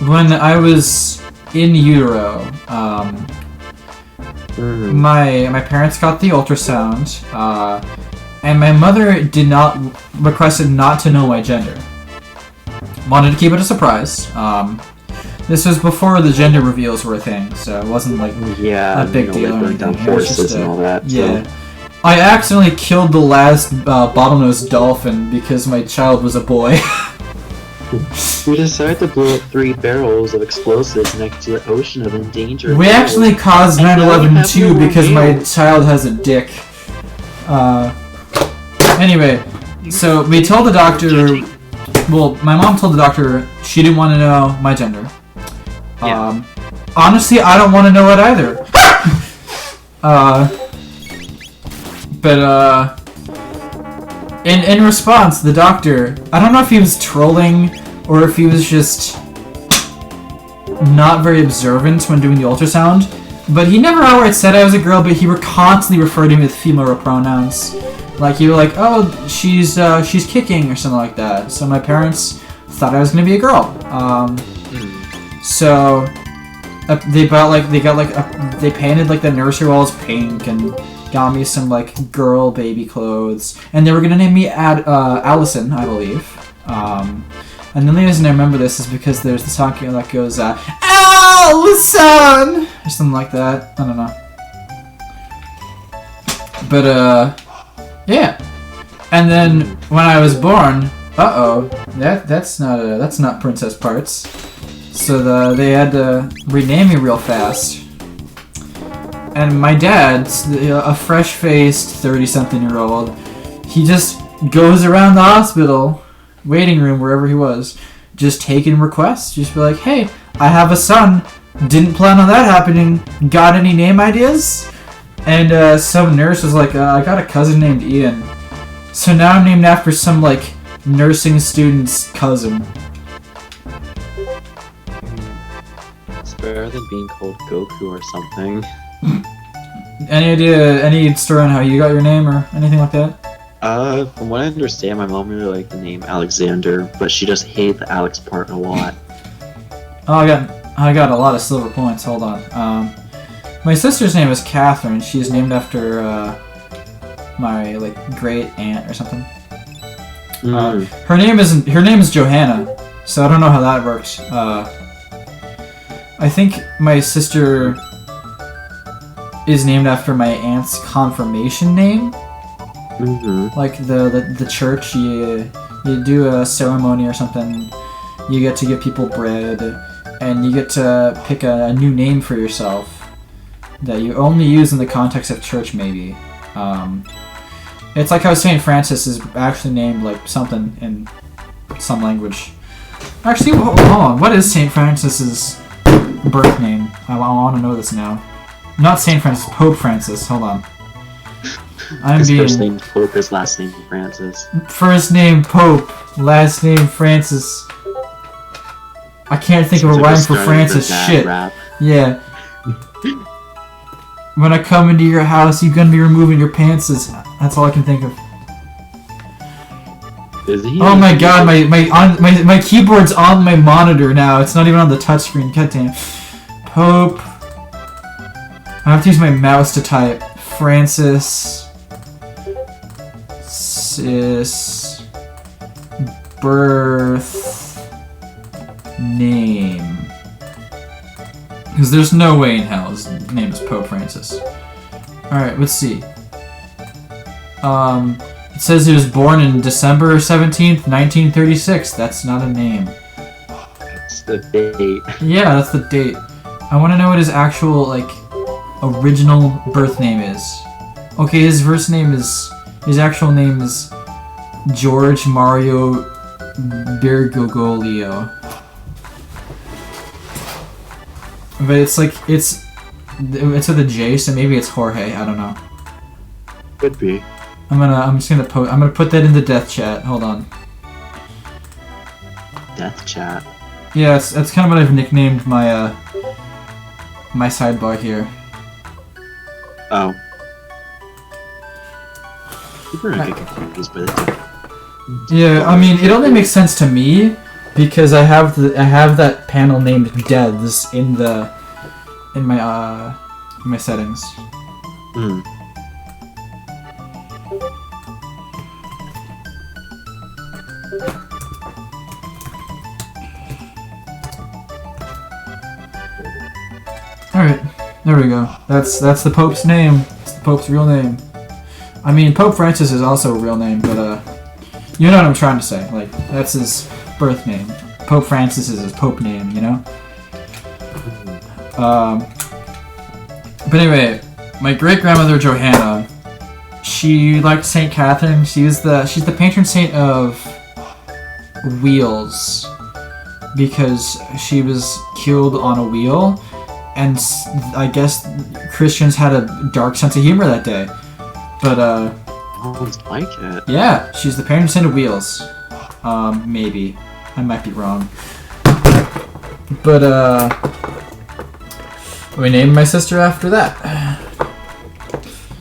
when I was in utero, my parents got the ultrasound, and my mother requested not to know my gender. Wanted to keep it a surprise. This was before the gender reveals were a thing, so it wasn't like a big deal or anything. It was just and all that. Yeah. I accidentally killed the last bottlenose dolphin because my child was a boy. We decided to blow up 3 barrels of explosives next to the ocean of endangered We animals. actually caused 9/11 too because my child has a dick. Anyway, so we told the doctor. Well, my mom told the doctor she didn't want to know my gender. Yeah. Honestly, I don't want to know it either. In response, the doctor, I don't know if he was trolling or if he was just not very observant when doing the ultrasound, but he never outright said I was a girl, but he were constantly referring to me with female pronouns. Like, you were like, oh, she's kicking or something like that. So my parents thought I was gonna be a girl. So they painted like the nursery walls pink and got me some like girl baby clothes, and they were gonna name me Allison, I believe. And the only reason I remember this is because there's the song that goes Allison or something like that. I don't know. But yeah. And then when I was born, that's not princess parts. So they had to rename me real fast. And my dad, a fresh-faced 30-something-year-old, he just goes around the hospital, waiting room, wherever he was, just taking requests. Just be like, hey, I have a son. Didn't plan on that happening. Got any name ideas? And some nurse was like, I got a cousin named Ian. So now I'm named after some, like, nursing student's cousin. It's better than being called Goku or something. Any story on how you got your name or anything like that? From what I understand, my mom really liked the name Alexander, but she just hated the Alex part a lot. Oh, I got a lot of silver points. Hold on. My sister's name is Catherine. She's named after my like great aunt or something. Her name is Johanna, so I don't know how that works. I think my sister is named after my aunt's confirmation name. Like the church, you do a ceremony or something. You get to give people bread, and you get to pick a new name for yourself that you only use in the context of church, maybe. It's like how St. Francis is actually named like something in some language. Actually, hold on. What is St. Francis's birth name? I want to know this now. Not St. Francis, Pope Francis. Hold on. His first name Pope, his last name Francis. First name Pope, last name Francis. I can't think of a rhyme for Francis. Shit. Rap. Yeah. When I come into your house, you're gonna be removing your pants. That's all I can think of. Is he? Oh my god, my keyboard's on my monitor now. It's not even on the touchscreen. God damn. Pope. I have to use my mouse to type. Francis. Sis. Birth. Name. Because there's no way in hell his name is Pope Francis. Alright, let's see. It says he was born in December 17th, 1936. That's not a name. That's the date. Yeah, that's the date. I want to know what his actual, like, original birth name is. Okay, his actual name is George Mario Bergoglio. But it's like, it's with a J, so maybe it's Jorge, I don't know. Could be. I'm gonna put that in the death chat, hold on. Death chat. Yeah, that's kind of what I've nicknamed my, my sidebar here. Oh. People are gonna get confused by the Yeah, I mean, it only makes sense to me because I have that panel named Devs in my settings. Hmm. Alright, there we go. That's the Pope's name. It's the Pope's real name. I mean, Pope Francis is also a real name, but you know what I'm trying to say. Like, that's his birth name. Pope Francis is his Pope name, you know? But anyway, my great-grandmother Johanna, she liked St. Catherine. She's the patron saint of wheels because she was killed on a wheel, and I guess Christians had a dark sense of humor that day. But Sounds like it. yeah, she's the patron saint of wheels. Maybe I might be wrong. But we named my sister after that.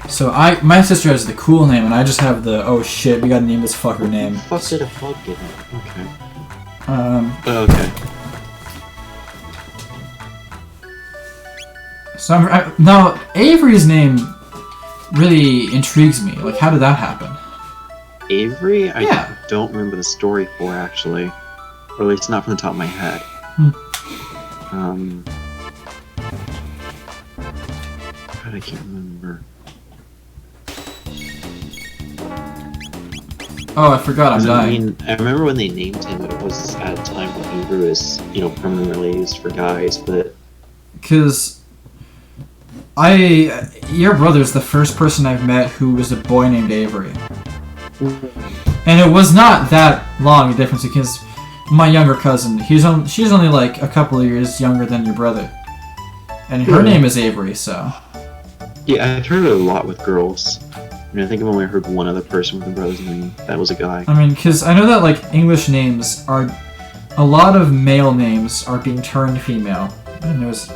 So my sister has the cool name, and I just have the oh shit, we gotta name this fucker name. Fuck did a fuck get it? Okay. Okay. So now Avery's name really intrigues me. Like, how did that happen? Avery? Yeah. I don't remember the story for actually, or at least not from the top of my head. God, I can't remember. Oh, I forgot. I'm dying. I mean, I remember when they named him, it was at a time when Avery was, permanently used for guys, but... Because your brother's the first person I've met who was a boy named Avery. And it was not that long a difference because my younger cousin, she's only like a couple of years younger than your brother. And her name is Avery, so... Yeah, I've heard it a lot with girls. I mean, I think I've only heard one other person with a brother's name. That was a guy. I mean, because I know that, like, English names are... A lot of male names are being turned female. And there's...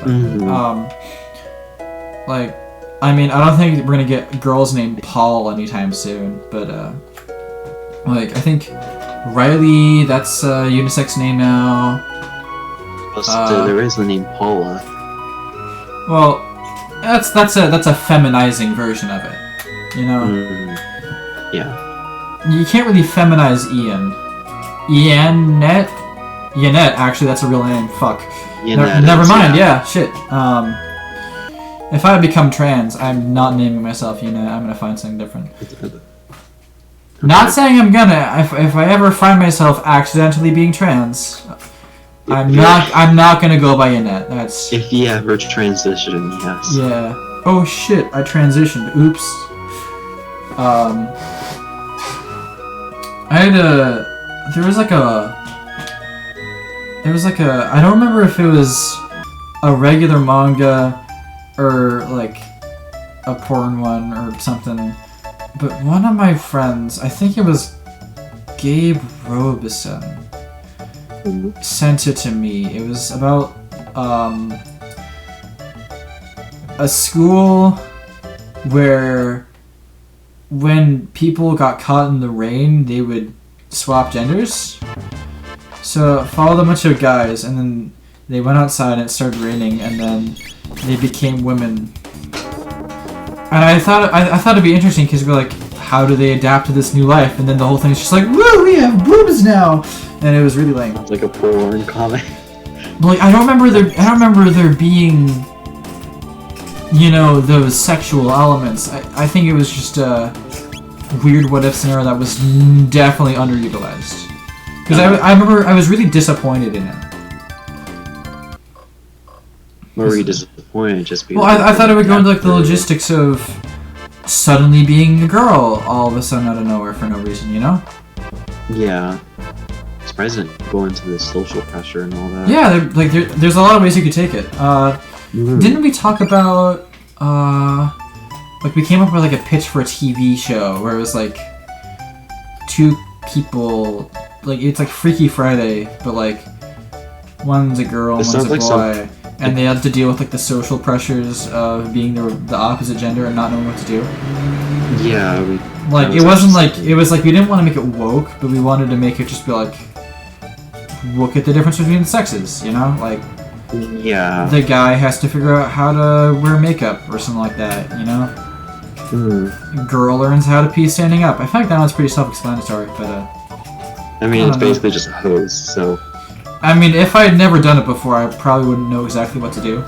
like, I mean, I don't think we're gonna get girls named Paul anytime soon, but, like, I think Riley, that's a unisex name now. Plus, there is the name Paula. Well, that's a feminizing version of it, you know? Yeah. You can't really feminize Ian. Ianette? Ianette, actually, that's a real name. Fuck. Never mind, yeah, shit. If I become trans, I'm not naming myself Ianette. I'm gonna find something different. Not saying I'm gonna. If I ever find myself accidentally being trans, I'm not gonna go by Ianette. That's... If you ever transition, yes. Yeah. Oh shit, I transitioned. Oops. I had there was like a, I don't remember if it was a regular manga or like a porn one or something, but one of my friends, I think it was Gabe Robeson, sent it to me. It was about a school where when people got caught in the rain, they would swap genders. So it followed a bunch of guys, and then they went outside and it started raining, and then they became women. And I thought it'd be interesting because we're like, how do they adapt to this new life? And then the whole thing is just like, woo, we have boobs now, and it was really lame. It's like a porn comic. Like I don't remember there being, you know, those sexual elements. I think it was just a weird what if scenario that was definitely underutilized. Because I remember I was really disappointed in it. Or were you disappointed just because? Well, I thought it would go into like the logistics of suddenly being a girl all of a sudden out of nowhere for no reason, you know? Yeah. Surprised it didn't go into the social pressure and all that. Yeah, there's a lot of ways you could take it. Didn't we talk about like we came up with like a pitch for a TV show where it was like two people, like it's like Freaky Friday, but like one's a girl and one's a boy. And they had to deal with like the social pressures of being the opposite gender and not knowing what to do. Yeah. Like it wasn't like it was like we didn't want to make it woke, but we wanted to make it just be like look at the difference between the sexes, you know? Like yeah. The guy has to figure out how to wear makeup or something like that, you know? Girl learns how to pee standing up. I feel like that one's pretty self-explanatory, but I mean, it's basically just a hose, so. I mean, if I had never done it before, I probably wouldn't know exactly what to do.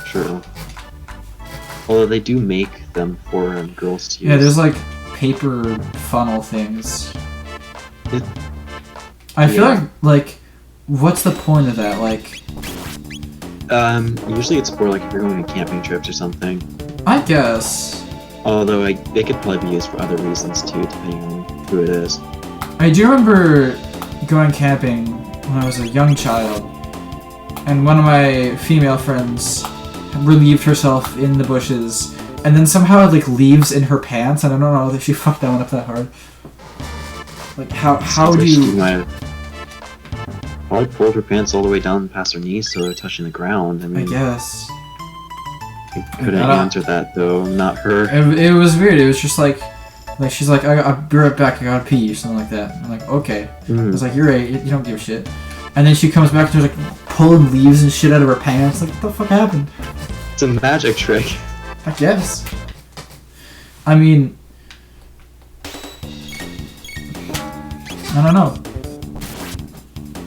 True. Although they do make them for girls to use. Yeah, there's like paper funnel things. I feel like, what's the point of that? Like, usually it's for like if you're going on camping trips or something. I guess. Although they could probably be used for other reasons too, depending on who it is. I do remember going camping when I was a young child, and one of my female friends relieved herself in the bushes, and then somehow had like leaves in her pants, and I don't know if she fucked that one up that hard. Like how do you? She might have probably pulled her pants all the way down past her knees so they're touching the ground. I mean, I guess. I couldn't answer that though, not her. It was weird. It was just like she's like, I'll be right back, I gotta pee, or something like that. I'm like, okay. I was like, you're right, you don't give a shit. And then she comes back and there's like pulling leaves and shit out of her pants. Like, what the fuck happened? It's a magic trick. I guess. I mean, I don't know.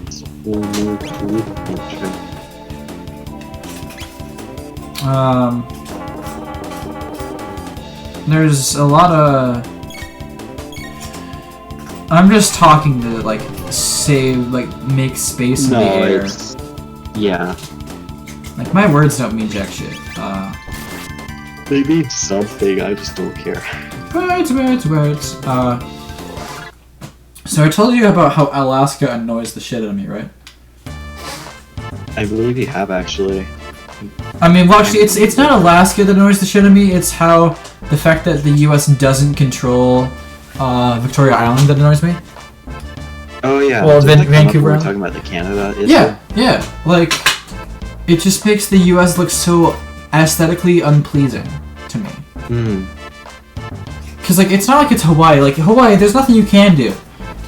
It's a whole new trick. There's a lot of. I'm just talking to like make space in the air. Yeah. Like my words don't mean jack shit. They mean something. I just don't care. Words. So I told you about how Alaska annoys the shit out of me, right? I believe you have actually. I mean, well, actually, it's not Alaska that annoys the shit out of me. It's how the fact that the U.S. doesn't control Victoria Island that annoys me. Oh yeah. Well, Vancouver. We're talking about the Canada. Yeah. Like, it just makes the U.S. look so aesthetically unpleasing to me. Because like, it's not like it's Hawaii. Like Hawaii, there's nothing you can do.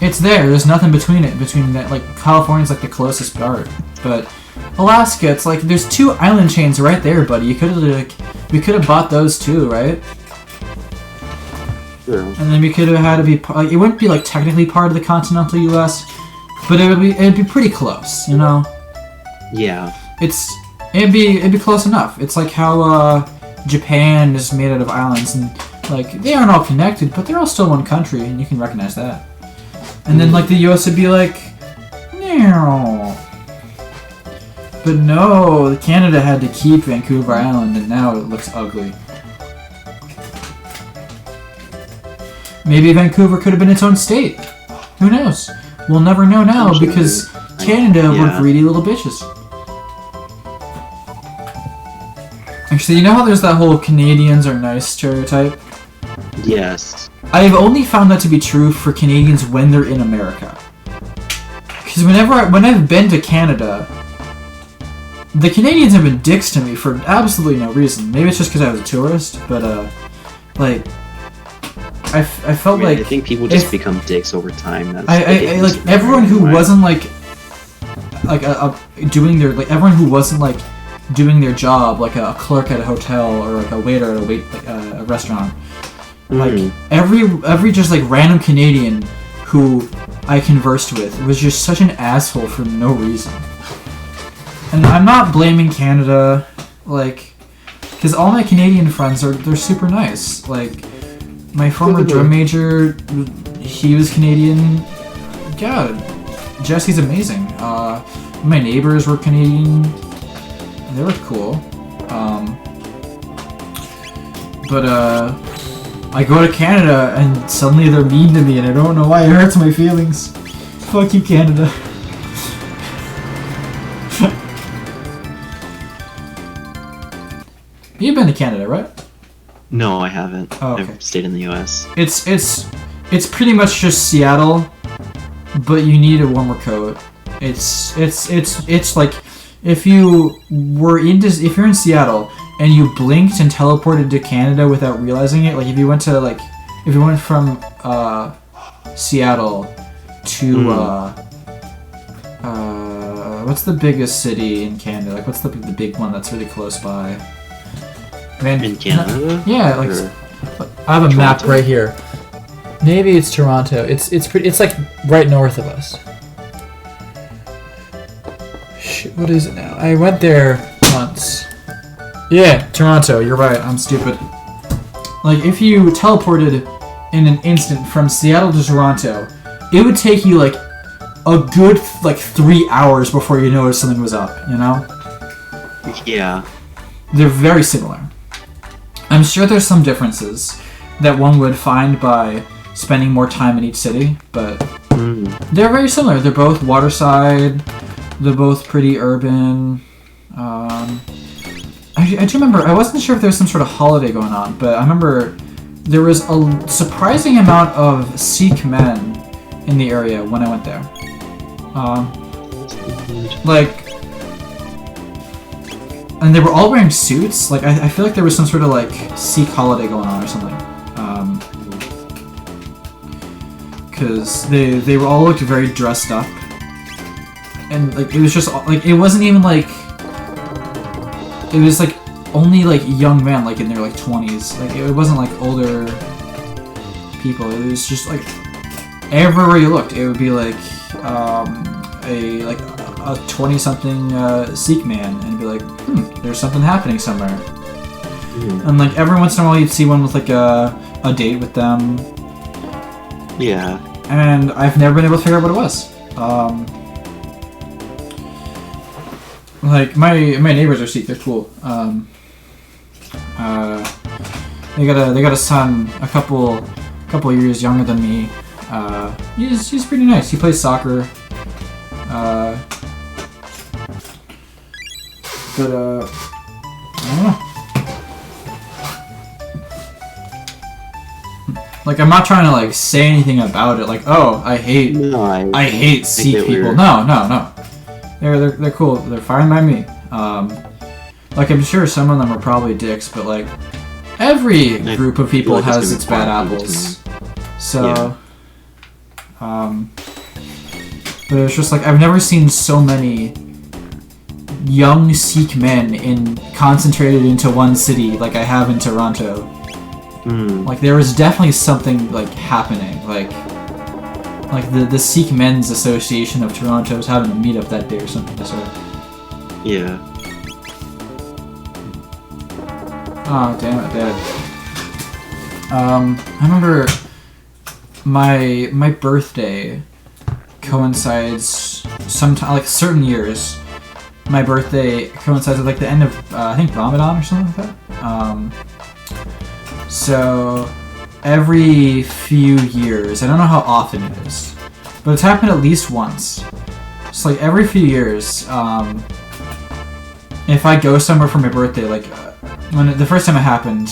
It's there. There's nothing between it. Between that, like California's like the closest part, but Alaska, it's like there's two island chains right there, buddy. You could have we could have bought those too, right? Sure. And then we could have had to be like, it wouldn't be like technically part of the continental U.S., but it'd be pretty close, you know? Yeah. It'd be close enough. It's like how Japan is made out of islands, and like they aren't all connected, but they're all still one country, and you can recognize that. And then like the U.S. would be like, no. But no, Canada had to keep Vancouver Island, and now it looks ugly. Maybe Vancouver could have been its own state. Who knows? We'll never know now because Canada were greedy little bitches. Actually, you know how there's that whole Canadians are nice stereotype? Yes. I have only found that to be true for Canadians when they're in America. Because when I've been to Canada, the Canadians have been dicks to me for absolutely no reason. Maybe it's just because I was a tourist, but like I felt like I think people just become dicks over time. That's I like everyone who wasn't like doing their like everyone who wasn't like doing their job, like a clerk at a hotel or like a waiter at a restaurant. Like every just like random Canadian who I conversed with was just such an asshole for no reason. And I'm not blaming Canada, like, because all my Canadian friends they're super nice. Like my former drum major, he was Canadian. Yeah, Jesse's amazing. My neighbors were Canadian. They were cool. But I go to Canada and suddenly they're mean to me and I don't know why. It hurts my feelings. Fuck you, Canada. You've been to Canada, right? No, I haven't. Oh, okay. I've stayed in the U.S. It's pretty much just Seattle, but you need a warmer coat. It's like if you're in Seattle and you blinked and teleported to Canada without realizing it, like if you went from Seattle to what's the biggest city in Canada? Like what's the big one that's really close by? In Canada? Yeah, like I have a map right here. Maybe it's Toronto. It's like right north of us. Shit, what is it now? I went there once. Yeah, Toronto. You're right. I'm stupid. Like if you teleported in an instant from Seattle to Toronto, it would take you like a good like 3 hours before you noticed something was up. You know? Yeah. They're very similar. I'm sure there's some differences that one would find by spending more time in each city, but they're very similar. They're both waterside. They're both pretty urban. I do remember, I wasn't sure if there was some sort of holiday going on, but I remember there was a surprising amount of Sikh men in the area when I went there. And they were all wearing suits. Like, I feel like there was some sort of, like, Sikh holiday going on or something. Because they were all looked very dressed up. And, like, it was just, like, it wasn't even, like... It was, like, only, like, young men, like, in their, like, 20s. Like, it wasn't, like, older people. It was just, like, everywhere you looked, it would be, like, a 20-something Sikh man, and it'd be like, there's something happening somewhere. And like every once in a while you'd see one with like a date with them. Yeah. And I've never been able to figure out what it was. Like my neighbors are Sikh, they're cool. They got a son a couple years younger than me. He's pretty nice. He plays soccer. But I don't know. Like I'm not trying to like say anything about it. Like I hate Sikh people. No. They're cool. They're fine by me. Like I'm sure some of them are probably dicks, but like every group of people has its bad apples. So, but it's just like I've never seen so many young Sikh men concentrated into one city like I have in Toronto. Like there was definitely something like happening. Like the Sikh Men's Association of Toronto was having a meetup that day or something. So. Yeah. Oh damn it, Dad. I remember my birthday coincides sometime like certain years. My birthday coincides with like the end of I think Ramadan or something like that. So every few years, I don't know how often it is, but it's happened at least once. It's like every few years, if I go somewhere for my birthday, like when the first time it happened,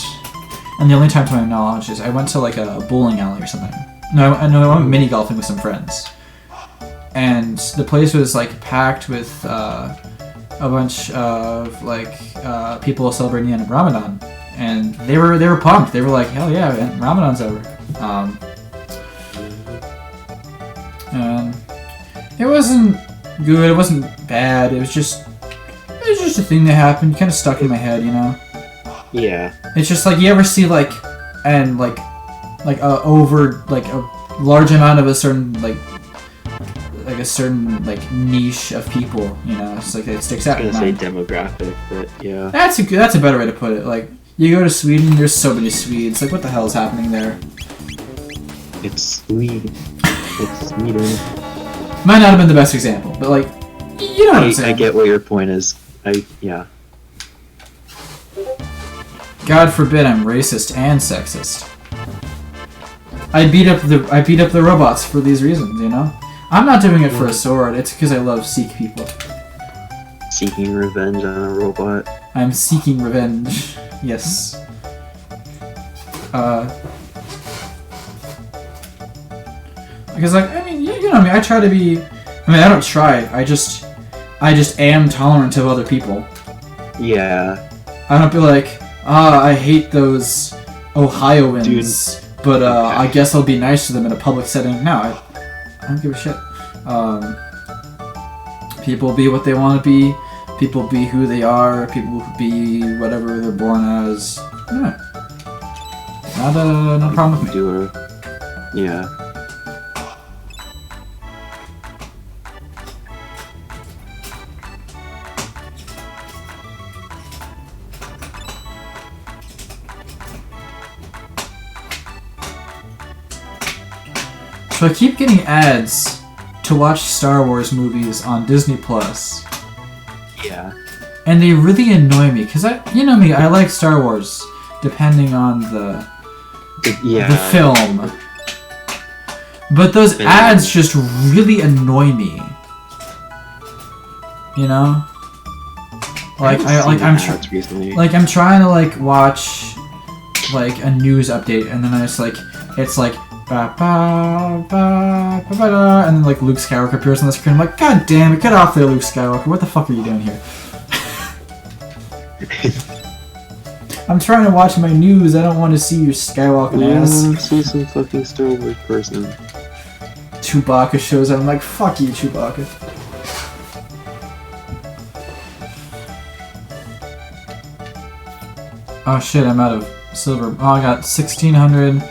and the only time to my knowledge is I went to like a bowling alley or something. No, I went mini golfing with some friends, and the place was like packed with a bunch of like people celebrating the end of Ramadan, and they were pumped. They were like, "Hell yeah, Ramadan's over." And it wasn't good. It wasn't bad. It was just a thing that happened. Kind of stuck in my head, you know. Yeah. It's just like you ever see like over like a large amount of a certain like a certain like niche of people, you know. It's like it sticks out. I was gonna say demographic, but yeah. That's a better way to put it. Like you go to Sweden, there's so many Swedes. Like what the hell is happening there? It's Sweden. It's Sweden. Might not have been the best example, but like you know what I'm saying. I get what your point is. Yeah. God forbid I'm racist and sexist. I beat up the robots for these reasons, you know? I'm not doing it for a sword, it's because I love Sikh people. Seeking revenge on a robot. I'm seeking revenge. Yes. Because like, I mean, you know me, I try to be, I mean, I don't try, I just am tolerant of other people. Yeah. I don't be like, I hate those Ohioans, but I guess I'll be nice to them in a public setting. No, I don't give a shit. People be what they want to be. People be who they are. People be whatever they're born as. Yeah. No problem with me. Yeah. So I keep getting ads to watch Star Wars movies on Disney Plus. Yeah. And they really annoy me, because you know me, I like Star Wars, depending on the film. But those ads just really annoy me. You know? I'm trying to like watch like a news update, and then it's like ba, ba, ba, ba, ba, da, and then like Luke Skywalker appears on the screen. I'm like, God damn it, get off there, Luke Skywalker. What the fuck are you doing here? I'm trying to watch my news. I don't want to see your Skywalker ass. See some fucking Star Wars person. Chewbacca shows up. I'm like, fuck you, Chewbacca. Oh shit, I'm out of silver. Oh, I got 1,600.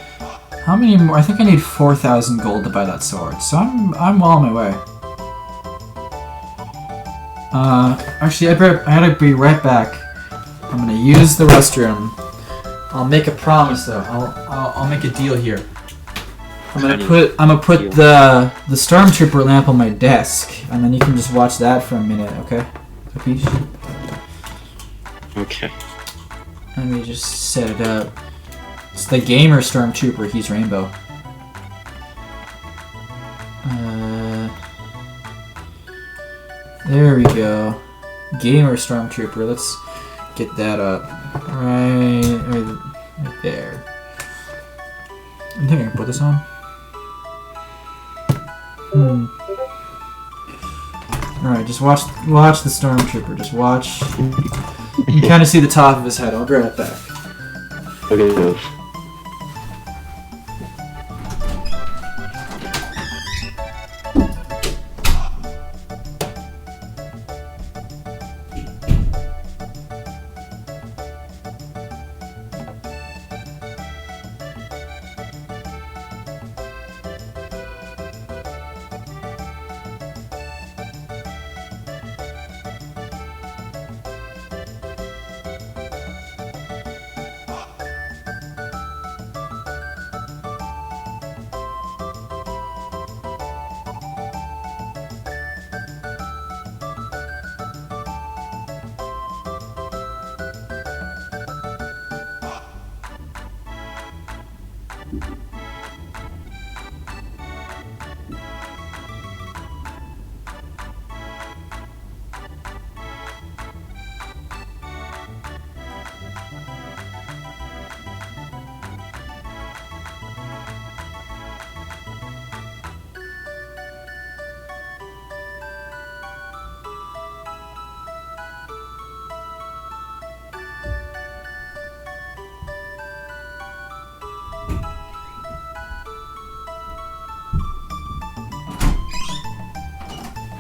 How many more? I think I need 4,000 gold to buy that sword, so I'm well on my way. Actually, I gotta be right back. I'm gonna use the restroom. I'll make a promise though. I'll make a deal here. I'm gonna put the Stormtrooper lamp on my desk, and then you can just watch that for a minute, okay? Capiche? Okay. Let me just set it up. It's the gamer Stormtrooper. He's rainbow. There we go. Gamer Stormtrooper. Let's get that up. Right there. I think I can put this on. Alright, just watch the Stormtrooper. Just watch. You can kind of see the top of his head. I'll be right back. Okay.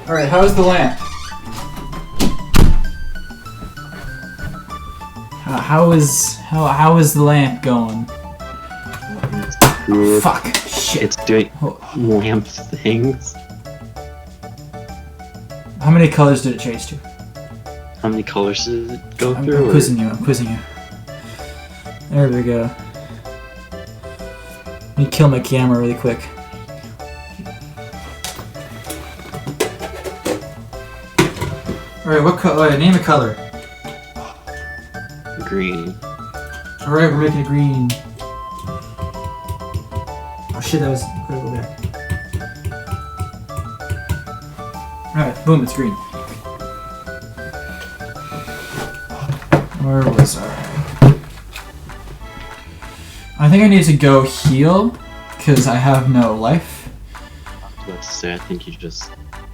Alright, how's the lamp? How is the lamp going? Good. Fuck. Shit. It's doing lamp things. How many colors did it change to? How many colors did it go I'm through? quizzing you, I'm quizzing you. There we go. Let me kill my camera really quick. Alright, what color? Name a color. Green. Alright, we're making it green. Oh shit, that was incredible there. Alright, boom, it's green. Where was I? I think I need to go heal, because I have no life. I was about to say, I think you just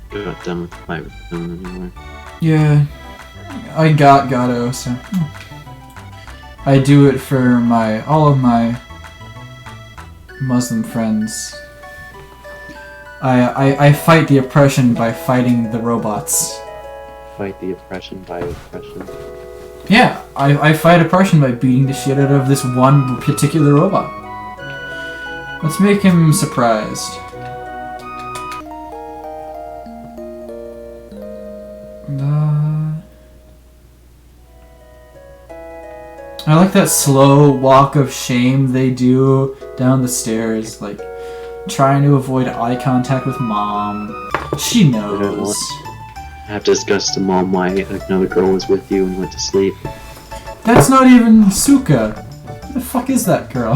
got done with fight with them anymore. Yeah, I got Gato, so I do it for all of my Muslim friends. I fight the oppression by fighting the robots. Fight the oppression by oppression. Yeah, I fight oppression by beating the shit out of this one particular robot. Let's make him surprised. I like that slow walk of shame they do down the stairs, like trying to avoid eye contact with mom. She knows. I have to discuss to mom why another girl was with you and went to sleep. That's not even Suka. Who the fuck is that girl?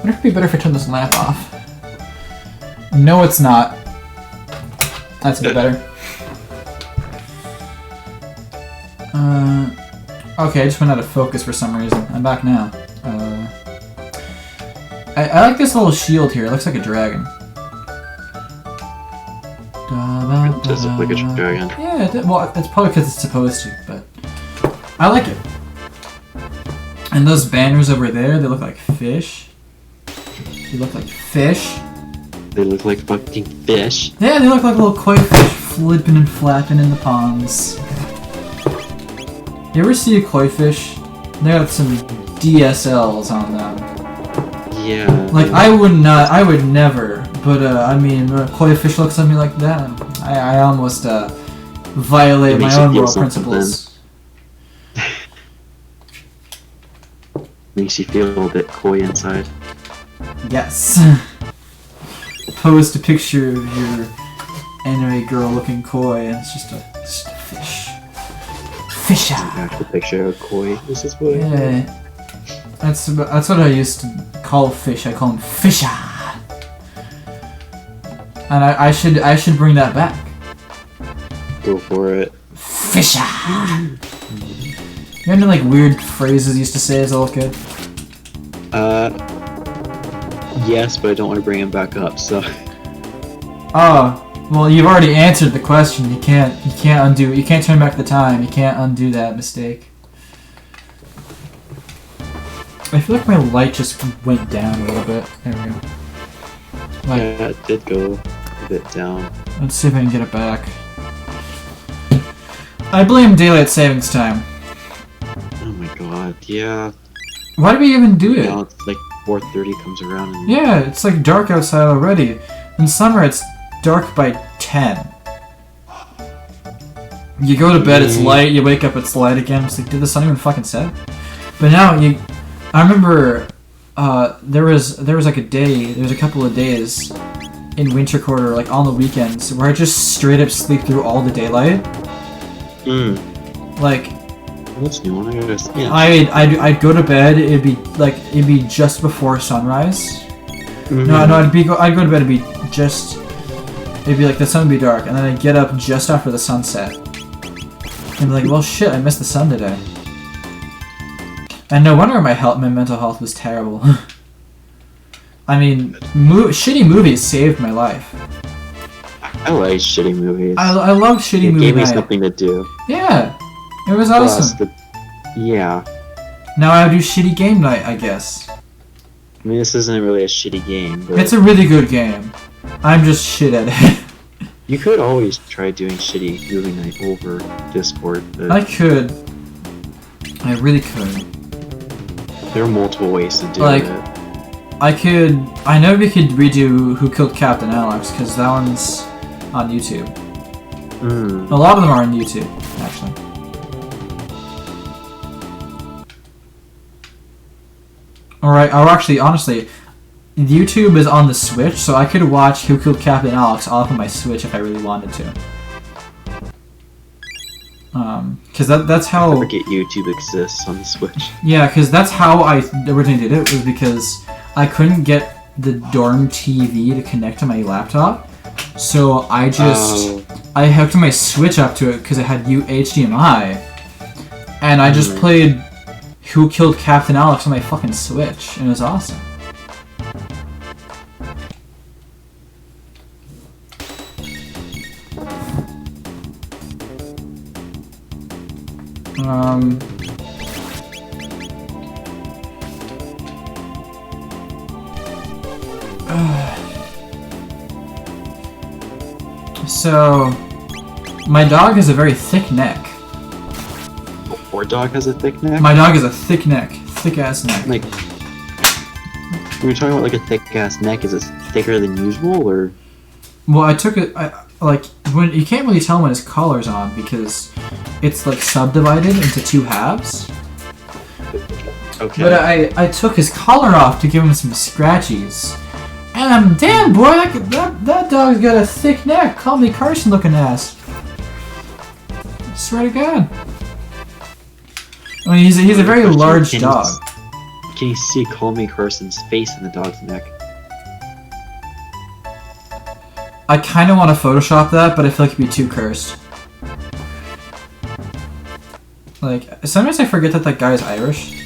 Would it be better if I turn this lamp off? No, it's not. That's a bit better. Okay, I just went out of focus for some reason. I'm back now. I like this little shield here. It looks like a dragon. It does look like a dragon. Yeah, well, it's probably because it's supposed to, but I like it. And those banners over there, they look like fish. They look like fish. They look like fucking fish. Yeah, they look like little koi fish flipping and flapping in the ponds. You ever see a koi fish? They got some DSLs on them. Yeah. Like, I would never, but I mean, when a koi fish looks at me like that, I almost violate my own moral principles. Makes you feel a bit coy inside. Yes. Post a picture of your anime girl looking koi, and it's just a fish. Fisha. Actual picture of koi. This is what. Yeah. That's what I used to call fish. I call them fisha. And I should bring that back. Go for it. Fisha. You had any like weird phrases you used to say as a little kid? Yes, but I don't want to bring him back up. So. Oh, well, you've already answered the question. You can't undo. You can't turn back the time. You can't undo that mistake. I feel like my light just went down a little bit. There we go. Like, Yeah, it did go a bit down. let's see if I can get it back. I blame daylight savings time. Oh my god, yeah. Why do we even do it? Now it's like 4:30 comes around and Yeah, it's like dark outside already. In summer, it's dark by 10. You go to bed, it's light. You wake up, it's light again. It's like, did the sun even fucking set? But now I remember there was like a day. There was a couple of days in winter quarter, like on the weekends, where I just straight up sleep through all the daylight. Like, what's new one? I guess. Yeah. I'd go to bed. It'd be just before sunrise. No, I'd go to bed. It'd be like the sun would be dark, and then I'd get up just after the sunset. And be like, well, shit, I missed the sun today. And no wonder my mental health was terrible. I mean, shitty movies saved my life. I like shitty movies. I love shitty movies. It gave me something to do. Yeah, it was awesome. Yeah. Now I do shitty game night, I guess. I mean, this isn't really a shitty game, but It's a really good game. I'm just shit at it. You could always try doing shitty movie night over Discord, but I could. I really could. there are multiple ways to do Like- it. I know we could redo Who Killed Captain Alex, because that one's on YouTube. Mm. A lot of them are on YouTube, actually. Alright, or actually, honestly, YouTube is on the Switch, so I could watch Who Killed Captain Alex off of my Switch if I really wanted to. Because that's I how... forget YouTube exists on the Switch. Yeah, because that's how I originally did it, was because I couldn't get the dorm TV to connect to my laptop, so I just... Oh. I hooked my Switch up to it because it had HDMI, and I just played Who Killed Captain Alex on my fucking Switch, and it was awesome. So, my dog has a very thick neck. Or dog has a thick neck? My dog has a thick neck. Thick ass neck. Like, we were talking about like a thick ass neck. Is it thicker than usual, or? Well, I took it, when you can't really tell when his collar's on because it's like subdivided into two halves. Okay. But I took his collar off to give him some scratchies. And damn boy, that dog's got a thick neck. Call me Carson looking ass. Swear to God. I mean, he's a very large dog. Can you see Call Me Carson's face in the dog's neck? I kind of want to Photoshop that, but I feel like it'd be too cursed. Like, sometimes I forget that guy is Irish.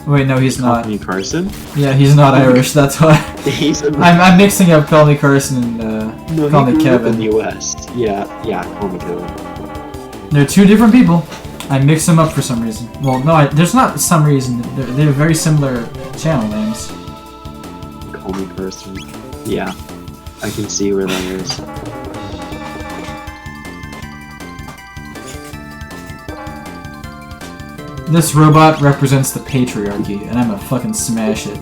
Wait, no, he's not. Call Me Carson? Yeah, he's not Irish, that's why. He's a... I'm mixing up Call Me Carson and No, Call he Me grew up in Kevin. the U.S. Yeah, Call Me Kevin. They're two different people. I mix them up for some reason. Well, no, there's not some reason. They have very similar channel names. Call Me Carson. Yeah, I can see where that is. This robot represents the patriarchy, and I'm gonna fucking smash it.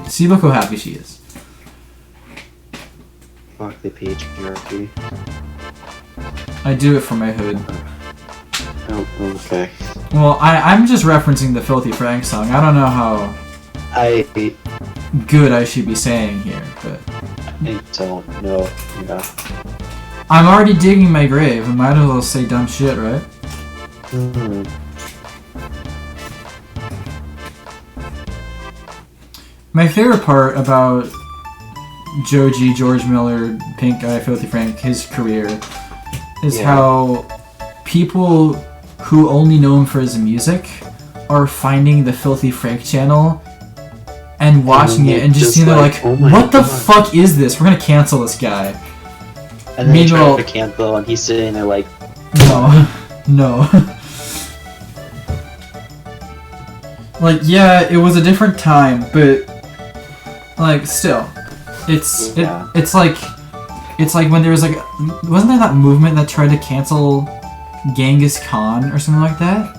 See, look how happy she is. Fuck the patriarchy. I do it for my hood. Oh, okay. Well, I'm just referencing the Filthy Frank song. I don't know how I good I should be saying here, but... don't know. Yeah. I'm already digging my grave. I might as well say dumb shit, right? Mm-hmm. My favorite part about Joji, George Miller, Pink Eye, Filthy Frank, his career, is how people who only know him for his music are finding the Filthy Frank channel and watching it and just seeing they're like, oh my what the God. fuck is this? We're gonna cancel this guy. And then they try Meanwhile- to cancel, and he's sitting there like, No. No. Like, yeah, it was a different time, but like, still, it's Yeah. it's like when there was like, wasn't there that movement that tried to cancel Genghis Khan or something like that,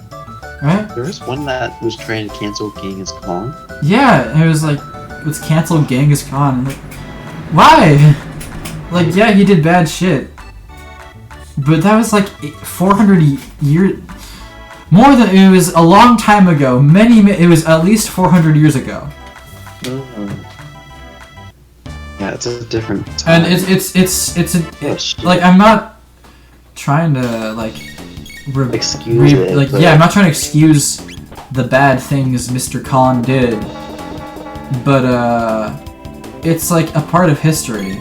right? there was one that was trying to cancel Genghis Khan. Yeah, it was like, let's cancel Genghis Khan. And like, why? Like, yeah, he did bad shit, but that was like 400 years. More than, it was a long time ago. It was at least 400 years ago. Yeah, it's a different time. And Oh, shit. like, I'm not trying to like Excuse it, like, but- yeah, I'm not trying to excuse the bad things Mr. Khan did, but it's like a part of history.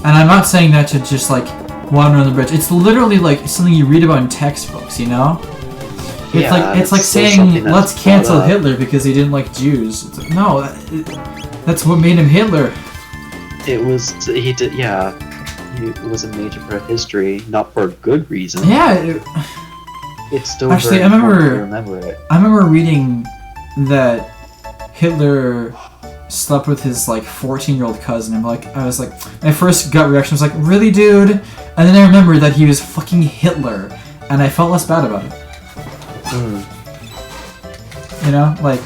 And I'm not saying that to just like water under the bridge. It's literally like something you read about in textbooks, you know? It's Yeah, it's like it's saying, something that's let's cancel brought up. Hitler because he didn't like Jews. It's like, no, that's what made him Hitler. It was, he did, yeah. It was a major part of history, not for a good reason. Yeah, It's still Actually, very I remember- important to remember it. I remember reading that Hitler slept with his like 14-year-old cousin. I was like, my first gut reaction was like, really, dude? And then I remembered that he was fucking Hitler, and I felt less bad about it. You know, like,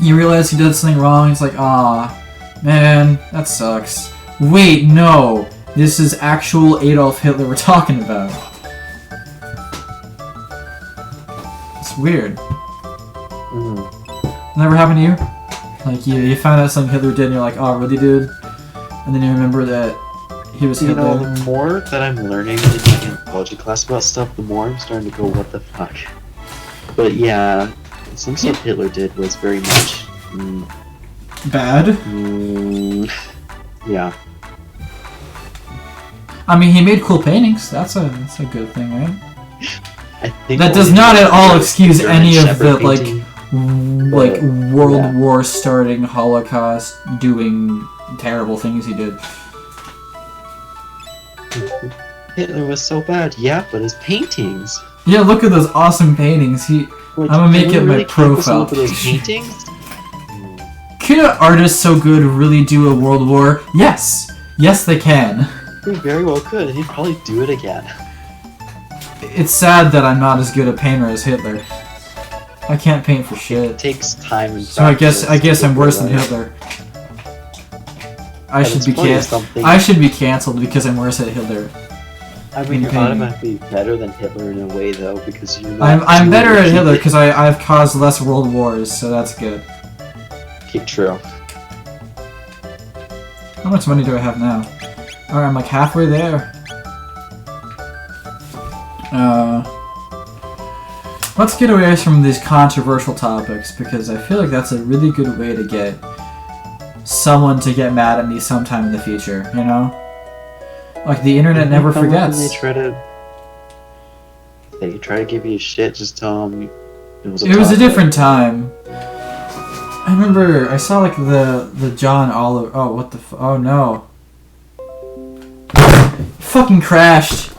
you realize he did something wrong. He's like, ah, man, that sucks. Wait, no, this is actual Adolf Hitler we're talking about. It's weird. Never happened to you? Like, you found out something Hitler did and you're like, oh, really, dude? And then you remember that he was Hitler. You know, the more that I'm learning in my anthropology class about stuff, the more I'm starting to go, what the fuck? But yeah, some stuff Hitler did was very much... bad? Yeah. I mean, he made cool paintings. That's a good thing, right? I think that does not at all excuse any of the, painting. like World War starting, Holocaust doing terrible things he did. Hitler was so bad, yeah, but his paintings. Yeah, look at those awesome paintings. I'm gonna make it my profile. Look at those paintings. Can an artist so good really do a world war? Yes, yes they can. He very well could, and he'd probably do it again. It's sad that I'm not as good a painter as Hitler. I can't paint for shit. It takes time and so I guess I'm worse than Hitler. I should be canceled because I'm worse at Hitler. I mean, you're automatically better than Hitler in a way, though, because you're not... I'm better at Hitler because I've caused less world wars, so that's good. Okay, true. How much money do I have now? Alright, I'm like halfway there. Let's get away from these controversial topics, because I feel like that's a really good way to get someone to get mad at me sometime in the future, you know? Like, the internet never forgets. They try to give you shit, just tell them it was a different time. I remember, I saw, like, the John Oliver... Oh, what the oh, no. Fucking crashed.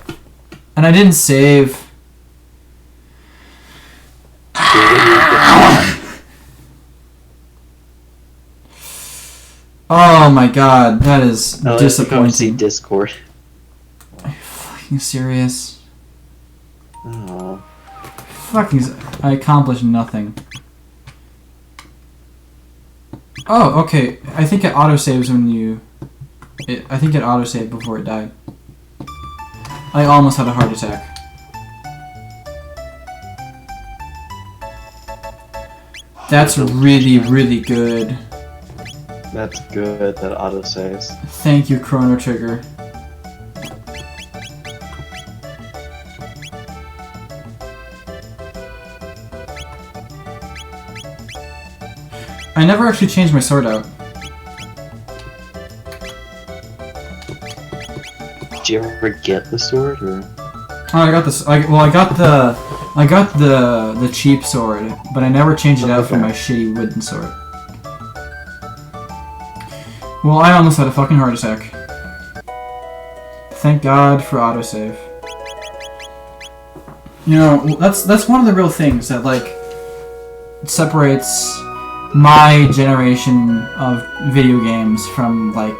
And I didn't save. Oh my god, that is disappointing. Discord. Are you fucking serious? Oh. I accomplished nothing. Oh, okay. I think it autosaves when you... I think it autosaved before it died. I almost had a heart attack. That's really, really good. That's good, that autosaves. Thank you, Chrono Trigger. I never actually changed my sword out. Did you ever get the sword, or? Oh, I got this. I got the cheap sword, but I never changed it out for my shitty wooden sword. Well, I almost had a fucking heart attack. Thank God for autosave. You know, that's one of the real things that, like, separates my generation of video games from, like,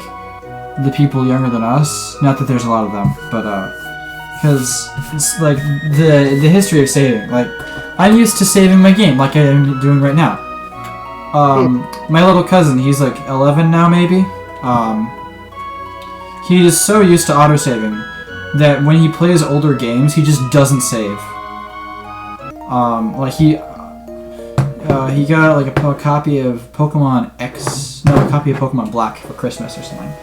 the people younger than us. Not that there's a lot of them, but, because it's, like, the history of saving. Like, I'm used to saving my game, like I am doing right now. My little cousin, he's, like, 11 now, maybe? He is so used to autosaving that when he plays older games, he just doesn't save. Like, he got, like, a copy of Pokemon X... No, a copy of Pokemon Black for Christmas or something.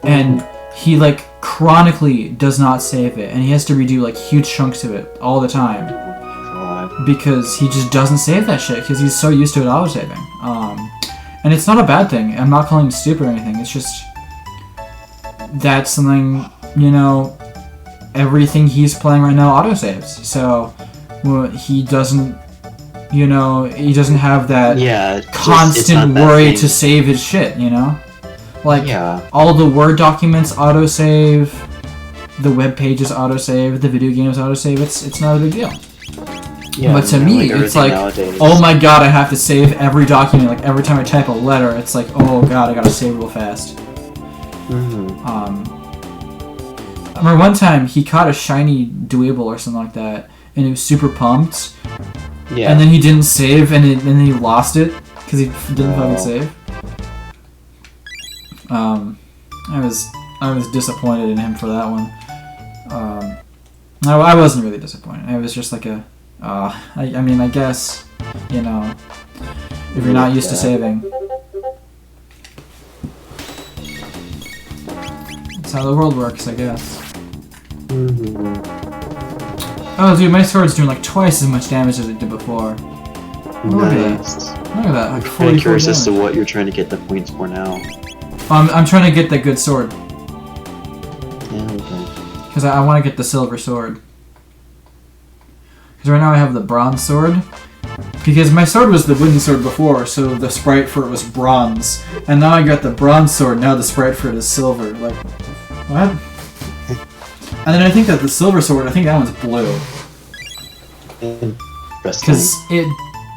And he, like, chronically does not save it, and he has to redo, like, huge chunks of it all the time. Because he just doesn't save that shit, because he's so used to it autosaving. And it's not a bad thing. I'm not calling him stupid or anything. It's just... That's something, you know... Everything he's playing right now autosaves. So, well, he doesn't... You know, he doesn't have that constant worry to save his shit, you know? Like, all the Word documents autosave, the web pages autosave, the video games autosave. It's not a big deal. Yeah, but to you know, me, it's everything like, nowadays. oh my god, I have to save every document. Like every time I type a letter, it's like, oh god, I gotta save real fast. Mm-hmm. I remember one time he caught a shiny Dweeble or something like that, and he was super pumped. Yeah. And then he didn't save, and then he lost it because he didn't fucking save. I was disappointed in him for that one. I wasn't really disappointed. It was just like a, I mean, I guess, you know, if you're not used to saving. That's how the world works, I guess. Mm-hmm. Oh, dude, my sword's doing like twice as much damage as it did before. Look at that. Nice. Look at that, like 44 I'm curious as to damage. what you're trying to get the points for now. I'm trying to get the good sword. Yeah, okay. Because I want to get the silver sword. Because right now I have the bronze sword. Because my sword was the wooden sword before, so the sprite for it was bronze. And now I got the bronze sword, now the sprite for it is silver. Like, what? And then I think that the silver sword, I think that one's blue. Interesting. Because it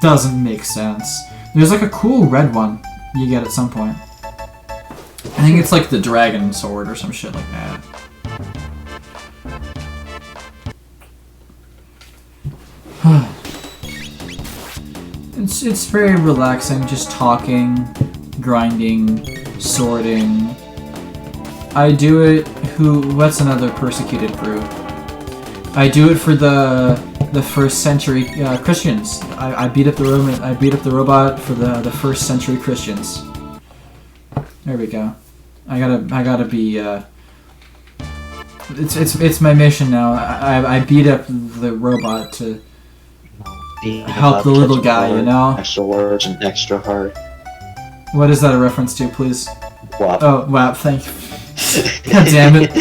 doesn't make sense. There's like a cool red one you get at some point. I think it's like the dragon sword or some shit like that. It's very relaxing, just talking, grinding, sorting. I do it. What's another persecuted group? I do it for the first century Christians. I beat up the Roman. I beat up the robot for the first century Christians. There we go. I gotta be. It's my mission now. I beat up the robot to help the little guy, you know? Extra large and extra hard. What is that a reference to, please? WAP. Oh, wow, thank you. God damn it.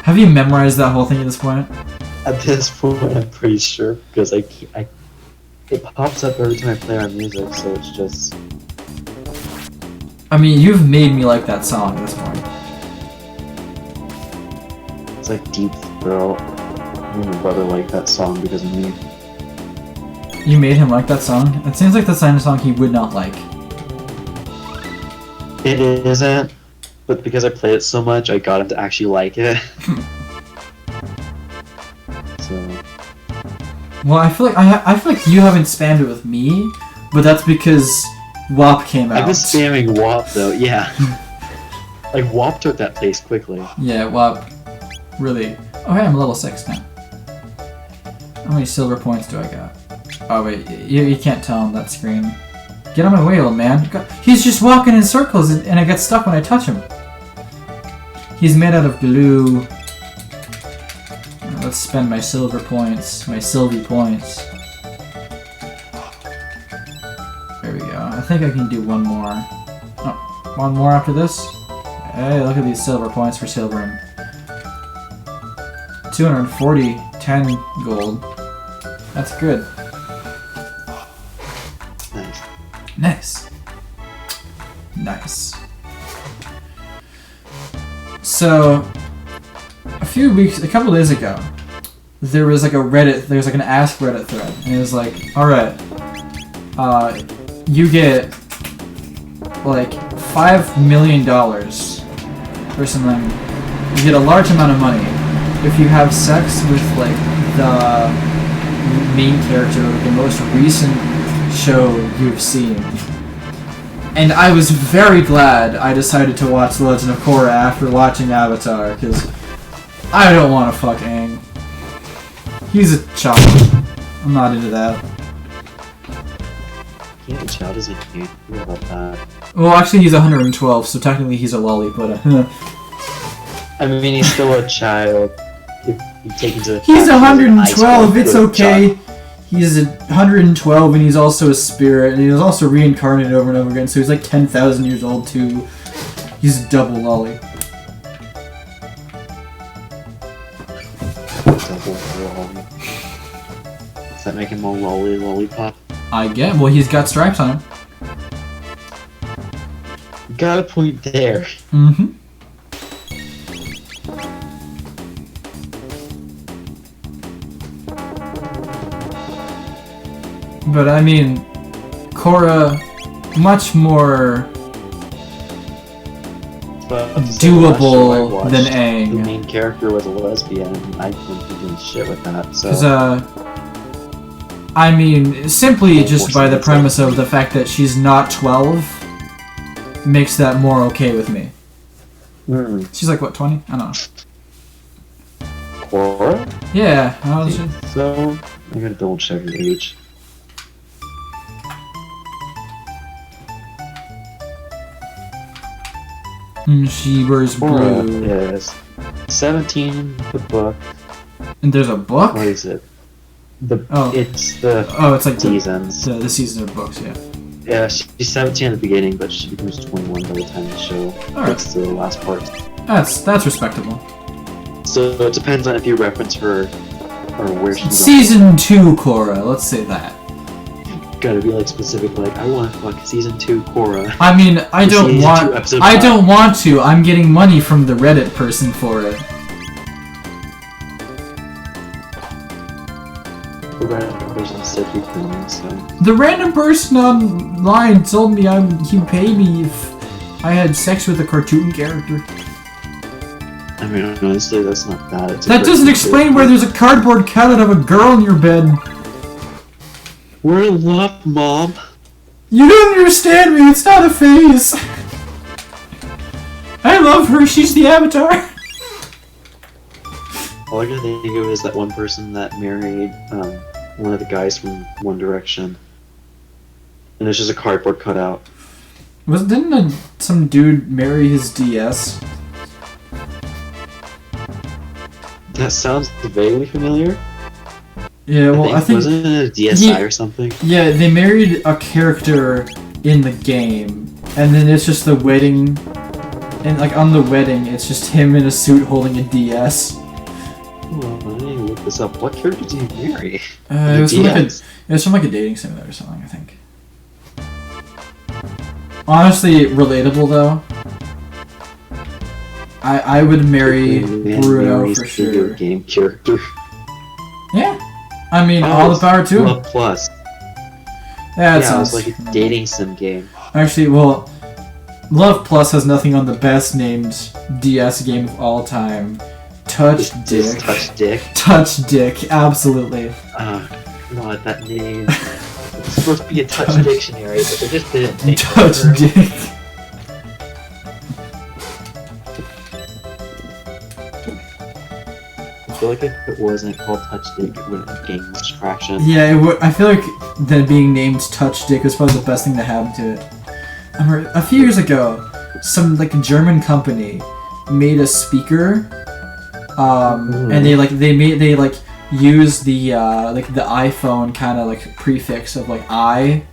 Have you memorized that whole thing at this point? At this point, I'm pretty sure, because it pops up every time I play our music, so it's just... I mean, you've made me like that song at this point. It's like Deep Throat. Me and my brother like that song because of me. You made him like that song? It seems like the kind of song he would not like. It isn't, but because I play it so much, I got him to actually like it. So... Well, I feel like you haven't spammed it with me, but that's because WAP came out. I've been spamming WAP though, yeah. Like, WAP took that place quickly. Yeah, WAP. Really. Oh, hey, I'm level 6 now. How many silver points do I got? Oh, wait, you can't tell on that screen. Get on my way, old man. He's just walking in circles and I get stuck when I touch him. He's made out of glue. Let's spend my silver points, my Sylvie points. There we go. I think I can do one more. Oh, one more after this? Hey, look at these silver points for silvering. 240, 10 gold. That's good. Nice. Nice. Nice. So, a couple days ago, there was like an Ask Reddit thread, and it was like, alright, you get like $5 million or something. You get a large amount of money if you have sex with like the main character of the most recent show you've seen. And I was very glad I decided to watch The Legend of Korra after watching Avatar, because I don't want to fuck Aang. He's a child. I'm not into that. He's a child, isn't he? What about that? Well, actually he's 112, so technically he's a lolly, but I mean, he's still a child. If you take into account he's he's an 112, it's ice-cold okay. child. He's 112 and he's also a spirit, and he was also reincarnated over and over again, so he's like 10,000 years old too. He's a double lolly. Double lolly. Does that make him a lollipop? I get. Well, he's got stripes on him. Got a point there. Mm-hmm. But I mean, Korra, much more But doable than the Aang. main character was a lesbian, and I couldn't be doing shit with that. So. Because, I mean, simply just by the premise of the fact that she's not 12 makes that more okay with me. She's like, what, 20? I don't know. Korra? Yeah, how old is she? So, I gotta double check her age. She wears Korra blue. is 17 in the book. And there's a book? What is it? It's it's like seasons. the season of books, yeah. Yeah, she's 17 at the beginning, but she becomes 21 by the time the show gets to the last part. That's respectable. So it depends on if you reference her or where she's Season 2 Korra, let's say that. Gotta be like specific, like I want to fuck season 2 Korra. I mean, I don't Season want. 2, episode I 5. don't want to. I'm getting money from the Reddit person for it. The random person said he couldn't, so. The random person online told me he'd pay me if I had sex with a cartoon character. I mean, honestly, that's not bad. That doesn't explain why there's a cardboard cutout of a girl in your bed. We're in love, Mom. You don't understand me. It's not a phase. I love her. She's the Avatar. All I can think of is that one person that married one of the guys from One Direction. And it's just a cardboard cutout. Didn't some dude marry his DS? That sounds vaguely familiar. Yeah, well, I think wasn't it a DSi or something? Yeah, they married a character in the game, and then it's just the wedding, and like on the wedding, it's just him in a suit holding a DS. Oh, I didn't look this up. What character did he marry? It was from like a dating simulator or something, I think. Honestly, relatable though. I would marry Bruno for sure. Game character. Yeah, I mean, all the power to him. Love Plus. Yeah, it It sounds was like a dating sim game. Actually, well, Love Plus has nothing on the best named DS game of all time. Touch Dick. Touch Dick. Touch Dick, absolutely. Not that name. It's supposed to be a touch dictionary, but they just didn't take Touch it. Dick. I feel like if it wasn't called Touch Dick, it wouldn't have gained much traction. Yeah, I feel like that being named Touch Dick was probably the best thing to happen to it. I remember a few years ago, some like German company made a speaker, and they used the the iPhone kind of like prefix of like I,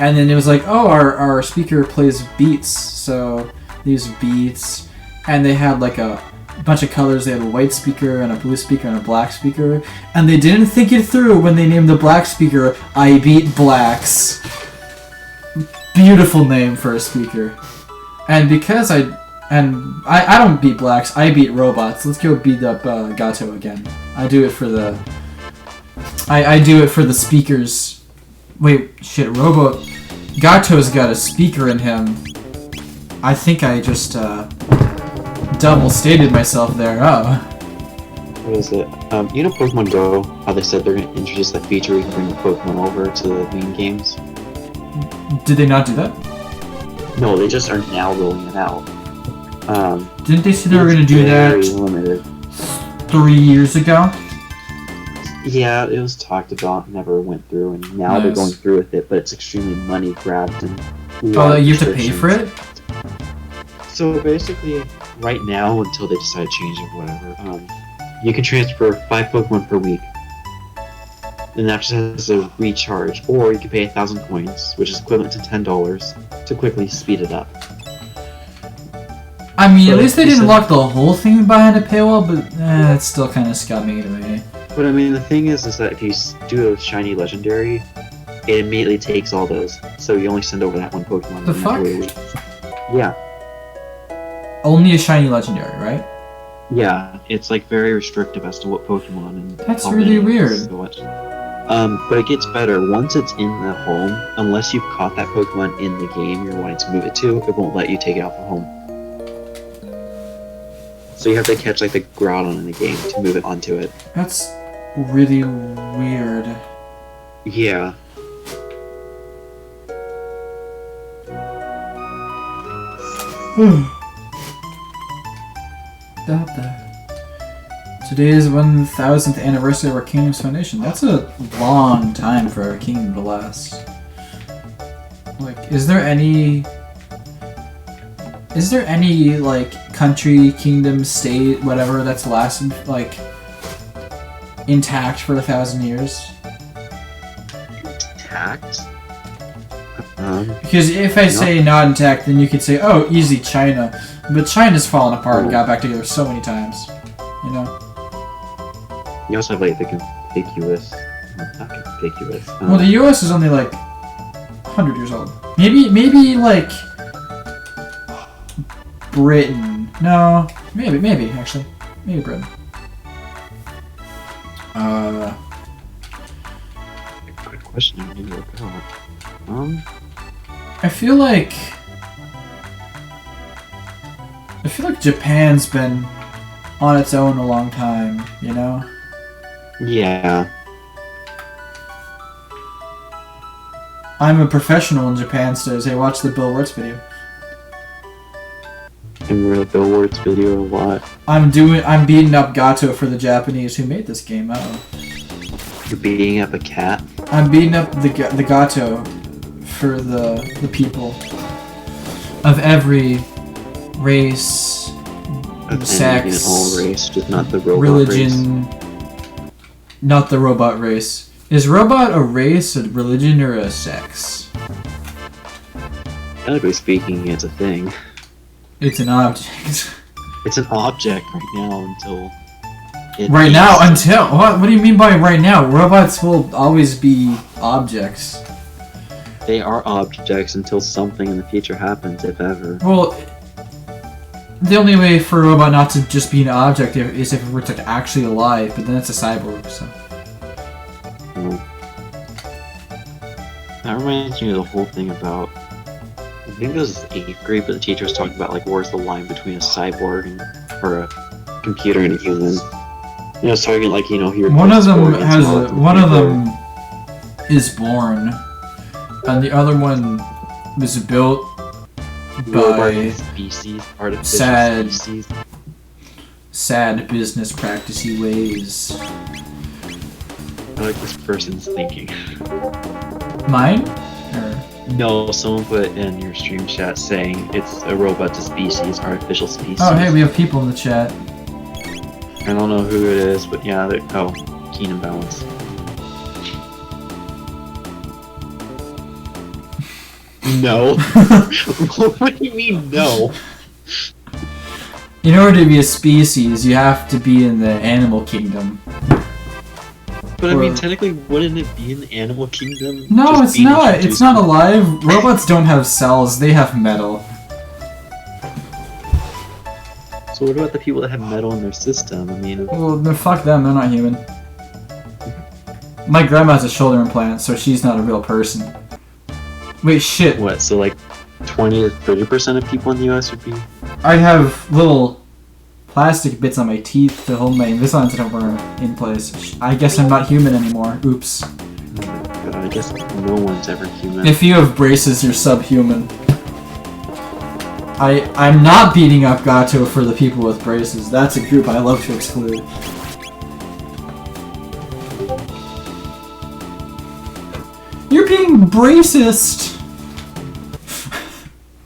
and then it was like, oh, our speaker plays beats, so they use beats, and they had like a bunch of colors. They had a white speaker and a blue speaker and a black speaker, and they didn't think it through when they named the black speaker I Beat Blacks. Beautiful name for a speaker. And because I don't beat blacks, I beat robots. Let's go beat up Gato again. I do it for the I do it for the speakers. Wait, shit, Gato's got a speaker in him. I think I just double stated myself there. Oh. What is it? You know Pokemon Go, how they said they're going to introduce that feature where you can bring the Pokemon over to the main games? Did they not do that? No, they just are now rolling it out. Didn't they say they were going to do that limited. 3 years ago? Yeah, it was talked about, never went through, and now they're going through with it, but it's extremely money grabbed and oh, you have to pay for it? So basically, right now, until they decide to change it or whatever, you can transfer 5 Pokemon per week. And that just has a recharge, or you can pay 1,000 coins, which is equivalent to $10, to quickly speed it up. I mean, at least they didn't lock the whole thing behind a paywall, but it's still kind of scummy to me. But I mean, the thing is that if you do a shiny legendary, it immediately takes all those. So you only send over that one Pokemon. The fuck? Every week. Yeah. Only a shiny legendary, right? Yeah, it's like very restrictive as to what Pokemon and That's how really many weird. and so much. But it gets better. Once it's in the home, unless you've caught that Pokemon in the game you're wanting to move it to, it won't let you take it out the home. So you have to catch like the Groudon in the game to move it onto it. That's really weird. Yeah. Today is 1000th anniversary of our kingdom's foundation. That's a long time for our kingdom to last. Like, is there any like country, kingdom, state, whatever that's lasted like intact for 1,000 years? Intact? Because if I say not intact, then you could say, oh, easy, China. But China's fallen apart and got back together so many times. You know? You also have like the conspicuous. Not conspicuous. Well, the US is only like 100 years old. Maybe like Britain. No, maybe actually. Maybe Britain. Good question. I need to look up. I feel like Japan's been on its own a long time, you know? Yeah. I'm a professional in Japan studies. Hey, watch the Bill Wirtz video. I remember the Bill Wirtz video a lot. I'm beating up Gato for the Japanese who made this game. You're beating up a cat? I'm beating up the Gato for the people of every race, sex, all race, just not the robot religion, race. Not the robot race. Is robot a race, a religion, or a sex? Technically speaking, it's a thing. It's an object. It's an object right now until... Right now? Until? What do you mean by right now? Robots will always be objects. They are objects until something in the future happens, if ever. Well, the only way for a robot not to just be an object is if it were like actually alive, but then it's a cyborg, so... That reminds me of the whole thing about... I think it was 8th grade, but the teacher was talking about, like, where's the line between a cyborg or a computer and a human. You know, it's talking like, you know, one of them is born, and the other one was built by sad business practicey ways. I like this person's thinking. Mine? Or... No, someone put in your stream chat saying it's a robot to species, artificial species. Oh, hey, we have people in the chat. I don't know who it is, but yeah, Keen and Balance. No. What do you mean, no? In order to be a species, you have to be in the animal kingdom. But I mean, technically, wouldn't it be in the animal kingdom? No, it's not. It's not alive. Robots don't have cells. They have metal. So what about the people that have metal in their system? I mean... Well, fuck them. They're not human. My grandma has a shoulder implant, so she's not a real person. Wait, shit. What, so like 20 to 30% of people in the US would be... I have little plastic bits on my teeth to hold my Invisalign in place. I guess I'm not human anymore. Oops. Oh my god, I guess no one's ever human. If you have braces, you're subhuman. I'm not beating up Gato for the people with braces. That's a group I love to exclude. You're being racist!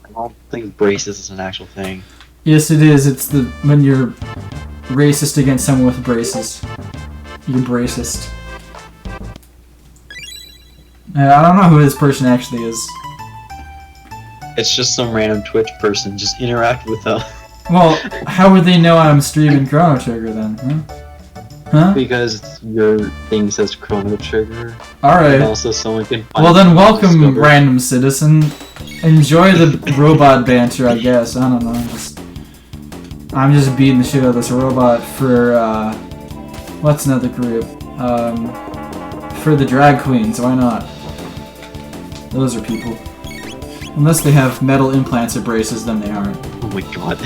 I don't think braces is an actual thing. Yes, it is. It's when you're racist against someone with braces. You're racist. I don't know who this person actually is. It's just some random Twitch person. Just interact with them. Well, how would they know I'm streaming Chrono Trigger then? Huh? Because your thing says Chrono Trigger. Alright. And also someone can find... Well then welcome, random citizen. Enjoy the robot banter, I guess. I don't know. I'm just beating the shit out of this robot for, what's another group? for the drag queens, why not? Those are people. Unless they have metal implants or braces, then they aren't. Oh my god.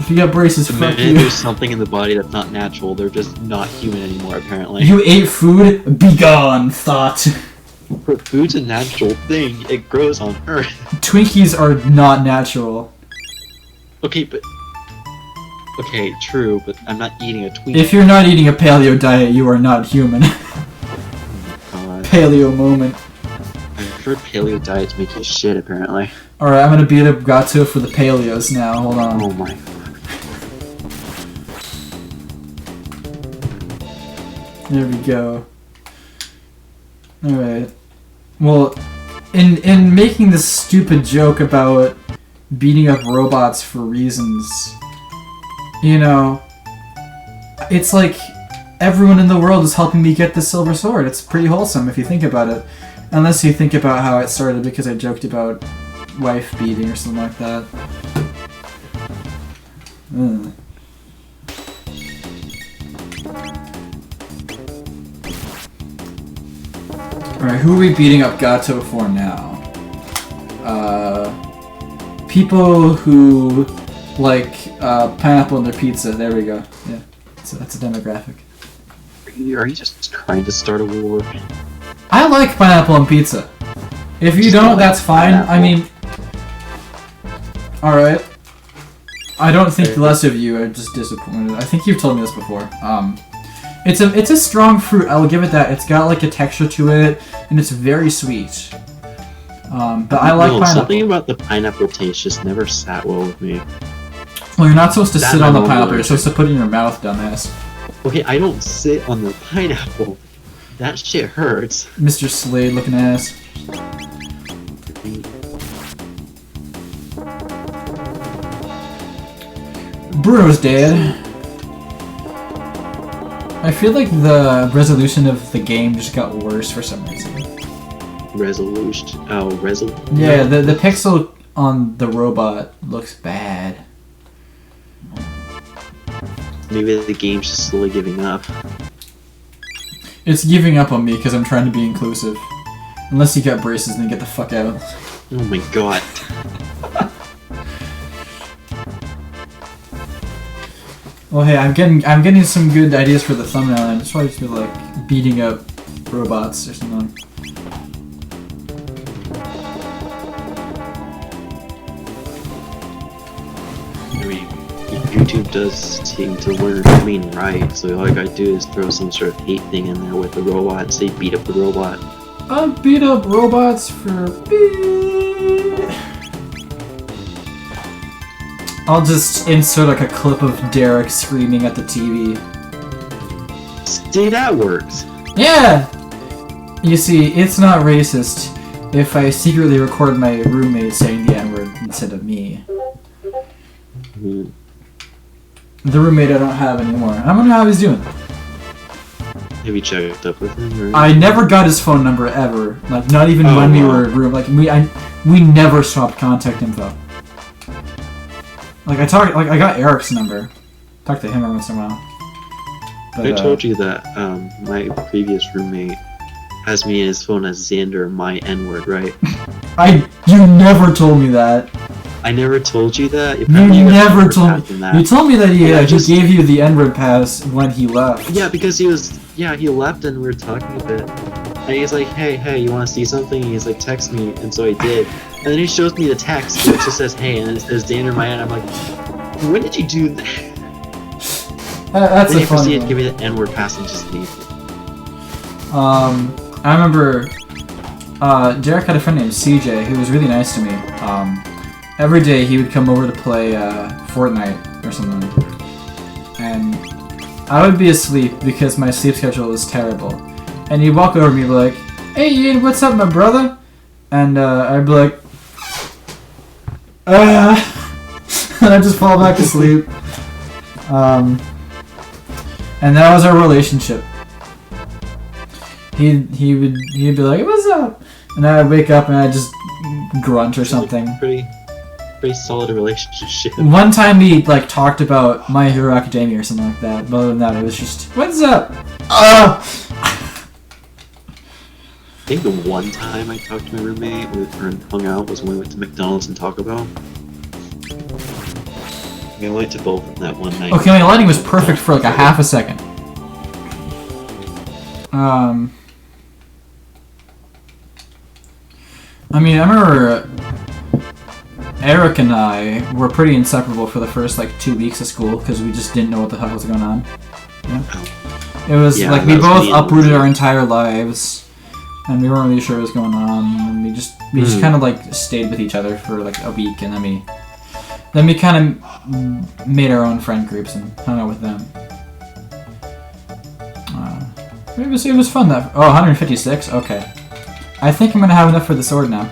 If you got braces, The fuck minute you. there's something in the body that's not natural, they're just not human anymore, apparently. You ate food? Be gone, thought. Food's a natural thing. It grows on Earth. Twinkies are not natural. Okay, but... Okay, true, but I'm not eating a Twinkie. If you're not eating a paleo diet, you are not human. Paleo moment. I've heard paleo diets make you shit, apparently. Alright, I'm gonna beat up Gato for the paleos now, hold on. Oh my... There we go. Alright. Well, in making this stupid joke about beating up robots for reasons, you know, it's like everyone in the world is helping me get the silver sword. It's pretty wholesome if you think about it. Unless you think about how it started because I joked about wife beating or something like that. Ugh. Alright, who are we beating up Gato for now? People who like pineapple in their pizza. There we go. Yeah, that's a demographic. Are you just trying to start a war? I like pineapple on pizza. If you Just don't, like that's fine. I pineapple. mean, alright. I don't think less of you are just disappointed. I think you've told me this before. It's a strong fruit. I will give it that. It's got like a texture to it, and it's very sweet. But I like pineapple. Something about the pineapple taste just never sat well with me. Well, you're not supposed to That sit on the I'm pineapple. over. You're supposed to put it in your mouth, dumbass. Okay, I don't sit on the pineapple. That shit hurts. Mr. Slade looking ass. Bruno's dead. I feel like the resolution of the game just got worse for some reason. Resolution. Oh, Yeah, the pixel on the robot looks bad. Maybe the game's just slowly giving up. It's giving up on me because I'm trying to be inclusive. Unless you got braces, then get the fuck out. Oh my god. Well, hey, I'm getting some good ideas for the thumbnail, and I just want to feel like beating up robots or something. I mean, YouTube does seem to learn right, so all I gotta do is throw some sort of hate thing in there with the robot and say beat up the robot. I beat up robots for beat. I'll just insert like a clip of Derek screaming at the TV. See, that works. Yeah! You see, it's not racist if I secretly record my roommate saying the N-word instead of me. Mhm. The roommate I don't have anymore. I don't know how he's doing. Have you checked up with him? Or... I never got his phone number ever. Like, not even when we were room. Like, we never swapped contact info. Like, I got Eric's number. Talked to him every once in a while. But, I told you that my previous roommate has me in his phone as Xander, my N-word, right? You never told me that. I never told you that? You never told me me. that. You told me that he Yeah, just- gave you the N-word pass when he left. Yeah, because he left and we were talking a bit. And he's like, hey, you want to see something? And he's like, text me. And so I did. And then he shows me the text, which just says, hey, and it says Xander, my N. I'm like, when did you do that? That's Then a he fun proceeded to one. give me the N-word pass and just leave. I remember Derek had a friend named CJ who was really nice to me. Every day he would come over to play Fortnite or something. And I would be asleep because my sleep schedule was terrible. And he'd walk over to me and be like, hey Ian, what's up, my brother? And I'd be like, and I'd just fall back to sleep. And that was our relationship. He'd be like, what's up? And I'd wake up and I'd just grunt or something. Pretty solid relationship. One time we like talked about My Hero Academia or something like that, but other than that it was just, what's up? think the one time I talked to my roommate or hung out was when we went to McDonald's and Taco Bell. We went to both of that one night. Okay, my lighting was perfect for like a half a second. I mean, I remember Eric and I were pretty inseparable for the first like 2 weeks of school because we just didn't know what the hell was going on. Yeah. It was like we both uprooted our entire lives, and we weren't really sure what was going on. And we just kind of like stayed with each other for like a week, and then we kind of made our own friend groups and hung out with them. It was fun. That 156. Okay, I think I'm gonna have enough for the sword now.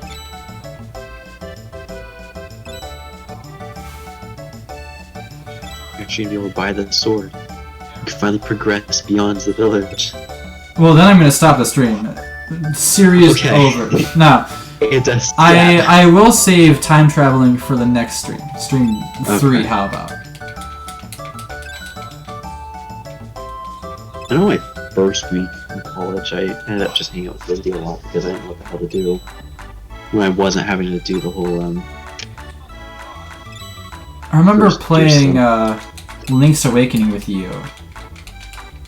Actually, be able to buy the sword. You can finally progress beyond the village. Well, then I'm gonna stop the stream. Series over. Now, it does. I will save time traveling for the next stream. Stream 3. How about? I know my first week in college, I ended up just hanging out with Lindy a lot because I didn't know what the hell to do. When I wasn't having to do the whole I remember playing Link's Awakening with you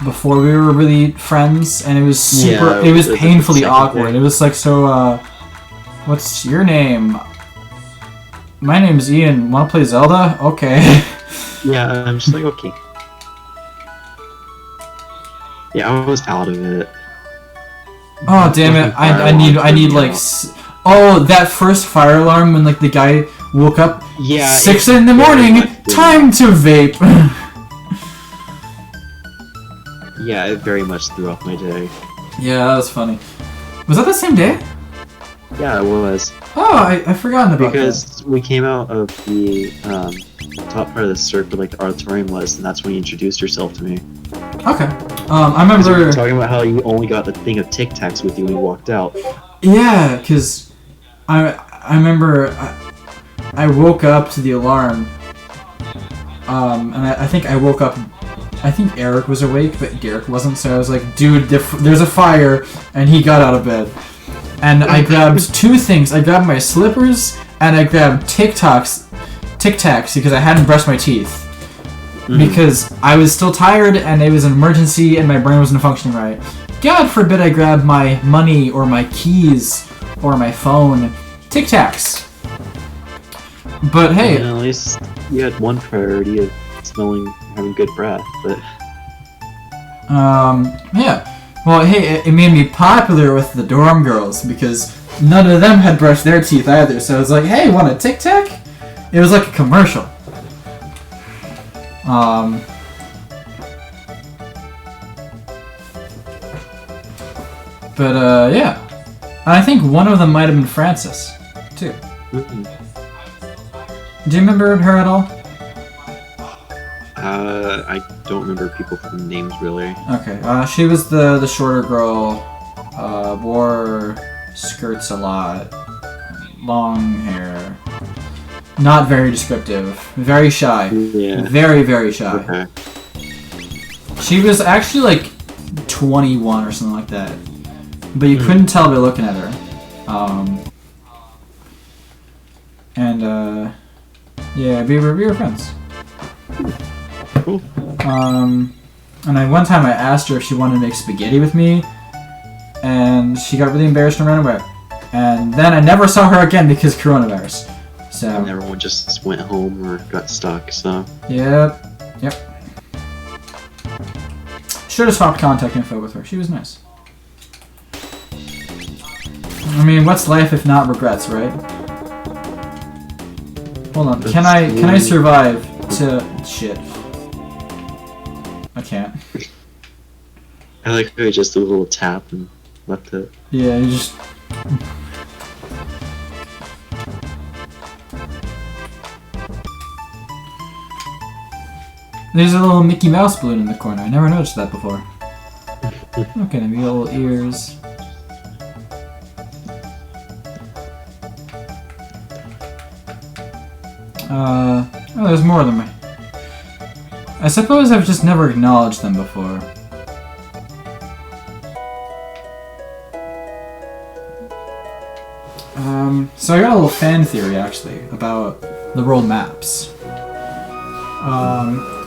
before we were really friends, and it was super. It was painfully awkward. It was like, so. What's your name? My name's Ian. Wanna play Zelda? Okay. Yeah, I'm just like, okay. Yeah, I was out of it. Oh damn it! I need like. Oh, that first fire alarm when like the guy woke up. Yeah. 6 in the morning. Time to vape. Yeah, it very much threw off my day. Yeah, that was funny. Was that the same day? Yeah, it was. Oh, I've forgotten about that. Because we came out of the top part of the circle, like the auditorium was, and that's when you introduced yourself to me. Okay. I remember we were talking about how you only got the thing of Tic Tacs with you when you walked out. Yeah, because I remember I woke up to the alarm, and I think I woke up. I think Eric was awake, but Derek wasn't. So I was like, "Dude, there's a fire," and he got out of bed. And I grabbed 2 things. I grabbed my slippers, and I grabbed Tic Tacs because I hadn't brushed my teeth. Because I was still tired, and it was an emergency, and my brain wasn't functioning right. God forbid I grabbed my money, or my keys, or my phone. Tic Tacs. But hey. Yeah, at least you had one priority of having good breath, but... Yeah. Well, hey, it made me popular with the dorm girls because none of them had brushed their teeth either. So I was like, "Hey, want a Tic Tac?" It was like a commercial. But yeah, I think one of them might have been Frances, too. Do you remember her at all? I don't remember people from names really. Okay, she was the shorter girl, wore skirts a lot, long hair, not very descriptive, very shy, very, very shy. Okay. She was actually like 21 or something like that, but you couldn't tell by looking at her. Yeah, we were friends. Cool. And one time I asked her if she wanted to make spaghetti with me, and she got really embarrassed and ran away. And then I never saw her again because coronavirus. So. And everyone just went home or got stuck. So. Yep. Should have swapped contact info with her. She was nice. I mean, what's life if not regrets, right? Hold on. Can I survive to shit? I can't. I like how I just did a little tap and left it. Yeah, you just... There's a little Mickey Mouse balloon in the corner. I never noticed that before. Okay, maybe little ears. Oh, there's more of them. I suppose I've just never acknowledged them before. So I got a little fan theory actually about the world maps.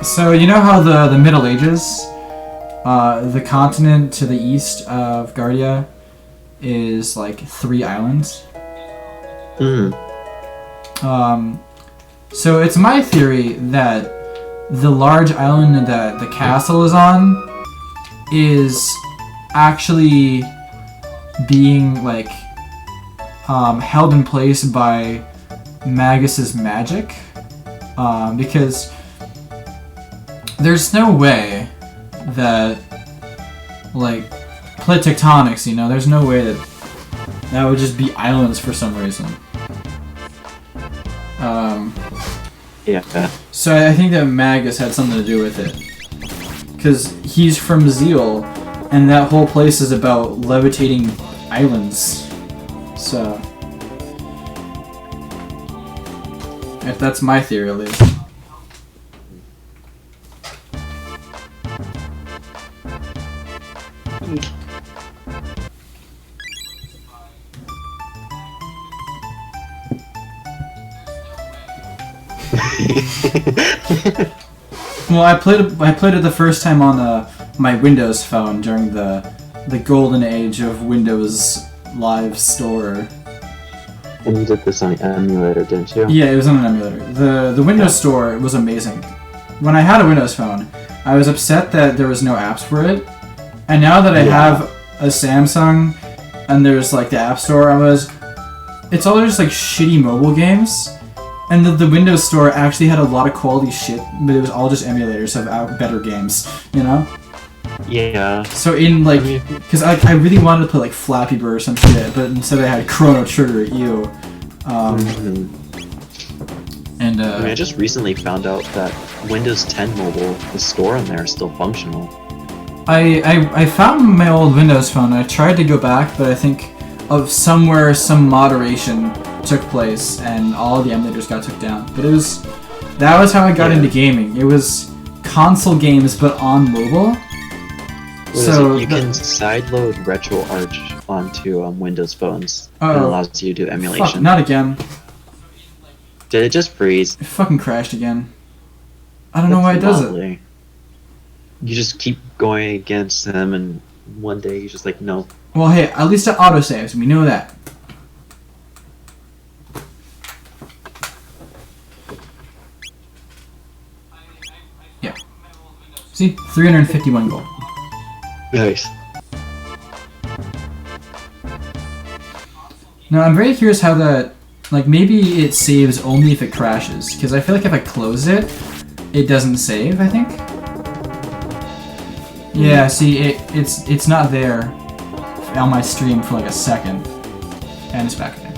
So you know how the Middle Ages, the continent to the east of Guardia is like 3 islands? So it's my theory that the large island that the castle is on is actually being like held in place by Magus's magic, because there's no way that like plate tectonics, you know, there's no way that would just be islands for some reason. Yeah. So I think that Magus had something to do with it, because he's from Zeal, and that whole place is about levitating islands. So, if that's my theory, at least. Well, I played it the first time on my Windows phone during the golden age of Windows Live Store. And you did this on the emulator, didn't you? Yeah, it was on an emulator. The Windows Store was amazing. When I had a Windows phone, I was upset that there was no apps for it. And now that I have a Samsung and there's like the App Store, it's all just like shitty mobile games. And the Windows Store actually had a lot of quality shit, but it was all just emulators of better games, you know? Yeah. So in like, because I really wanted to play like Flappy Bird or some shit, but instead I had Chrono Trigger, ew. And I just recently found out that Windows 10 Mobile, the store on there is still functional. I found my old Windows phone. I tried to go back, but I think of somewhere some moderation took place and all the emulators got took down. But that was how I got into gaming. It was console games but on mobile. So you can sideload RetroArch onto Windows phones. And it allows you to do emulation. Fuck, not again. Did it just freeze? It fucking crashed again. I don't know why it does it. You just keep going against them, and one day you're just like, no. Well, hey, at least it autosaves. We know that. Yeah. See? 351 gold. Nice. Now, I'm very curious how that... Like, maybe it saves only if it crashes. Because I feel like if I close it, it doesn't save, I think. Yeah, see, it's not there on my stream for like a second. And it's back there.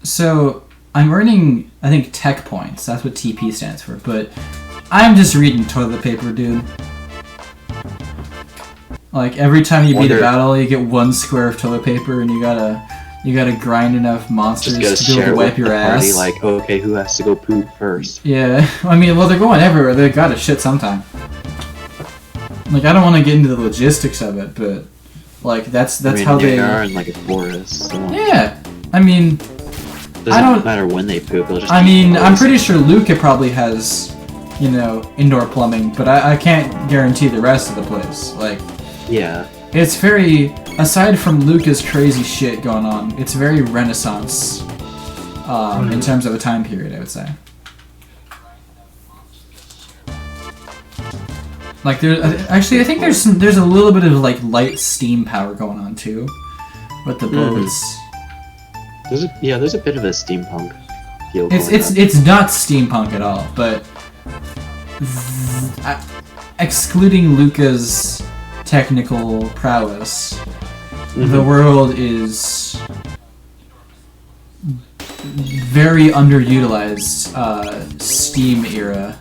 So, I'm earning, I think, tech points. That's what TP stands for. But I'm just reading toilet paper, dude. Like, every time you beat a battle, you get 1 square of toilet paper, and you gotta grind enough monsters to be able to wipe your ass. Like, okay, who has to go poop first? Yeah, I mean, well, they're going everywhere. They gotta shit sometime. Like, I don't want to get into the logistics of it, but like that's how they are in like a forest. So. Yeah, I mean, doesn't matter when they poop. They'll just. I mean, I'm pretty sure Luca probably has, you know, indoor plumbing, but I can't guarantee the rest of the place. Like. Yeah. It's very, aside from Luca's crazy shit going on, it's very Renaissance in terms of a time period, I would say. Like, actually, I think there's a little bit of like light steam power going on too, with the bows. There's a bit of a steampunk feel. It's not steampunk at all, but excluding Luca's technical prowess, the world is very underutilized steam era.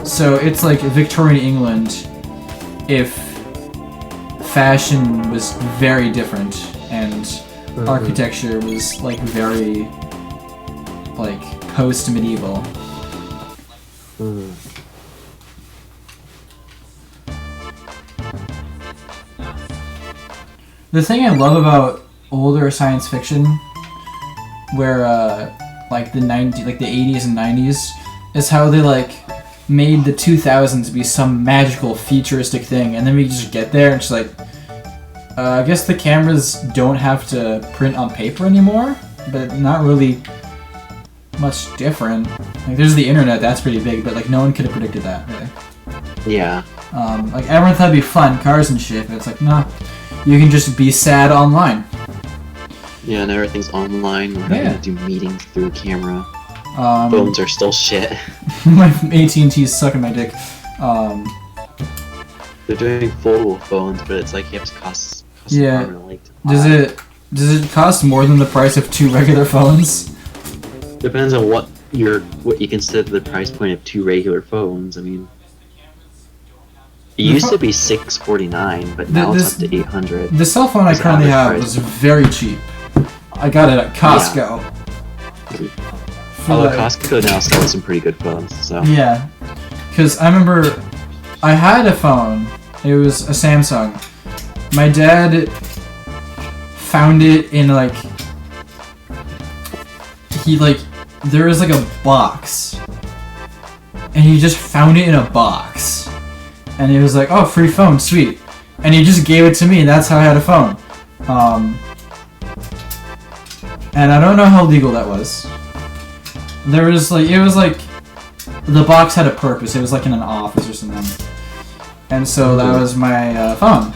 So it's like Victorian England if fashion was very different and architecture was like very like post-medieval. The thing I love about older science fiction, where like the 80s and 90s, is how they like made the 2000s be some magical futuristic thing, and then we just get there and it's like, I guess the cameras don't have to print on paper anymore, but not really much different. Like there's the internet, that's pretty big, but like no one could have predicted that, really. Yeah. Like everyone thought it'd be fun, cars and shit, but it's like, nah, you can just be sad online. Yeah, and everything's online. We're having to do meetings through camera. Phones are still shit. My AT&T's sucking my dick. They're doing foldable phones, but it's like, it costs yeah. an arm and a leg to Does buy. it cost more than the price of 2 regular phones? Depends on what you consider the price point of 2 regular phones. I mean, it used to be $649, but now it's up to $800. The cell phone I currently have was very cheap. I got it at Costco. Yeah. Although Costco now sells some pretty good phones, so. Yeah, because I remember I had a phone. It was a Samsung. My dad found it in there was like a box, and he just found it in a box, and he was like, "Oh, free phone, sweet," and he just gave it to me, and that's how I had a phone. And I don't know how legal that was. It was like the box had a purpose. It was like in an office or something, and so that was my phone.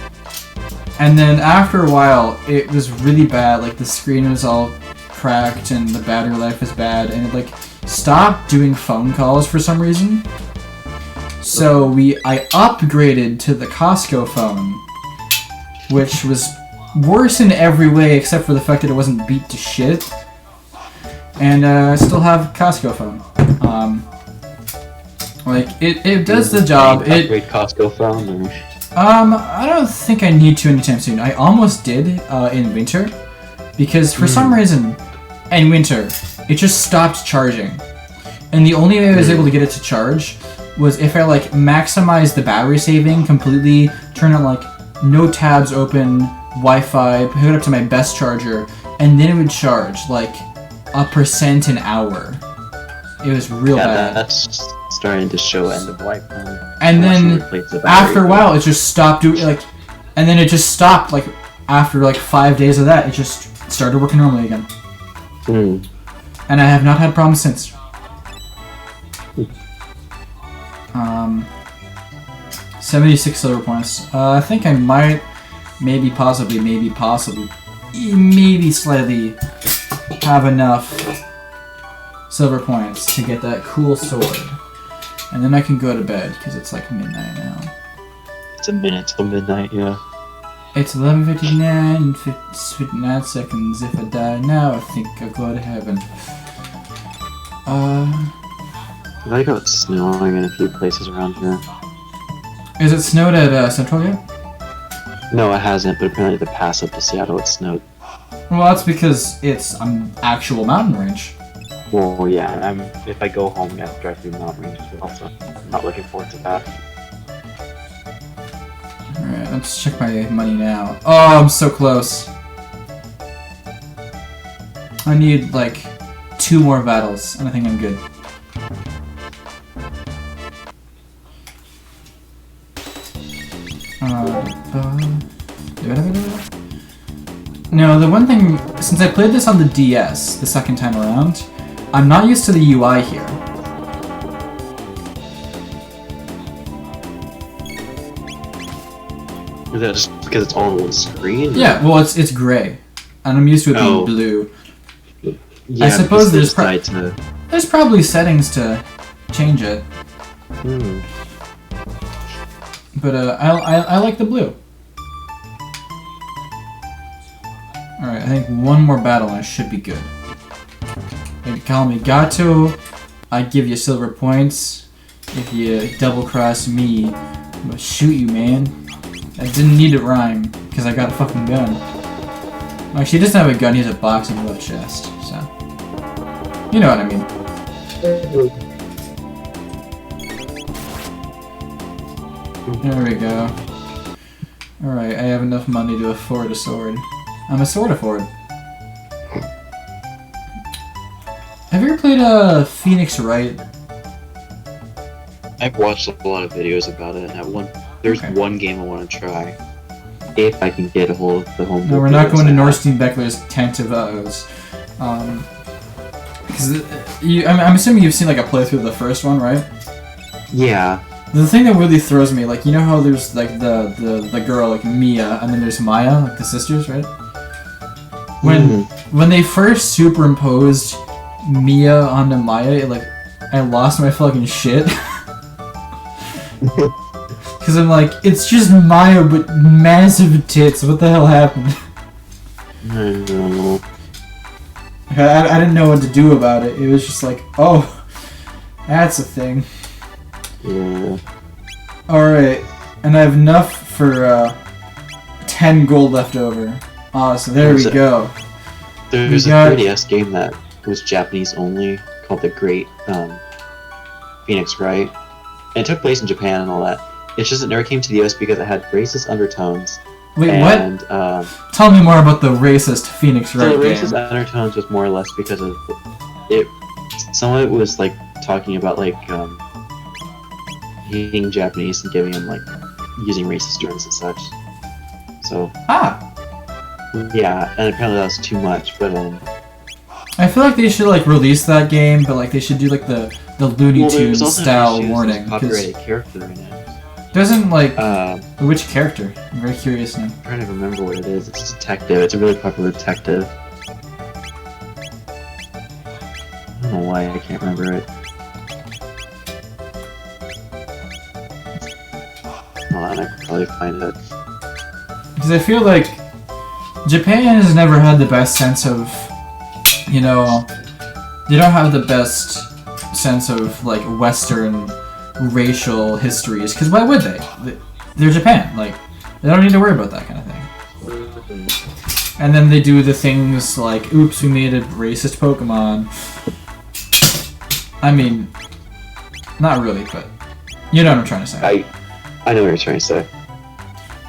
And then after a while, it was really bad. Like the screen was all cracked and the battery life was bad, and it like stopped doing phone calls for some reason. So I upgraded to the Costco phone, which was worse in every way except for the fact that it wasn't beat to shit. And I still have Costco phone. It does the job. Upgrade Costco phone. Or... I don't think I need to anytime soon. I almost did in winter, because for some reason, in winter, it just stopped charging, and the only way I was able to get it to charge was if I like maximize the battery saving completely, turn on like no tabs open, Wi-Fi, hook it up to my best charger, and then it would charge like 1% an hour. It was real bad. That's starting to show end of life now. And then after a while, it just stopped doing and then it just stopped like after like 5 days of that. It just started working normally again. And I have not had problems since. 76 silver points. I think I might, maybe slightly have enough silver points to get that cool sword. And then I can go to bed, because it's like midnight now. It's a minute till midnight, yeah. It's 11:59 and 59 seconds. If I die now, I think I'll go to heaven. I like how it's snowing in a few places around here. Is it snowed at Central yet? No, it hasn't, but apparently the pass up to Seattle, it snowed. Well, that's because it's an actual mountain range. Well, yeah, if I go home, I have to drive through the mountain range as well, so I'm not looking forward to that. Alright, let's check my money now. Oh, I'm so close. I need, like, 2 more battles, and I think I'm good. No, the one thing, since I played this on the DS the second time around, I'm not used to the UI here. Is that just because it's all on one screen? Yeah, well, it's gray, and I'm used to it being blue. Yeah, I suppose there's probably settings to change it. But I like the blue. Alright, I think one more battle and I should be good. You can call me Gato, I give you silver points. If you double cross me, I'm gonna shoot you, man. I didn't need to rhyme, because I got a fucking gun. Actually, he doesn't have a gun, he has a boxing glove chest, so... You know what I mean. There we go. Alright, I have enough money to afford a sword. I'm a sword afford. Have you ever played Phoenix Wright? I've watched a lot of videos about it, and there's one game I want to try. If I can get a hold of the home. No, we're not going to Norstein Beckler's tent of O's. Because I'm assuming you've seen like a playthrough of the first one, right? Yeah. The thing that really throws me, like, you know how there's like the girl like Mia, and then there's Maya, like the sisters, right? When they first superimposed Mia onto Maya, I lost my fucking shit. Because I'm like, it's just Maya but massive tits. What the hell happened? I don't know. I didn't know what to do about it. It was just like, oh, that's a thing. Yeah. Alright, and I have enough for 10 gold left over. So there we go. There's a 3DS game that was Japanese only called The Great Phoenix Wright. And it took place in Japan and all that. It's just it never came to the US because it had racist undertones. Wait, and, what? Tell me more about the racist Phoenix Wright game. game. The racist undertones was more or less because of it. Some of it was like talking about like hating Japanese and giving them like using racist terms and such. So yeah, and apparently that was too much. But I feel like they should like release that game, but like they should do like the Looney Tunes style warning. Copyrighted character in it. Doesn't like which character? I'm very curious now. I'm trying to remember what it is. It's a detective. It's a really popular detective. I don't know why I can't remember it. Hold on, I can probably find it. Because I feel like Japan has never had the best sense of, you know, they don't have the best sense of like Western racial histories, because why would they? They're Japan, like, they don't need to worry about that kind of thing. And then they do the things like, oops, we made a racist Pokemon. I mean, not really, but you know what I'm trying to say. I know what you're trying to say.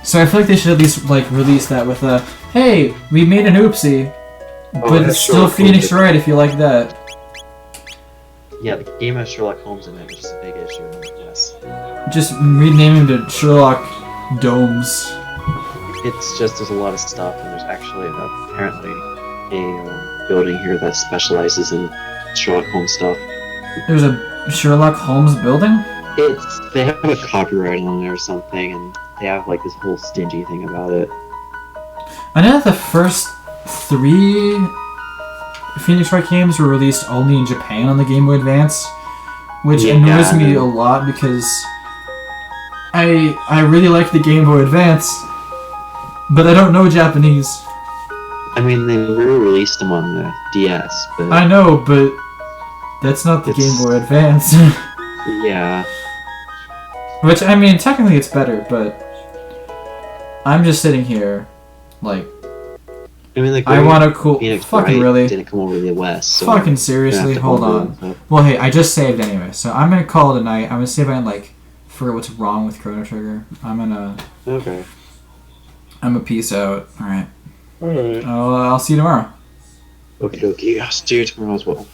So I feel like they should at least like release that with a, hey, we made an oopsie, but it's still Phoenix Wright if you like that. Yeah, the game has Sherlock Holmes in it, which is a big issue. Yes. Just rename him to Sherlock Domes. It's just there's a lot of stuff, and there's actually apparently a building here that specializes in Sherlock Holmes stuff. There's a Sherlock Holmes building? They have a copyright on it or something, and they have like this whole stingy thing about it. I know that the first 3 Phoenix Wright games were released only in Japan on the Game Boy Advance, which annoys me a lot because I really like the Game Boy Advance, but I don't know Japanese. I mean, they re-released them on the DS, but... I know, but that's not the Game Boy Advance. Yeah. Which, I mean, technically it's better, but I'm just sitting here, like, I mean, like, I want a cool... Phoenix fucking Wright really? didn't come over to the West, so fucking seriously? Hold on. Well, hey, I just saved anyway, so I'm gonna call it a night. I'm gonna see if I can, like, figure out what's wrong with Chrono Trigger. I'm gonna... Okay. I'm gonna peace out. Alright. Alright. I'll see you tomorrow. Okie dokie. I'll see you tomorrow as well.